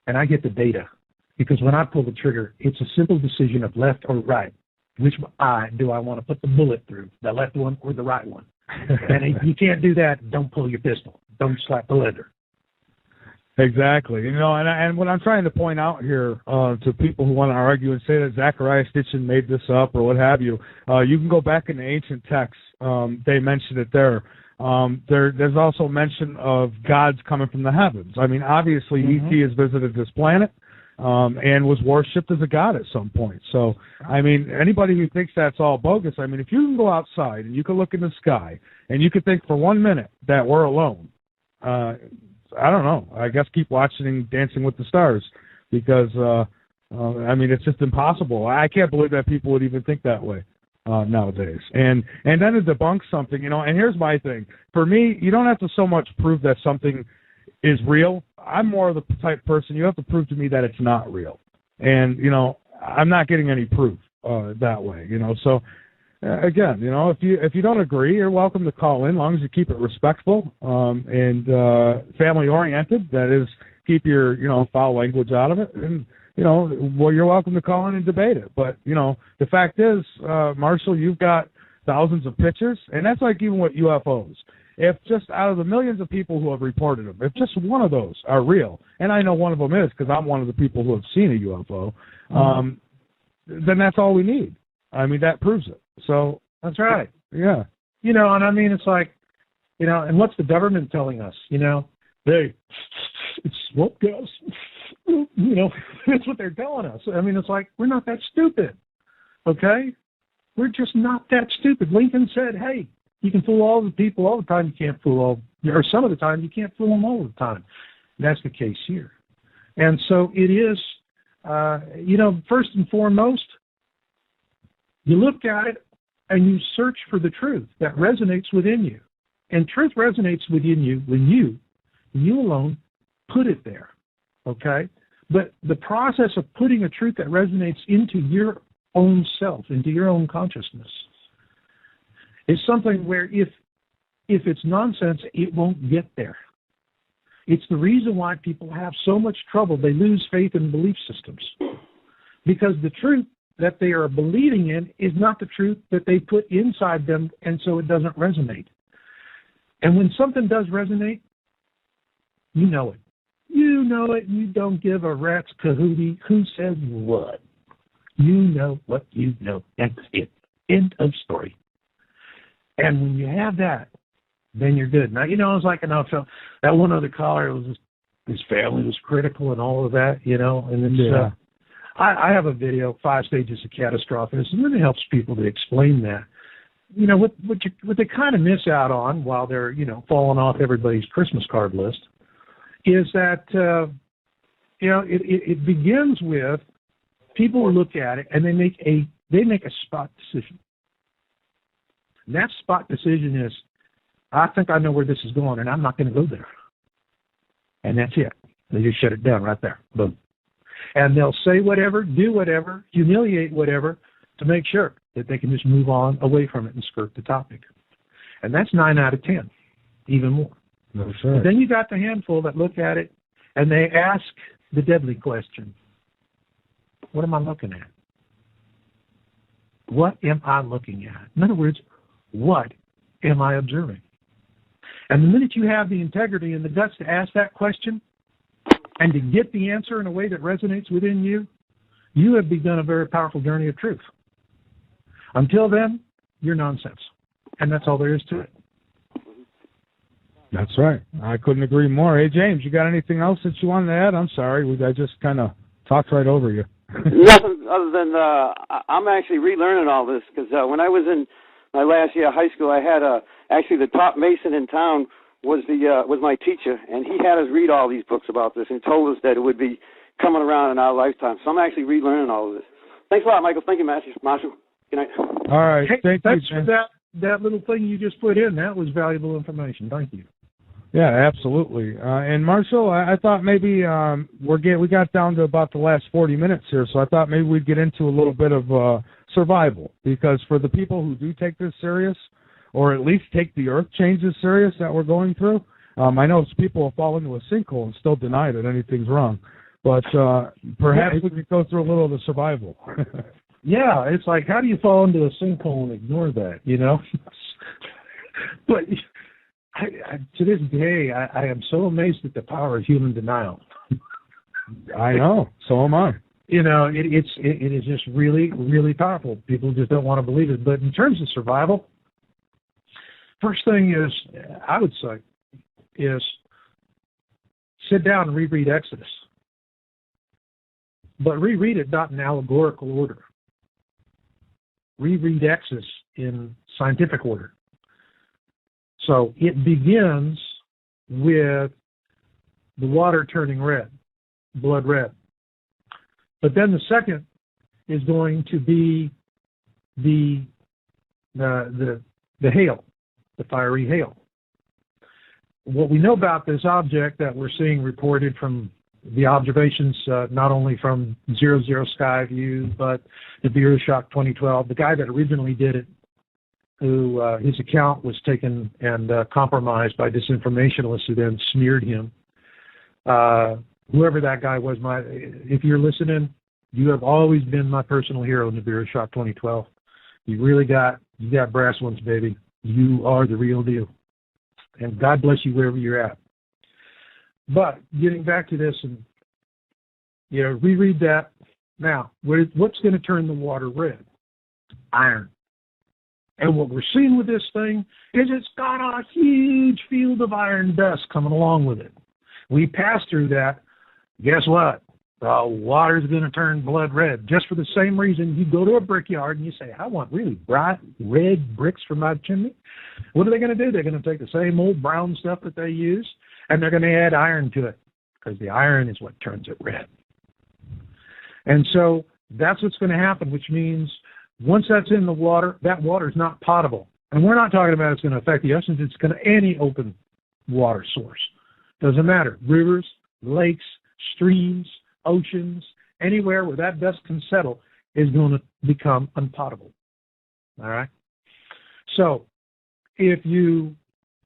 and I get the data. Because when I pull the trigger, it's a simple decision of left or right. Which eye do I want to put the bullet through, the left one or the right one? And if you can't do that, don't pull your pistol. Don't slap the leather. Exactly. And what I'm trying to point out here to people who want to argue and say that Zachariah Stitchin made this up or what have you, you can go back in the ancient texts. They mention it there. There's also mention of gods coming from the heavens. I mean, obviously, E.T. has visited this planet. And was worshipped as a god at some point. So, I mean, anybody who thinks that's all bogus, I mean, if you can go outside and you can look in the sky and you can think for 1 minute that we're alone, I don't know. I guess keep watching Dancing with the Stars because, I mean, it's just impossible. I can't believe that people would even think that way nowadays. And then to debunk something, and here's my thing. For me, you don't have to so much prove that something is real. I'm more of the type person, you have to prove to me that it's not real. And, I'm not getting any proof that way, So, again, if you don't agree, you're welcome to call in, as long as you keep it respectful and family-oriented. That is, keep your, foul language out of it. And, you're welcome to call in and debate it. But, the fact is, Marshall, you've got thousands of pictures, and that's like even with UFOs. If just out of the millions of people who have reported them, if just one of those are real, and I know one of them is because I'm one of the people who have seen a UFO, then that's all we need. I mean, that proves it. So that's right. Yeah. And I mean, it's like, and what's the government telling us? Hey, it's smoke gas. You know, that's what they're telling us. I mean, it's like, we're not that stupid, okay? We're just not that stupid. Lincoln said, hey, you can fool all the people all the time. You can't fool all, or some of the time, you can't fool them all the time. And that's the case here. And so it is, you know, first and foremost, you look at it and you search for the truth that resonates within you. And truth resonates within you when you alone, put it there, okay? But the process of putting a truth that resonates into your own self, into your own consciousness, is something where if it's nonsense, it won't get there. It's the reason why people have so much trouble. They lose faith in belief systems. Because the truth that they are believing in is not the truth that they put inside them, and so it doesn't resonate. And when something does resonate, you know it. You know it. You don't give a rat's cahootie who says what. You know what you know. That's it. End of story. And when you have that, then you're good. Now, you know, it's like, so that one other caller, was his family was critical and all of that, you know, and then I have a video, 5 Stages of Catastrophe. It really helps people to explain that. You know, what they kind of miss out on while they're, you know, falling off everybody's Christmas card list is that, you know, it begins with people look at it and they make a spot decision. And that spot decision is, I think I know where this is going, and I'm not going to go there. And that's it. They just shut it down right there. Boom. And they'll say whatever, do whatever, humiliate whatever to make sure that they can just move on away from it and skirt the topic. And that's 9 out of 10, even more. No, sure. Then you got the handful that look at it and they ask the deadly question, what am I looking at? What am I looking at? In other words, what am I observing? And the minute you have the integrity and the guts to ask that question and to get the answer in a way that resonates within you, you have begun a very powerful journey of truth. Until then, you're nonsense. And that's all there is to it. That's right. I couldn't agree more. Hey, James, you got anything else that you wanted to add? I'm sorry. I just kind of talked right over you. Nothing other than I'm actually relearning all this because when I was in my last year of high school, I had actually the top Mason in town was my teacher, and he had us read all these books about this and told us that it would be coming around in our lifetime. So I'm actually relearning all of this. Thanks a lot, Michael. Thank you, Marshall. Good night. All right. Hey, thanks for that little thing you just put in. That was valuable information. Thank you. Yeah, absolutely. And Marshall, I thought maybe we got down to about the last 40 minutes here, so I thought maybe we'd get into a little bit of survival, because for the people who do take this serious, or at least take the earth changes serious that we're going through, I know people will fall into a sinkhole and still deny that anything's wrong, but perhaps we could go through a little of the survival. Yeah, it's like, how do you fall into a sinkhole and ignore that, you know? But to this day, I am so amazed at the power of human denial. I know. So am I. You know, it is just really, really powerful. People just don't want to believe it. But in terms of survival, first thing is, I would say, is sit down and reread Exodus. But reread it not in allegorical order. Reread Exodus in scientific order. So it begins with the water turning red, blood red. But then the second is going to be the hail, the fiery hail. What we know about this object that we're seeing reported from the observations, not only from 00 Sky View, but Nibiru 2012, the guy that originally did it, who his account was taken and compromised by disinformationalists who then smeared him. Whoever that guy was, if you're listening, you have always been my personal hero, Nibiru 2012. You got brass ones, baby. You are the real deal. And God bless you wherever you're at. But getting back to this, and reread that. Now, what's going to turn the water red? Iron. And what we're seeing with this thing is it's got a huge field of iron dust coming along with it. we pass through that, guess what? The water's going to turn blood red. Just for the same reason you go to a brickyard and you say, I want really bright red bricks for my chimney. What are they going to do? They're going to take the same old brown stuff that they use, and they're going to add iron to it, because the iron is what turns it red. And so that's what's going to happen, which means once that's in the water, that water is not potable. And we're not talking about it's going to affect the oceans. It's going to any open water source. Doesn't matter. Rivers, lakes, streams, oceans, anywhere where that dust can settle is going to become unpotable. All right? So if you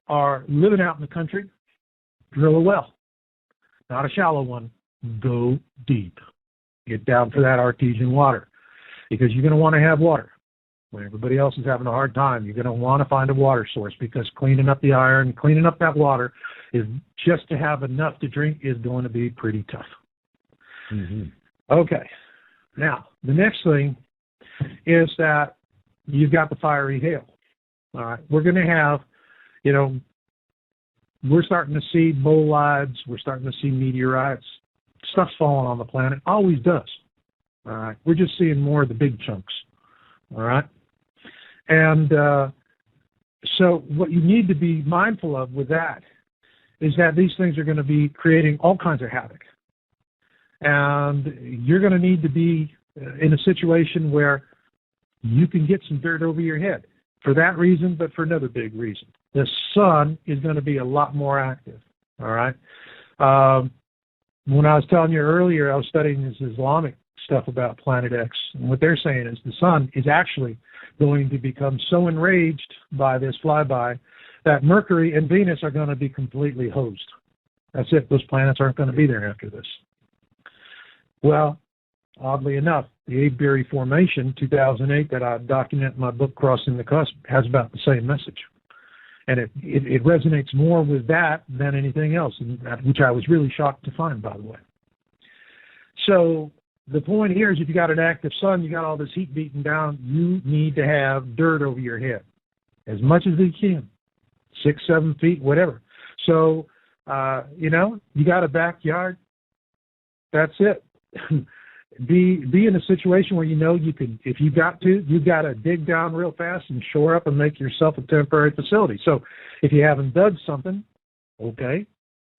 are living out in the country, drill a well. Not a shallow one. Go deep. Get down for that artesian water, because you're going to want to have water. When everybody else is having a hard time, you're going to want to find a water source, because cleaning up the iron, cleaning up that water, is just to have enough to drink is going to be pretty tough. Mm-hmm. Okay. Now, the next thing is that you've got the fiery hail. All right. We're going to have, we're starting to see bolides. We're starting to see meteorites. Stuff's falling on the planet. Always does. All right. We're just seeing more of the big chunks. All right. And so what you need to be mindful of with that is that these things are going to be creating all kinds of havoc. And you're going to need to be in a situation where you can get some dirt over your head for that reason, but for another big reason. The sun is going to be a lot more active. All right. When I was telling you earlier, I was studying this Islamic stuff about Planet X. And what they're saying is the sun is actually going to become so enraged by this flyby that Mercury and Venus are going to be completely hosed. That's it. Those planets aren't going to be there after this. Well, oddly enough, the Avebury Formation, 2008, that I document in my book, Crossing the Cusp, has about the same message. And it resonates more with that than anything else, which I was really shocked to find, by the way. So the point here is if you got an active sun, you got all this heat beating down, you need to have dirt over your head as much as you can, 6, 7 feet, whatever. So, you got a backyard, that's it. Be in a situation where you can, if you got to dig down real fast and shore up and make yourself a temporary facility. So if you haven't dug something, okay,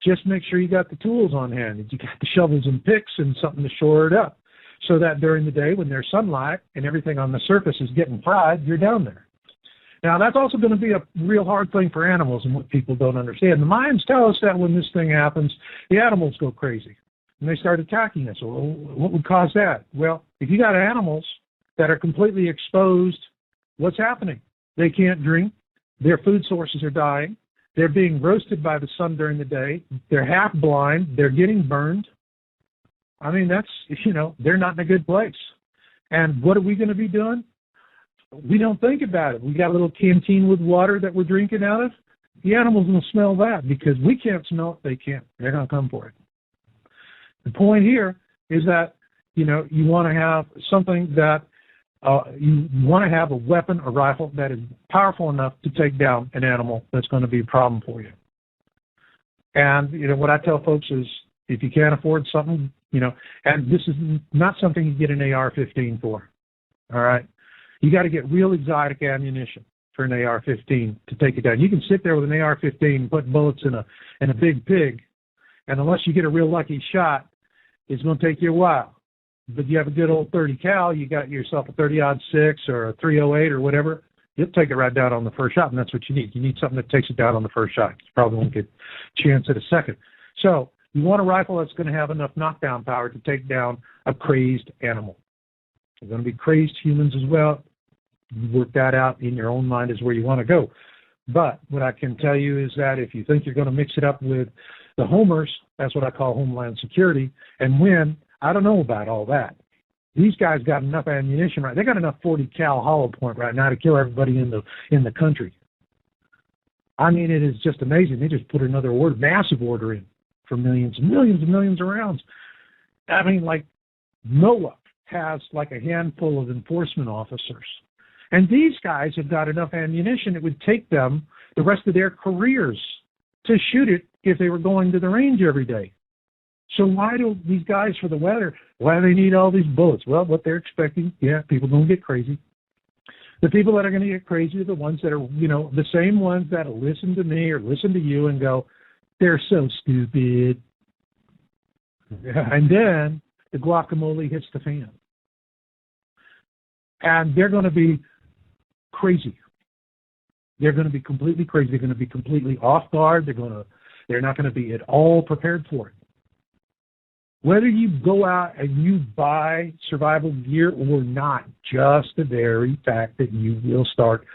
just make sure you got the tools on hand. You got the shovels and picks and something to shore it up, so that during the day when there's sunlight and everything on the surface is getting fried, you're down there. Now, that's also going to be a real hard thing for animals, and what people don't understand. The Mayans tell us that when this thing happens, the animals go crazy, and they start attacking us. Well, what would cause that? Well, if you got animals that are completely exposed, what's happening? They can't drink. Their food sources are dying. They're being roasted by the sun during the day. They're half blind. They're getting burned. I mean, they're not in a good place. And what are we going to be doing? We don't think about it. We got a little canteen with water that we're drinking out of. The animals will smell that because we can't smell it. They can't. They're going to come for it. The point here is that, you want to have something that you want to have a weapon, a rifle that is powerful enough to take down an animal that's going to be a problem for you. And, what I tell folks is if you can't afford something, and this is not something you get an AR-15 for, all right? You got to get real exotic ammunition for an AR-15 to take it down. You can sit there with an AR-15 and put bullets in a big pig, and unless you get a real lucky shot, it's going to take you a while. But you have a good old 30 cal, you got yourself a 30-06 or a 308 or whatever, you'll take it right down on the first shot, and that's what you need. You need something that takes it down on the first shot. You probably won't get a chance at a second. So you want a rifle that's going to have enough knockdown power to take down a crazed animal. They're going to be crazed humans as well. You work that out in your own mind is where you want to go. But what I can tell you is that if you think you're going to mix it up with the homers, that's what I call Homeland Security, and win, I don't know about all that. These guys got enough ammunition, right? They got enough 40 cal hollow point right now to kill everybody in the country. I mean, it is just amazing. They just put another massive order in for millions and millions and millions of rounds. I mean, like NOAA has like a handful of enforcement officers. And these guys have got enough ammunition it would take them the rest of their careers to shoot it if they were going to the range every day. So why do these guys for the weather, why do they need all these bullets? Well, what they're expecting, people are going to get crazy. The people that are going to get crazy are the ones that are, the same ones that will listen to me or listen to you and go, they're so stupid. Yeah. And then the guacamole hits the fan. And they're going to be crazy. They're going to be completely crazy. They're going to be completely off guard. They're not going to be at all prepared for it. Whether you go out and you buy survival gear or not, just the very fact that you will start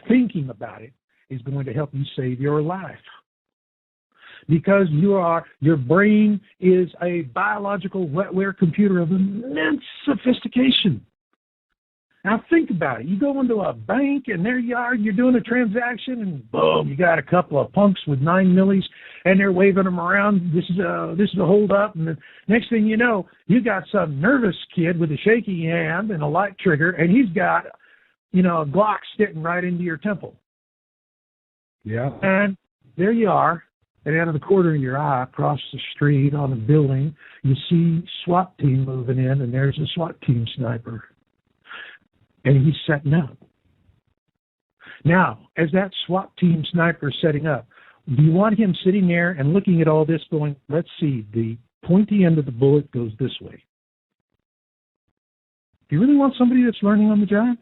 thinking about it is going to help you save your life. Because your brain is a biological wetware computer of immense sophistication. Now think about it. You go into a bank and there you are, you're doing a transaction and boom, you got a couple of punks with 9 millis and they're waving them around. This is a hold up. And the next thing you know, you got some nervous kid with a shaky hand and a light trigger and he's got, a Glock sticking right into your temple. Yeah. And there you are. And out of the corner of your eye, across the street on a building, you see SWAT team moving in and there's a SWAT team sniper. And he's setting up. Now, as that SWAT team sniper is setting up, do you want him sitting there and looking at all this going, let's see, the pointy end of the bullet goes this way? Do you really want somebody that's learning on the job?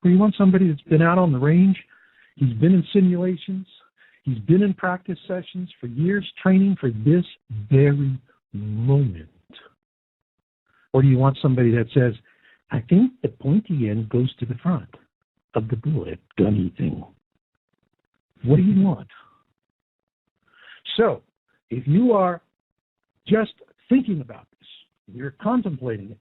Or you want somebody that's been out on the range, he's been in simulations, he's been in practice sessions for years training for this very moment? Or do you want somebody that says, I think the pointy end goes to the front of the bullet, gunny thing. What do you want? So, if you are just thinking about this, you're contemplating it,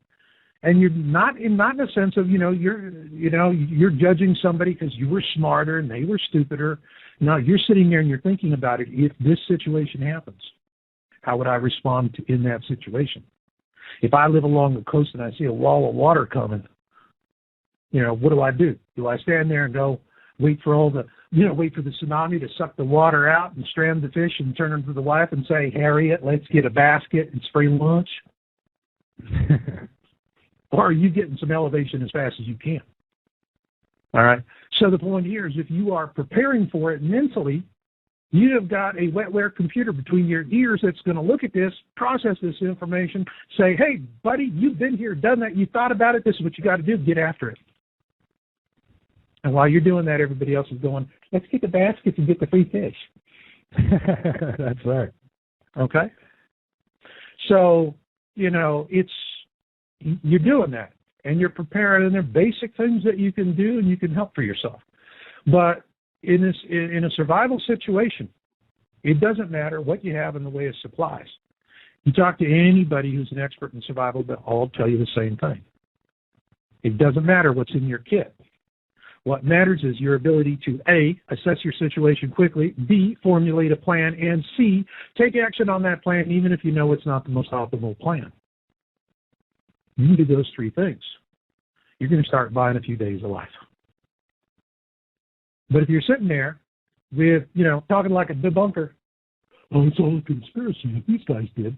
and you're not in a sense of you're judging somebody because you were smarter and they were stupider. No, you're sitting there and you're thinking about it. If this situation happens, how would I respond in that situation? If I live along the coast and I see a wall of water coming, what do? Do I stand there and go, wait for the tsunami to suck the water out and strand the fish and turn them to the wife and say, Harriet, let's get a basket and spray lunch? Or are you getting some elevation as fast as you can? All right. So the point here is if you are preparing for it mentally, you have got a wetware computer between your ears that's going to look at this, process this information, say, hey, buddy, you've been here, done that, you thought about it, this is what you got to do, get after it. And while you're doing that, everybody else is going, let's get the baskets and get the free fish. That's right. Okay? So, you're doing that, and you're preparing, and there are basic things that you can do, and you can help for yourself. But in a survival situation, it doesn't matter what you have in the way of supplies. You talk to anybody who's an expert in survival, they'll all tell you the same thing. It doesn't matter what's in your kit. What matters is your ability to A, assess your situation quickly, B, formulate a plan, and C, take action on that plan even if you know it's not the most optimal plan. You do those three things, you're going to start buying a few days of life. But if you're sitting there with, talking like a debunker, oh, it's all a conspiracy that these guys did,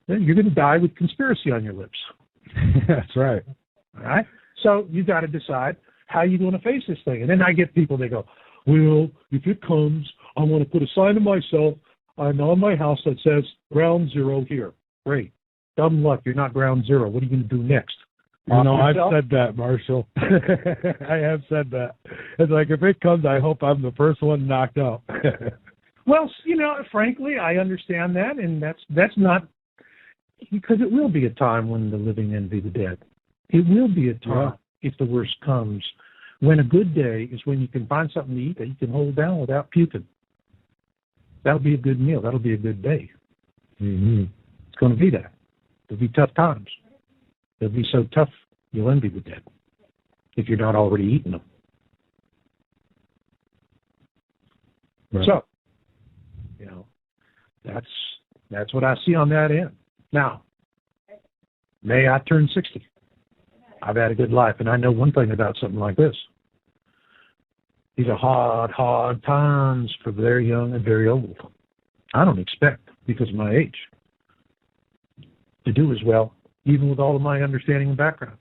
then you're going to die with conspiracy on your lips. That's right. All right? So you've got to decide how you're going to face this thing. And then I get people, they go, well, if it comes, I want to put a sign of myself on my house that says ground zero here. Great. Dumb luck, you're not ground zero. What are you going to do next? I've said that, Marshall. I have said that. It's like, if it comes, I hope I'm the first one knocked out. Well, frankly, I understand that, and that's not, because it will be a time when the living envy the dead. It will be a time, if the worst comes, when a good day is when you can find something to eat that you can hold down without puking. That'll be a good meal. That'll be a good day. Mm-hmm. It's going to be that. There'll be tough times. They'll be so tough, you'll envy the dead if you're not already eating them. Right. So, that's what I see on that end. Now, may I turn 60. I've had a good life, and I know one thing about something like this. These are hard, hard times for very young and very old. I don't expect, because of my age, to do as well, even with all of my understanding and background.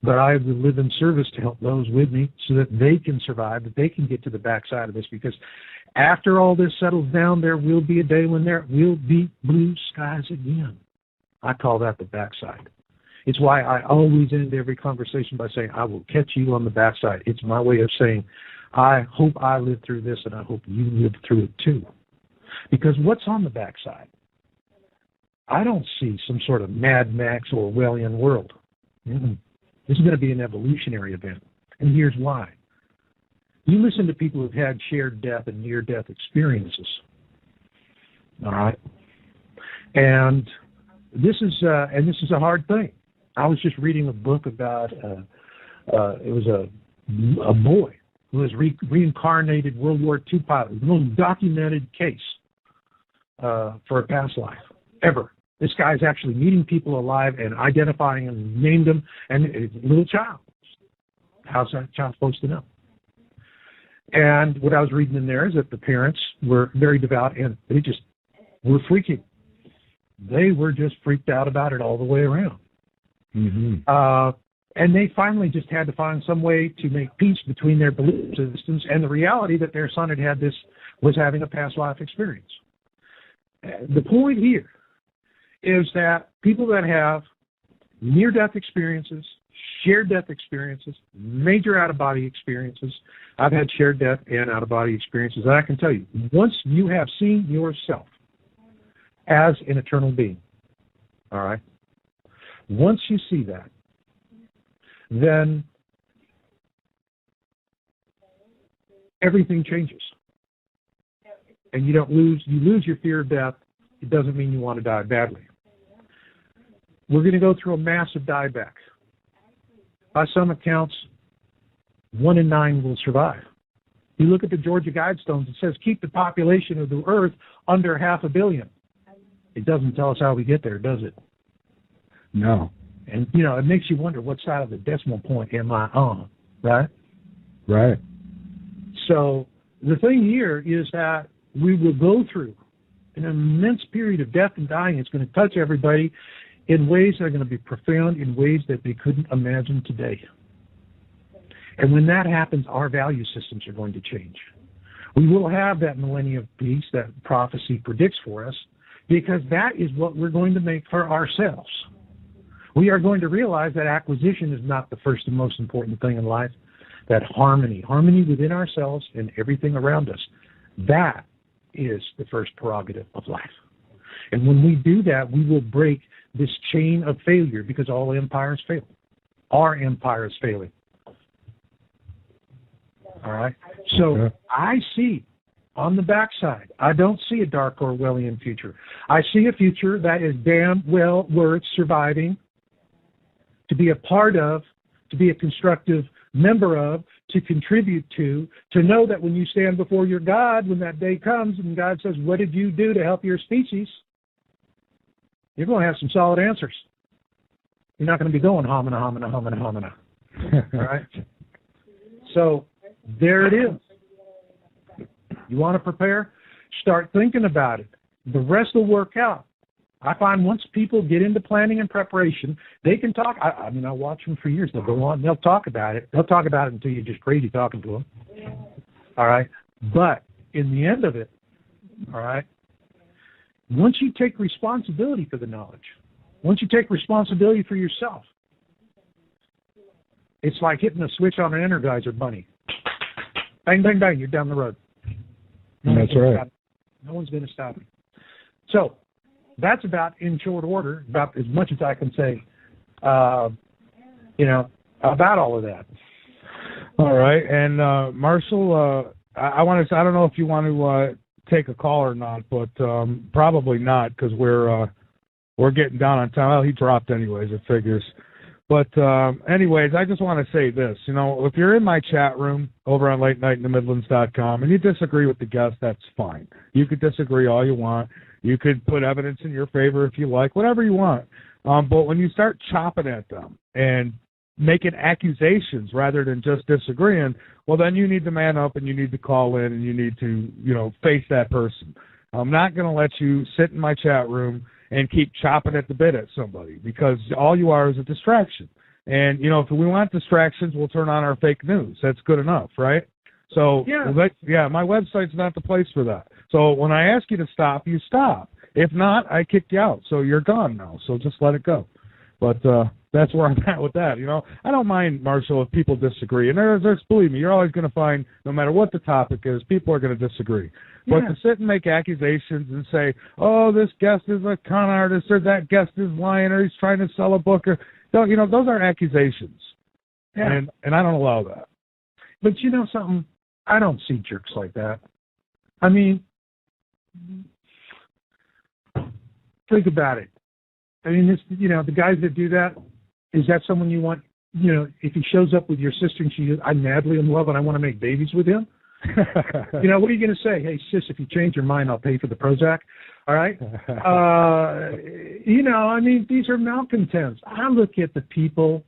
But I will live in service to help those with me so that they can survive, that they can get to the backside of this, because after all this settles down, there will be a day when there will be blue skies again. I call that the backside. It's why I always end every conversation by saying, I will catch you on the backside. It's my way of saying, I hope I live through this, and I hope you live through it too. Because what's on the backside? I don't see some sort of Mad Max Orwellian world. This is going to be an evolutionary event. And here's why. You listen to people who've had shared death and near-death experiences. All right? And this is a hard thing. I was just reading a book about, it was a boy who was reincarnated World War II pilot, the most documented case for a past life ever. This guy's actually meeting people alive and identifying them, named them, and it's a little child. How's that child supposed to know? And what I was reading in there is that the parents were very devout, and they just were freaking. They were just freaked out about it all the way around. And they finally just had to find some way to make peace between their belief systems and the reality that their son had this, was having a past life experience. The point here is that people that have near-death experiences, shared death experiences, major out-of-body experiences, I've had shared death and out-of-body experiences, and I can tell you, once you have seen yourself as an eternal being, all right, once you see that, then everything changes. And you lose your fear of death. It doesn't mean you want to die badly. We're going to go through a massive dieback. By some accounts, 1 in 9 will survive. You look at the Georgia Guidestones, it says keep the population of the earth under 500 million. It doesn't tell us how we get there, does it? No. And, it makes you wonder what side of the decimal point am I on, right? Right. So the thing here is that we will go through an immense period of death and dying. It's going to touch everybody in ways that are going to be profound, in ways that they couldn't imagine today. And when that happens, our value systems are going to change. We will have that millennium of peace that prophecy predicts for us, because that is what we're going to make for ourselves. We are going to realize that acquisition is not the first and most important thing in life, that harmony within ourselves and everything around us, that is the first prerogative of life. And when we do that, we will break this chain of failure, because all empires fail. Our empire is failing. All right? So I see on the backside, I don't see a dark Orwellian future. I see a future that is damn well worth surviving, to be a part of, to be a constructive member of, to contribute to know that when you stand before your God, when that day comes and God says, what did you do to help your species? You're going to have some solid answers. You're not going to be going homina, homina, homina, homina. All right? So there it is. You want to prepare? Start thinking about it. The rest will work out. I find once people get into planning and preparation, they can talk. I watch them for years. They'll go on. They'll talk about it. They'll talk about it until you're just crazy talking to them. All right? But in the end of it, all right, once you take responsibility for the knowledge, once you take responsibility for yourself, it's like hitting a switch on an Energizer bunny. Bang, bang, bang, you're down the road. That's right. No one's going to stop you. So that's about, in short order, about as much as I can say, about all of that. All right. And, Marshall, I want to say, I don't know if you want to take a call or not, but probably not, because we're getting down on time. Well, he dropped anyways, it figures. But anyways, I just want to say this. If you're in my chat room over on LateNightInTheMidlands.com and you disagree with the guest, that's fine. You could disagree all you want. You could put evidence in your favor if you like, whatever you want. But when you start chopping at them and making accusations rather than just disagreeing, well, then you need to man up and you need to call in and you need to, face that person. I'm not going to let you sit in my chat room and keep chopping at the bit at somebody, because all you are is a distraction. And, you know, if we want distractions, we'll turn on our fake news. That's good enough, right? So, my website's not the place for that. So when I ask you to stop, you stop. If not, I kick you out. So you're gone now. So just let it go. But that's where I'm at with that. You know, I don't mind, Marshall, if people disagree. And there's believe me, you're always going to find, no matter what the topic is, people are going to disagree. But to sit and make accusations and say, oh, this guest is a con artist, or that guest is lying, or he's trying to sell a book, or, you know, those are accusations. Yeah. And I don't allow that. But you know something? I don't see jerks like that. I mean, think about it. I mean, this, you know, the guys that do that, is that someone you want, you know, if he shows up with your sister and she goes, I'm madly in love and I want to make babies with him? You know, what are you going to say? Hey, sis, if you change your mind, I'll pay for the Prozac. All right? You know, I mean, these are malcontents. I look at the people,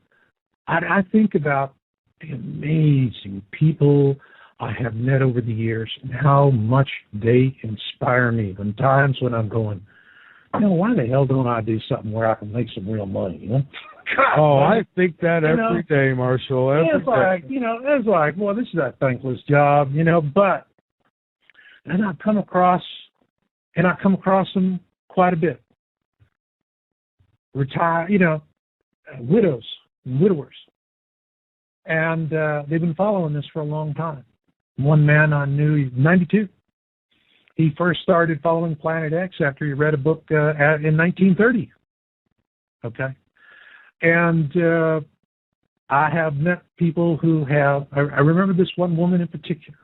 I think about the amazing people I have met over the years and how much they inspire me. In times when I'm going, you know, why the hell don't I do something where I can make some real money, you know? God, I think that every day, Marshall. It's like, you know, it's like, well, this is a thankless job, you know, but, and I come across them quite a bit. You know, widows and widowers. And they've been following this for a long time. One man I knew, he's 92. He first started following Planet X after he read a book in 1930. Okay. And I have met people who have, I remember this one woman in particular,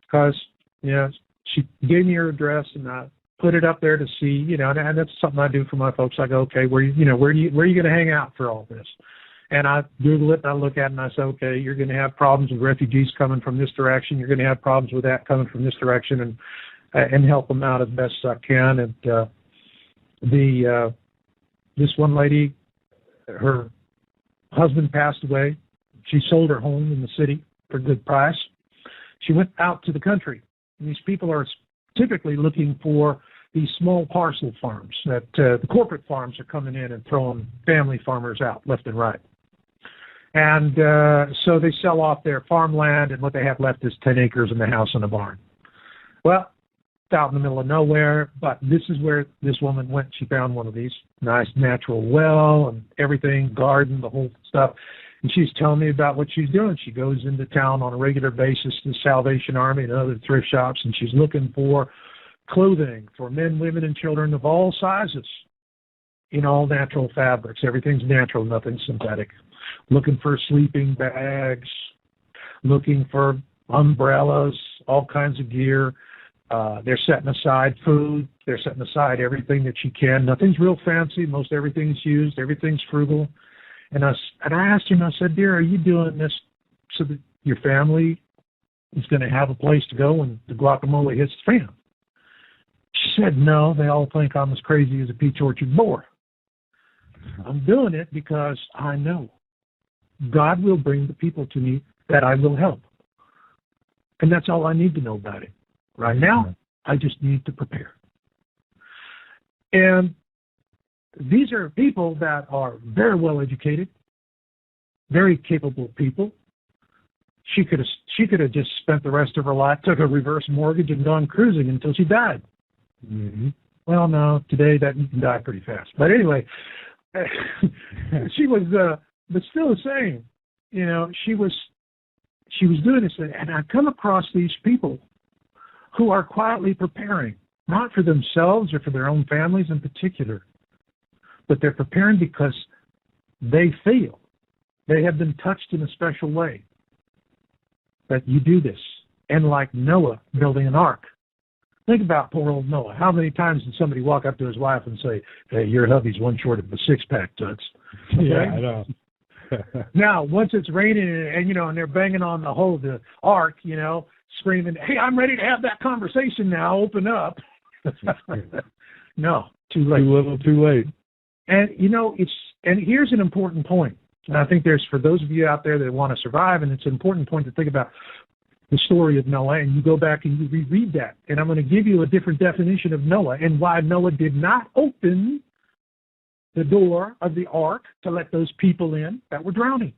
because, you know, she gave me her address and I put it up there to see, you know, and that's something I do for my folks. I go, okay, where are you going to hang out for all this? And I Google it and I look at it and I say, okay, you're going to have problems with refugees coming from this direction. You're going to have problems with that coming from this direction, and help them out as best as I can. And this one lady, her husband passed away. She sold her home in the city for a good price. She went out to the country. And these people are typically looking for these small parcel farms that the corporate farms are coming in and throwing family farmers out left and right. And so they sell off their farmland, and what they have left is 10 acres and a house and a barn. Well, it's out in the middle of nowhere, but this is where this woman went. She found one of these nice natural well and everything, garden, the whole stuff. And she's telling me about what she's doing. She goes into town on a regular basis to the Salvation Army and other thrift shops, and she's looking for clothing for men, women, and children of all sizes in all natural fabrics. Everything's natural, nothing synthetic. Looking for sleeping bags, looking for umbrellas, all kinds of gear. They're setting aside food. They're setting aside everything that she can. Nothing's real fancy. Most everything's used. Everything's frugal. And I asked her, and I said, dear, are you doing this so that your family is going to have a place to go when the guacamole hits the fan? She said, no, they all think I'm as crazy as a peach orchard boar. I'm doing it because I know God will bring the people to me that I will help. And that's all I need to know about it. Right now, I just need to prepare. And these are people that are very well educated, very capable people. She could have just spent the rest of her life, took a reverse mortgage and gone cruising until she died. Mm-hmm. Well, no, today that you can die pretty fast. But anyway, she was, but still the same. You know, she was doing this, and I come across these people who are quietly preparing, not for themselves or for their own families in particular, but they're preparing because they feel they have been touched in a special way that you do this. And like Noah building an ark. Think about poor old Noah. How many times did somebody walk up to his wife and say, hey, your hubby's one short of a six-pack, Toots? Okay? Yeah, I know. Now, once it's raining and, you know, and they're banging on the ark, you know, screaming, hey, I'm ready to have that conversation now, open up. No, too late. Too little, too late. And, you know, and here's an important point. And I think there's, for those of you out there that want to survive, and it's an important point to think about. the story of Noah, and you go back and you reread that. And I'm going to give you a different definition of Noah and why Noah did not open the door of the ark to let those people in that were drowning.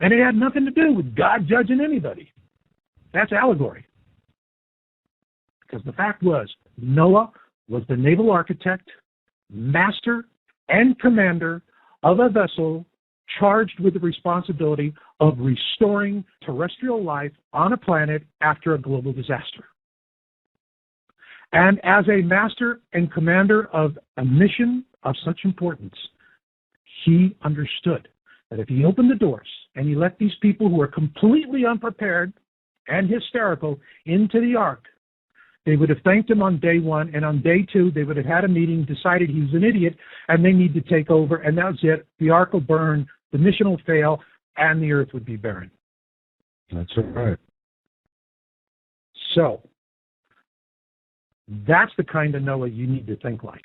And it had nothing to do with God judging anybody. That's allegory. Because the fact was, Noah was the naval architect, master, and commander of a vessel charged with the responsibility of restoring terrestrial life on a planet after a global disaster. And as a master and commander of a mission of such importance, he understood that if he opened the doors and he let these people who were completely unprepared and hysterical into the ark, they would have thanked him on day one, and on day two, they would have had a meeting, decided he was an idiot, and they need to take over, and that's it. The ark will burn, the mission will fail, and the earth would be barren. That's right. So, that's the kind of Noah you need to think like.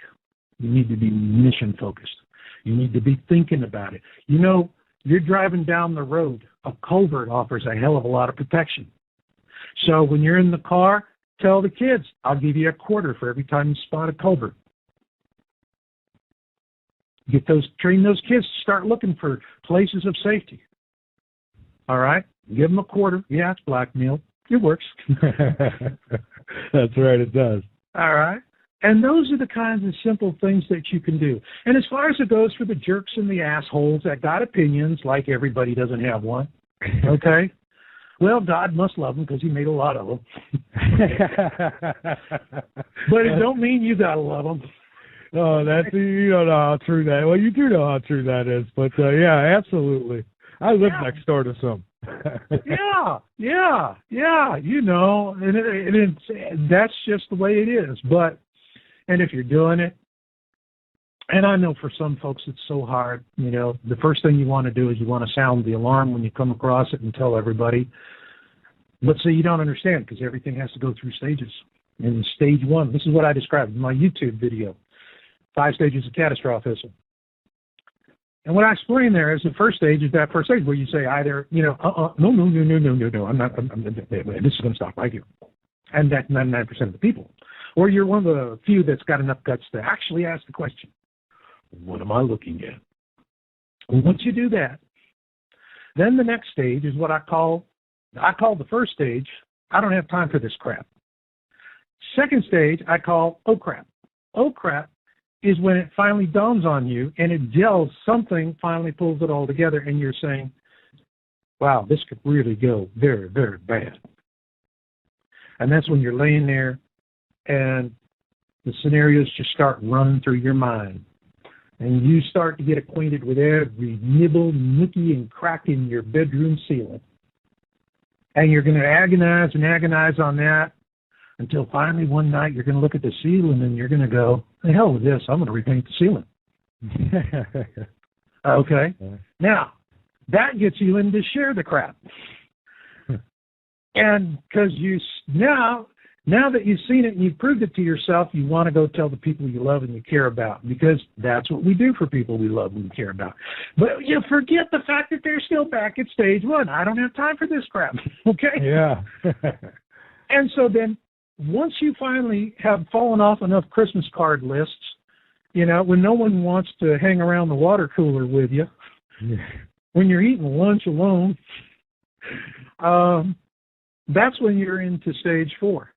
You need to be mission-focused. You need to be thinking about it. You know, you're driving down the road. A culvert offers a hell of a lot of protection. So when you're in the car, tell the kids, I'll give you a quarter for every time you spot a culvert. Train those kids to start looking for places of safety. All right? Give them a quarter. Yeah, it's blackmail. It works. That's right, it does. All right? And those are the kinds of simple things that you can do. And as far as it goes for the jerks and the assholes that got opinions, like everybody doesn't have one, okay? Well, God must love them because he made a lot of them. But it don't mean you got to love them. Oh, you don't know how true that is. Well, you do know how true that is. But, yeah, absolutely. I live next door to some. Yeah. You know, and that's just the way it is. And if you're doing it, and I know for some folks it's so hard, you know, the first thing you want to do is you want to sound the alarm when you come across it and tell everybody. But see, you don't understand because everything has to go through stages. In stage one, this is what I described in my YouTube video, 5 stages of catastrophism. And what I explain there is the first stage is that first stage where you say either, you know, no, this is going to stop right here. And that's 99% of the people. Or you're one of the few that's got enough guts to actually ask the question, what am I looking at? And once you do that, then the next stage is what I call the first stage, I don't have time for this crap. Second stage, I call, oh crap. Oh crap is when it finally dawns on you and it gels, something finally pulls it all together and you're saying, wow, this could really go very, very bad. And that's when you're laying there and the scenarios just start running through your mind. And you start to get acquainted with every nibble, nookie, and crack in your bedroom ceiling. And you're going to agonize and agonize on that until finally one night you're going to look at the ceiling and you're going to go, the hell with this, I'm going to repaint the ceiling. Okay? Now, that gets you in to share the crap. And because now that you've seen it and you've proved it to yourself, you want to go tell the people you love and you care about, because that's what we do for people we love and we care about. But you forget the fact that they're still back at stage one. I don't have time for this crap. Okay? Yeah. And so then once you finally have fallen off enough Christmas card lists, you know, when no one wants to hang around the water cooler with you, when you're eating lunch alone, that's when you're into stage 4.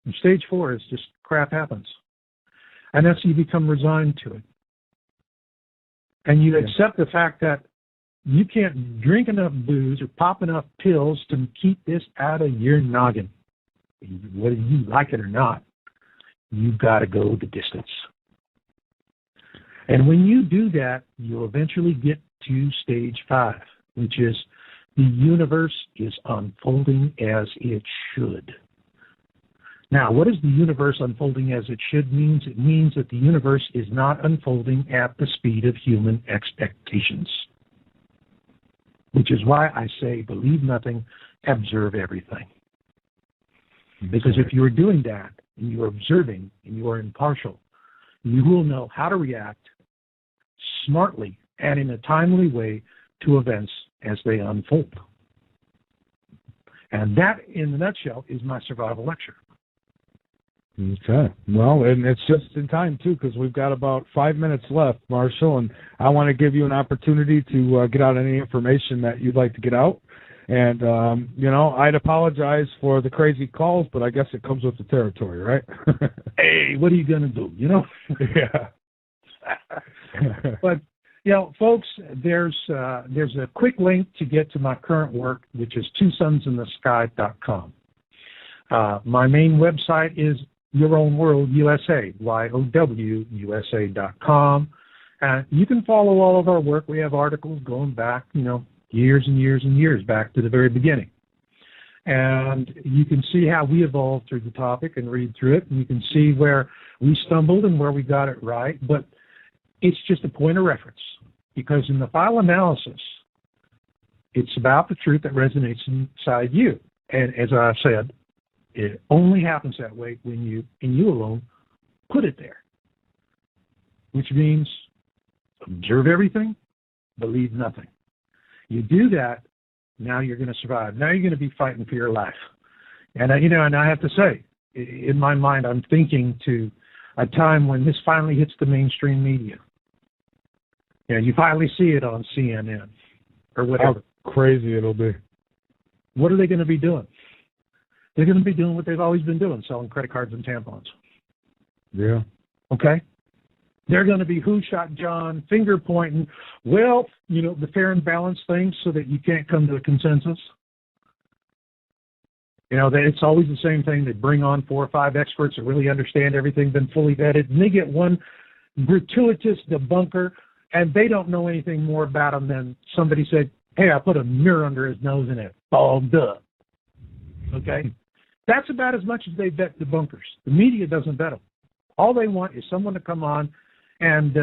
And stage 4 is just crap happens. And that's you become resigned to it. And you accept the fact that you can't drink enough booze or pop enough pills to keep this out of your noggin. Whether you like it or not, you've got to go the distance. And when you do that, you'll eventually get to stage 5, which is the universe is unfolding as it should. Now, what does the universe unfolding as it should mean? It means that the universe is not unfolding at the speed of human expectations. Which is why I say, believe nothing, observe everything. Because if you are doing that, and you are observing, and you are impartial, you will know how to react smartly and in a timely way to events as they unfold. And that, in a nutshell, is my survival lecture. Okay. Well, and it's just in time, too, because we've got about 5 minutes left, Marshall, and I want to give you an opportunity to get out any information that you'd like to get out. And, I'd apologize for the crazy calls, but I guess it comes with the territory, right? Hey, what are you going to do, Yeah. But, folks, there's a quick link to get to my current work, which is twosunsinthesky.com. My main website is Your Own World USA, YOWUSA.com. You can follow all of our work. We have articles going back, years and years and years back to the very beginning. And you can see how we evolved through the topic and read through it. And you can see where we stumbled and where we got it right. But it's just a point of reference, because in the file analysis, it's about the truth that resonates inside you. And as I said, it only happens that way when you, and you alone, put it there. Which means observe everything, believe nothing. You do that, now you're going to survive. Now you're going to be fighting for your life. And and I have to say, in my mind, I'm thinking to a time when this finally hits the mainstream media. You finally see it on CNN or whatever. How crazy it'll be. What are they going to be doing? They're going to be doing what they've always been doing, selling credit cards and tampons. Yeah. Okay? They're going to be who shot John, finger pointing, the fair and balanced thing so that you can't come to a consensus. It's always the same thing. They bring on 4 or 5 experts that really understand everything, been fully vetted, and they get one gratuitous debunker, and they don't know anything more about him than somebody said, hey, I put a mirror under his nose and it fogged up. Okay? That's about as much as they vet debunkers. The media doesn't vet them. All they want is someone to come on and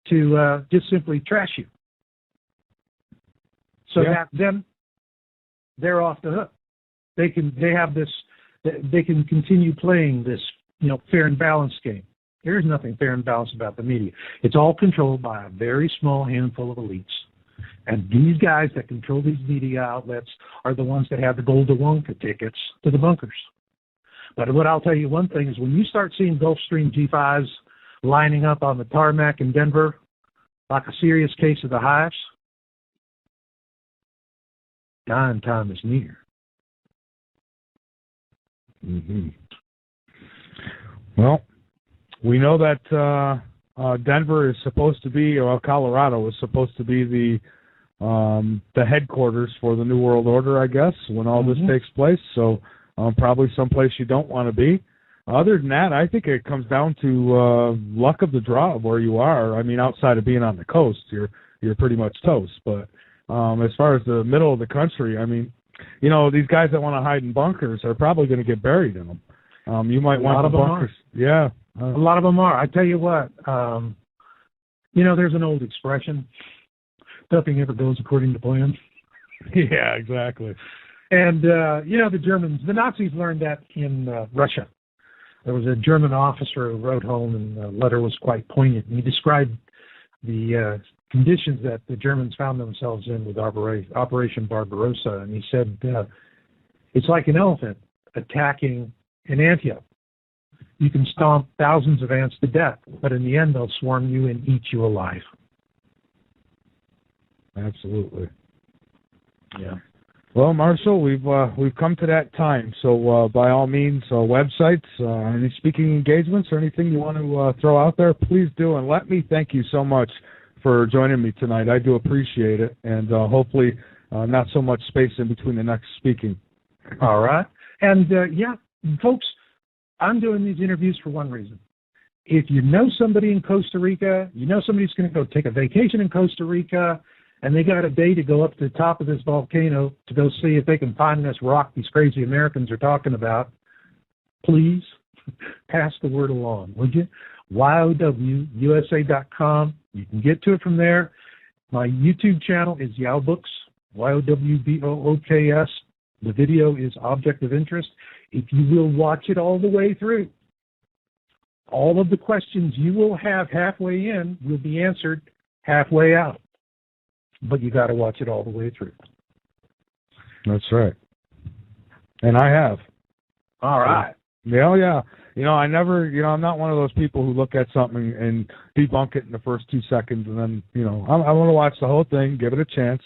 to just simply trash you. So that then they're off the hook. They can continue playing this, fair and balanced game. There is nothing fair and balanced about the media. It's all controlled by a very small handful of elites. And these guys that control these media outlets are the ones that have the Gold Wonka tickets to the bunkers. But what I'll tell you one thing is when you start seeing Gulfstream G5s lining up on the tarmac in Denver like a serious case of the hives, dying time is near. Mm-hmm. Well, we know that Denver is supposed to be, or Colorado is supposed to be the headquarters for the New World Order, I guess, when all this takes place. So probably someplace you don't want to be. Other than that, I think it comes down to luck of the draw of where you are. I mean, outside of being on the coast, you're pretty much toast. But as far as the middle of the country, I mean, these guys that want to hide in bunkers are probably going to get buried in them. You might want the bunkers. Yeah. A lot of them are. I tell you what, there's an old expression, nothing ever goes according to plan. Yeah, exactly. And, the Nazis learned that in Russia. There was a German officer who wrote home, and the letter was quite poignant. And he described the conditions that the Germans found themselves in with Operation Barbarossa. And he said, it's like an elephant attacking an anthill. You can stomp thousands of ants to death, but in the end, they'll swarm you and eat you alive. Absolutely. Yeah. Well, Marshall, we've come to that time. So by all means, websites, any speaking engagements, or anything you want to throw out there, please do. And let me thank you so much for joining me tonight. I do appreciate it, and hopefully not so much space in between the next speaking. All right. And folks, I'm doing these interviews for one reason. If you know somebody in Costa Rica, somebody who's going to go take a vacation in Costa Rica, and they got a day to go up to the top of this volcano to go see if they can find this rock these crazy Americans are talking about, please pass the word along, would you? YOWUSA.com. You can get to it from there. My YouTube channel is YOWBooks, YOWBOOKS. The video is Object of Interest. If you will watch it all the way through, all of the questions you will have halfway in will be answered halfway out. But you got to watch it all the way through. That's right. And I have. All right. Yeah, yeah. I'm not one of those people who look at something and debunk it in the first 2 seconds, and then, I want to watch the whole thing, give it a chance.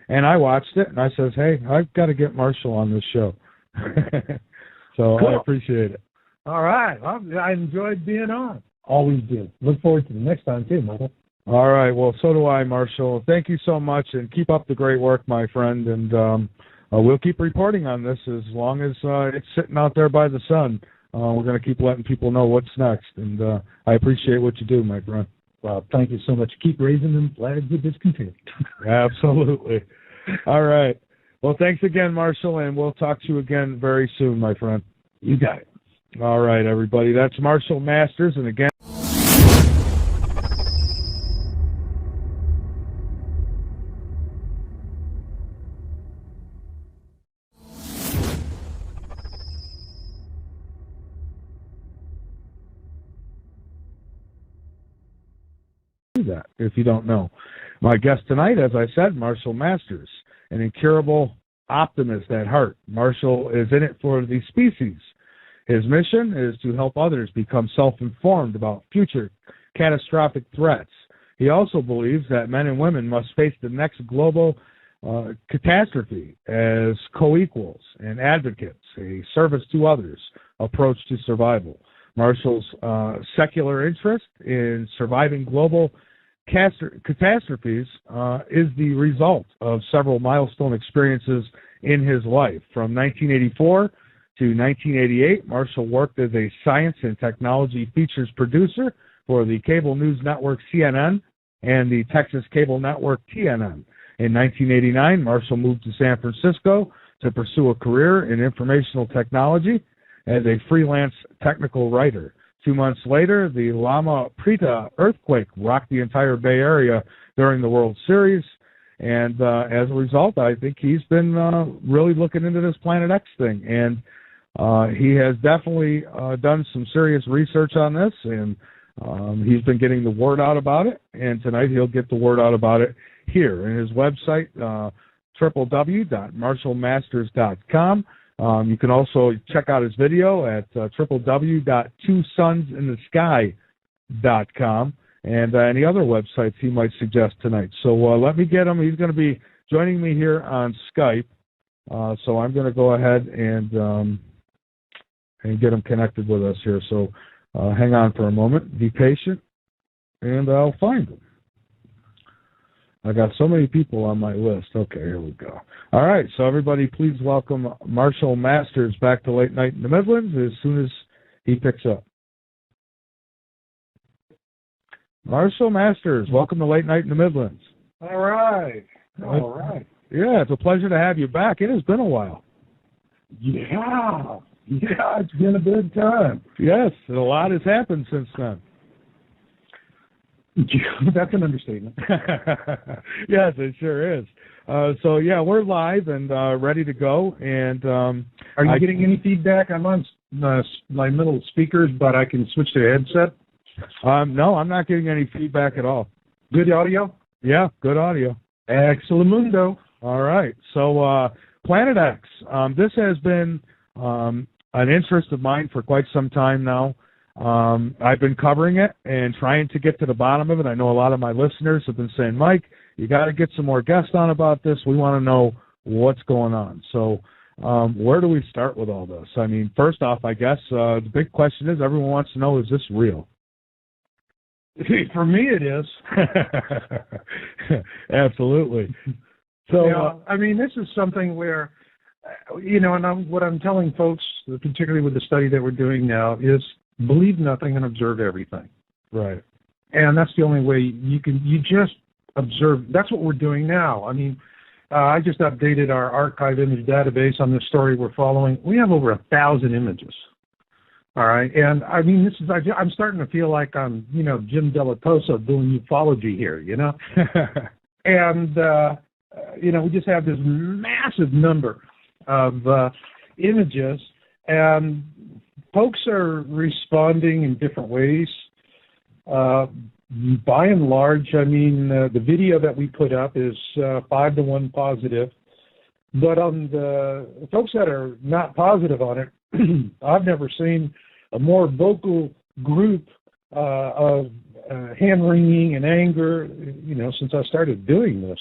And I watched it, and I says, hey, I've got to get Marshall on this show. So cool. I appreciate it. All right. Well, I enjoyed being on. Always do. Look forward to the next time, too, Michael. All right. Well, so do I, Marshall. Thank you so much, and keep up the great work, my friend. And we'll keep reporting on this as long as it's sitting out there by the sun. We're going to keep letting people know what's next. And I appreciate what you do, my friend. Well, thank you so much. Keep raising them flags of discontent. Absolutely. All right. Well, thanks again, Marshall, and we'll talk to you again very soon, my friend. You got it. All right, everybody. That's Marshall Masters, and again... that if you don't know. My guest tonight, as I said, Marshall Masters, an incurable optimist at heart. Marshall is in it for the species. His mission is to help others become self-informed about future catastrophic threats. He also believes that men and women must face the next global catastrophe as co-equals and advocates, a service to others approach to survival. Marshall's secular interest in surviving global catastrophes is the result of several milestone experiences in his life. From 1984 to 1988, Marshall worked as a science and technology features producer for the cable news network CNN and the Texas cable network TNN. In 1989, Marshall moved to San Francisco to pursue a career in informational technology as a freelance technical writer. 2 months later, the Loma Prieta earthquake rocked the entire Bay Area during the World Series, and as a result, I think he's been really looking into this Planet X thing, and he has definitely done some serious research on this, and he's been getting the word out about it, and tonight he'll get the word out about it here. In his website, www.marshallmasters.com. You can also check out his video at www.twosunsinsthesky.com and any other websites he might suggest tonight. So let me get him. He's going to be joining me here on Skype. So I'm going to go ahead and get him connected with us here. So hang on for a moment. Be patient, and I'll find him. I got so many people on my list. Okay, here we go. All right, so everybody please welcome Marshall Masters back to Late Night in the Midlands as soon as he picks up. Marshall Masters, welcome to Late Night in the Midlands. All right. All right. Yeah, it's a pleasure to have you back. It has been a while. Yeah, it's been a big time. Yes, and a lot has happened since then. That's an understatement. Yes, it sure is. So yeah, we're live and ready to go. And are you getting any feedback? I'm on my middle speakers, but I can switch to a headset. No, I'm not getting any feedback at all. Good audio? Yeah, good audio. Excellent. All right. So Planet X. This has been an interest of mine for quite some time now. I've been covering it and trying to get to the bottom of it. I know a lot of my listeners have been saying, Mike, you got to get some more guests on about this. We want to know what's going on. So where do we start with all this? I mean, first off, I guess the big question is everyone wants to know, is this real? For me, it is. Absolutely. So, I mean, this is something where, and what I'm telling folks, particularly with the study that we're doing now, is believe nothing and observe everything. Right. And that's the only way you just observe. That's what we're doing now. I mean, I just updated our archive image database on this story we're following. We have over 1,000 images. All right. And I mean, I'm starting to feel like I'm, Jim Delatoso doing ufology here, and, we just have this massive number of images, and folks are responding in different ways. By and large, I mean, the video that we put up is 5-to-1 positive. But on the folks that are not positive on it, I've never seen a more vocal group of hand-wringing and anger, since I started doing this.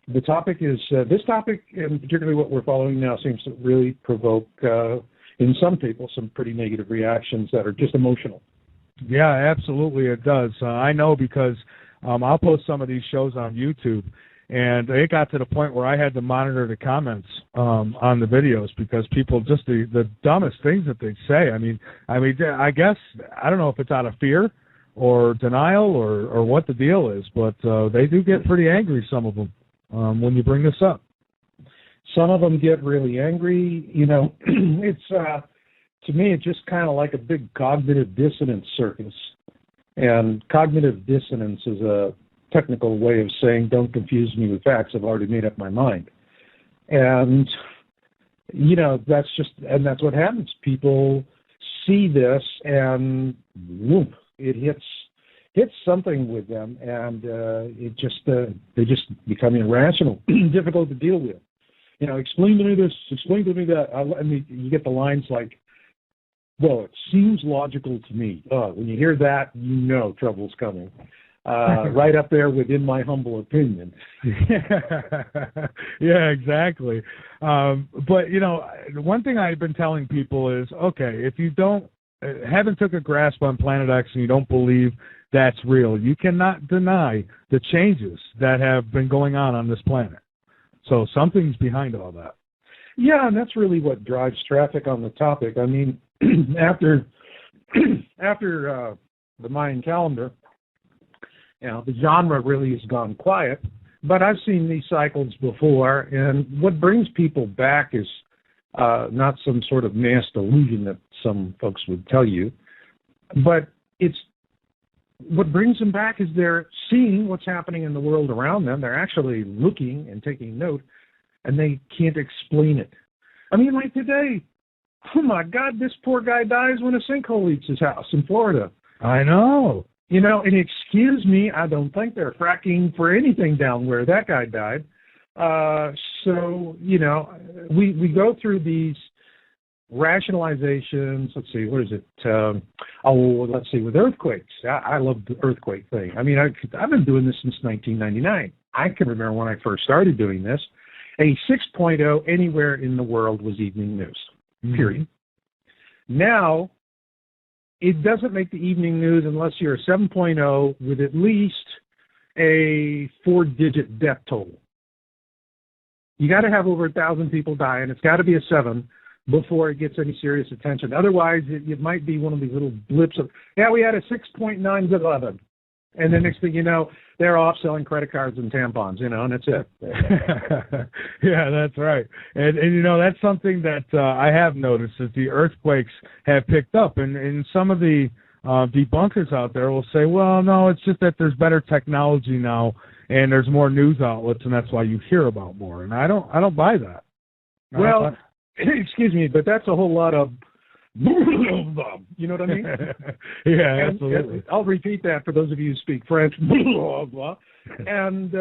The topic is, this topic, and particularly what we're following now, seems to really provoke, in some people, some pretty negative reactions that are just emotional. Yeah, absolutely it does. I know because I'll post some of these shows on YouTube, and it got to the point where I had to monitor the comments on the videos because people just the dumbest things that they say. I mean, I guess I don't know if it's out of fear or denial or what the deal is, but they do get pretty angry. Some of them when you bring this up. Some of them get really angry. It's to me, it's just kind of like a big cognitive dissonance circus. And cognitive dissonance is a technical way of saying, don't confuse me with facts, I've already made up my mind. And, that's what happens. People see this and whoop, it hits something with them, and they just become irrational, difficult to deal with. Explain to me this, explain to me that. You get the lines like, well, it seems logical to me. When you hear that, trouble's coming. Right up there with, in my humble opinion. Yeah, exactly. But, one thing I've been telling people is, okay, if you haven't took a grasp on Planet X and you don't believe that's real, you cannot deny the changes that have been going on this planet. So something's behind all that. Yeah, and that's really what drives traffic on the topic. I mean, after the Mayan calendar, the genre really has gone quiet. But I've seen these cycles before, and what brings people back is not some sort of mass delusion that some folks would tell you, but it's what brings them back is they're seeing what's happening in the world around them. They're actually looking and taking note, and they can't explain it. I mean, like today, oh my God, this poor guy dies when a sinkhole eats his house in Florida. I know. And excuse me, I don't think they're fracking for anything down where that guy died. So, we go through these rationalizations. Let's see, what is it? Let's see, with earthquakes. I love the earthquake thing. I mean, I've been doing this since 1999. I can remember when I first started doing this. A 6.0 anywhere in the world was evening news, period. Now, it doesn't make the evening news unless you're a 7.0 with at least a 4-digit death total. You got to have over 1,000 people die, and it's got to be a 7 before it gets any serious attention. Otherwise, it might be one of these little blips of, we had a 6.9 to 11. And the next thing you know, they're off selling credit cards and tampons, and that's it. Yeah, that's right. And that's something that I have noticed is the earthquakes have picked up. And some of the debunkers out there will say, well, no, it's just that there's better technology now and there's more news outlets, and that's why you hear about more. And I don't buy that. Well, excuse me, but that's a whole lot of you know what I mean? Yeah, absolutely. And I'll repeat that for those of you who speak French. And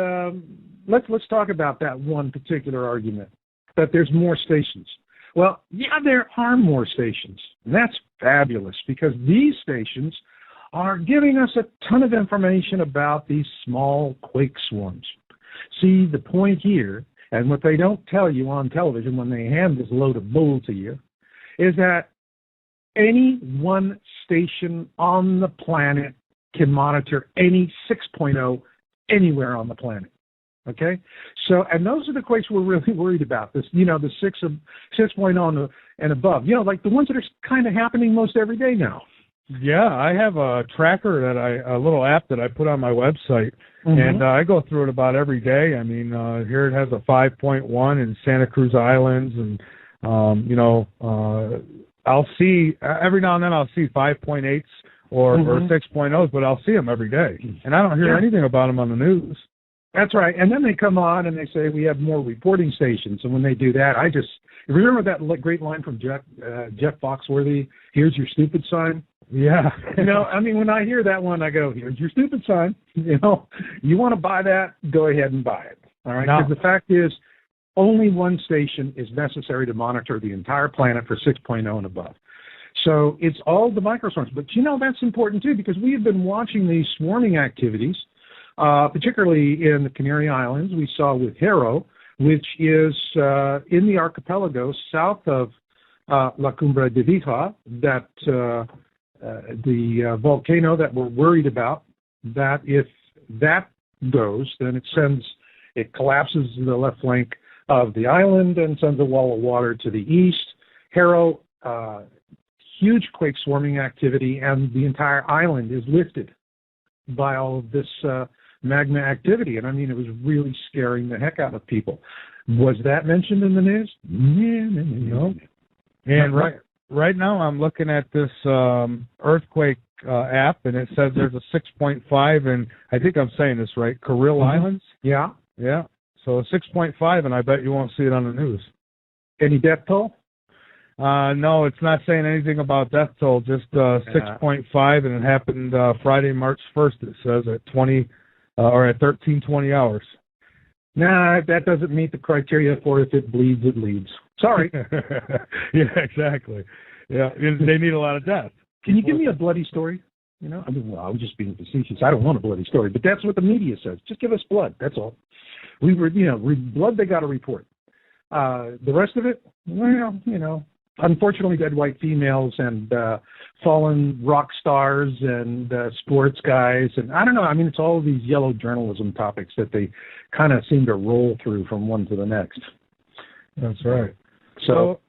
let's talk about that one particular argument, that there's more stations. Well, yeah, there are more stations. And that's fabulous because these stations are giving us a ton of information about these small quake swarms. See, the point here, and what they don't tell you on television when they hand this load of bull to you, is that any one station on the planet can monitor any 6.0 anywhere on the planet. Okay? So, and those are the quakes we're really worried about. This, the 6.0 and above. Like the ones that are kind of happening most every day now. Yeah, I have a tracker a little app that I put on my website, and I go through it about every day. I mean, here it has a 5.1 in Santa Cruz Islands, and I'll see every now and then. I'll see 5.8s or 6.0s, but I'll see them every day, and I don't hear anything about them on the news. That's right. And then they come on and they say we have more reporting stations. And when they do that, remember that great line from Jeff Foxworthy, "Here's your stupid sign." Yeah. When I hear that one, I go, "Here's your stupid sign." You want to buy that, go ahead and buy it. All right. Because the fact is, only one station is necessary to monitor the entire planet for 6.0 and above. So it's all the microswarms. But that's important too, because we have been watching these swarming activities, particularly in the Canary Islands. We saw with Hero, which is in the archipelago south of La Cumbre de Vija, that the volcano that we're worried about, that if that goes, then it collapses the left flank of the island and sends a wall of water to the east. Hero, huge quake swarming activity, and the entire island is lifted by all of this magma activity. And I mean, it was really scaring the heck out of people. Was that mentioned in the news? No. And right now I'm looking at this earthquake app, and it says there's a 6.5, and I think I'm saying this right, Kuril Islands? Yeah. Yeah. So a 6.5, and I bet you won't see it on the news. Any death toll? No, it's not saying anything about death toll, just 6.5, and it happened Friday, March 1st, it says, at 13:20 hours. Nah, that doesn't meet the criteria for if it bleeds, it leads. Sorry. Yeah, exactly. Yeah, they need a lot of death. Can you give me a bloody story? I was just being facetious. I don't want a bloody story, but that's what the media says. Just give us blood. That's all. We were, blood they got to report. The rest of it, unfortunately, dead white females and fallen rock stars and sports guys, and I don't know. I mean, it's all these yellow journalism topics that they kind of seem to roll through from one to the next. That's right. So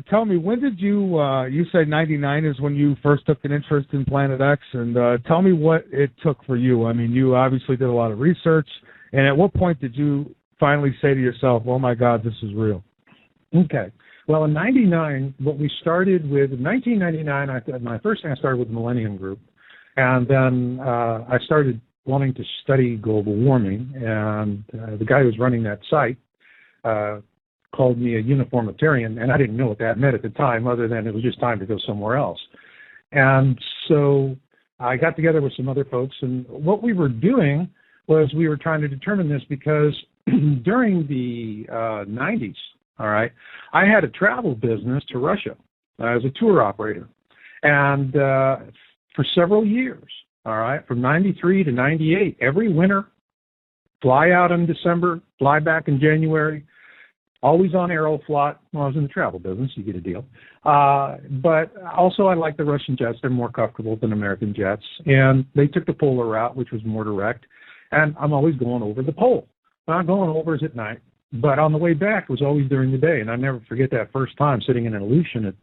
tell me, when did you said 99 is when you first took an interest in Planet X, and tell me what it took for you. I mean, you obviously did a lot of research, and at what point did you finally say to yourself, oh my God, this is real? Okay. Well, in 99, what we started with, in 1999, my first thing I started with the Millennium Group, and then I started wanting to study global warming, and the guy who was running that site called me a uniformitarian, and I didn't know what that meant at the time, other than it was just time to go somewhere else. And so I got together with some other folks, and what we were doing was we were trying to determine this because during the 90s, all right, I had a travel business to Russia as a tour operator. And for several years, all right, from 93 to 98, every winter, fly out in December, fly back in January, always on Aeroflot. Well, I was in the travel business, you get a deal. But also I like the Russian jets. They're more comfortable than American jets. And they took the polar route, which was more direct. And I'm always going over the pole. Not going over is at night. But on the way back, it was always during the day. And I never forget that first time sitting in an Aleutian at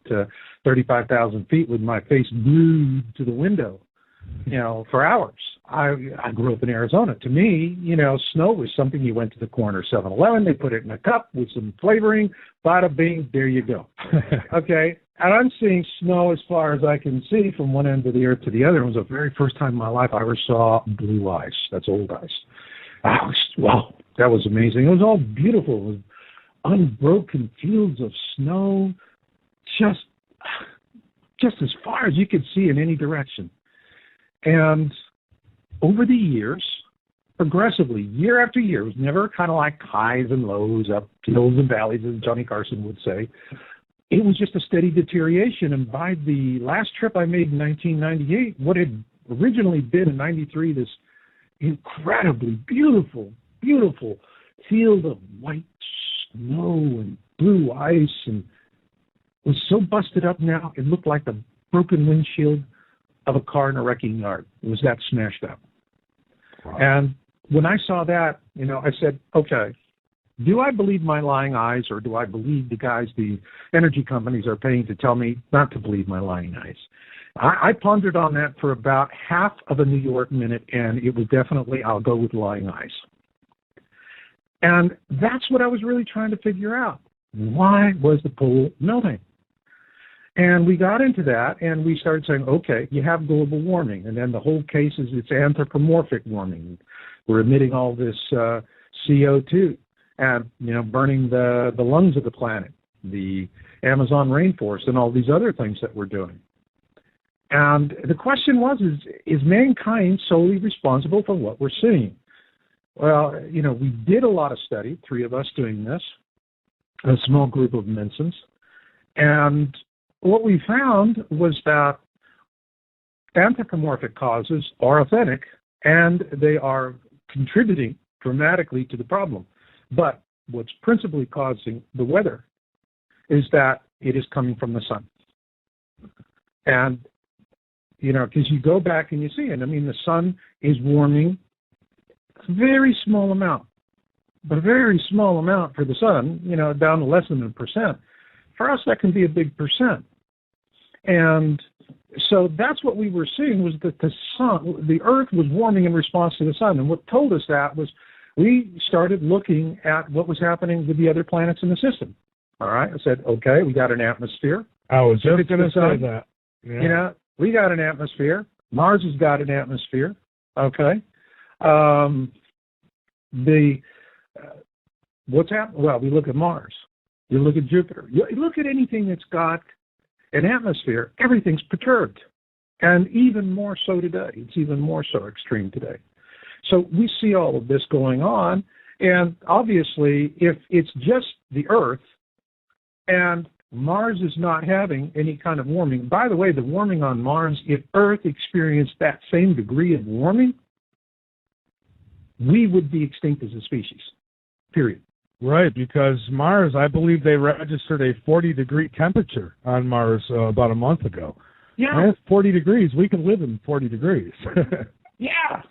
35,000 feet with my face glued to the window, for hours. I grew up in Arizona. To me, snow was something you went to the corner 7-Eleven, they put it in a cup with some flavoring, bada bing, there you go. Okay? And I'm seeing snow as far as I can see from one end of the earth to the other. It was the very first time in my life I ever saw blue ice. That's old ice. Wow, that was amazing. It was all beautiful. It was unbroken fields of snow, just as far as you could see in any direction. And over the years, progressively, year after year, it was never kind of like highs and lows, up hills and valleys, as Johnny Carson would say. It was just a steady deterioration. And by the last trip I made in 1998, what had originally been in 93, this incredibly beautiful field of white snow and blue ice, and was so busted up now, it looked like the broken windshield of a car in a wrecking yard. It was that smashed up. Wow. And when I saw that, I said, okay, do I believe my lying eyes, or do I believe the guys the energy companies are paying to tell me not to believe my lying eyes? I pondered on that for about half of a New York minute, and it was definitely, I'll go with lying eyes. And that's what I was really trying to figure out. Why was the pole melting? And we got into that, and we started saying, okay, you have global warming, and then the whole case is it's anthropomorphic warming. We're emitting all this CO2 and, burning the lungs of the planet, the Amazon rainforest, and all these other things that we're doing. And the question was, is mankind solely responsible for what we're seeing? Well, we did a lot of study, 3 of us doing this, a small group of Minsons. And what we found was that anthropomorphic causes are authentic, and they are contributing dramatically to the problem. But what's principally causing the weather is that it is coming from the sun. And, because you go back and you see it. I mean, the sun is warming a very small amount, but a very small amount for the sun, down to less than 1%. For us, that can be a big percent. And so that's what we were seeing, was that the Earth was warming in response to the sun. And what told us that was we started looking at what was happening with the other planets in the system. All right. I said, okay, we got an atmosphere. I was just going to say that. Yeah. We got an atmosphere. Mars has got an atmosphere. Okay. What's happening? Well, we look at Mars. You look at Jupiter. You look at anything that's got an atmosphere, everything's perturbed. And even more so today. It's even more so extreme today. So we see all of this going on. And obviously, if it's just the Earth and Mars is not having any kind of warming. By the way, the warming on Mars, if Earth experienced that same degree of warming, we would be extinct as a species, period. Right, because Mars, I believe they registered a 40-degree temperature on Mars about a month ago. Yeah. And it's 40 degrees. We can live in 40 degrees. Yeah,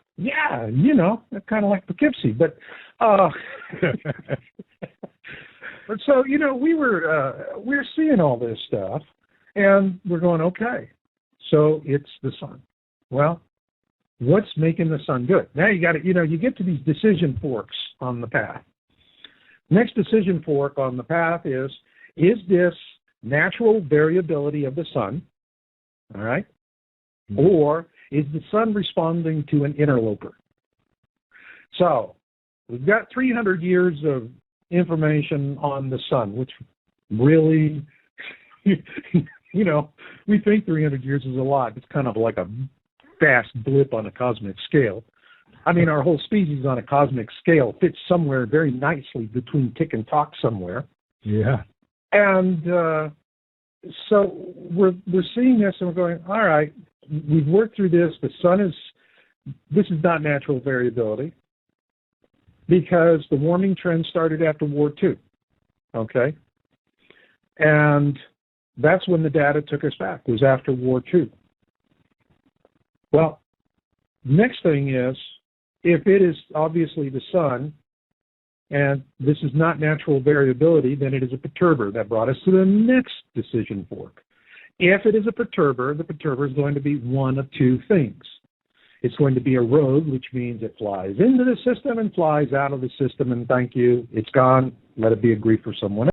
kind of like Poughkeepsie. But but so, we're seeing all this stuff, and we're going, okay, so it's the sun. Well, what's making the sun good? Now you got to, you get to these decision forks on the path. Next decision fork on the path is this natural variability of the sun, all right, or is the sun responding to an interloper? So we've got 300 years of information on the sun, which really, we think 300 years is a lot. It's kind of like a fast blip on a cosmic scale. I mean, our whole species on a cosmic scale fits somewhere very nicely between tick and tock somewhere. Yeah. And so we're seeing this and we're going, all right, we've worked through this. The sun this is not natural variability because the warming trend started after War II. Okay. And that's when the data took us back. It was after War II. Well, next thing is, if it is obviously the sun, and this is not natural variability, then it is a perturber. That brought us to the next decision fork. If it is a perturber, the perturber is going to be one of two things. It's going to be a rogue, which means it flies into the system and flies out of the system, and thank you, it's gone. Let it be a grief for someone else.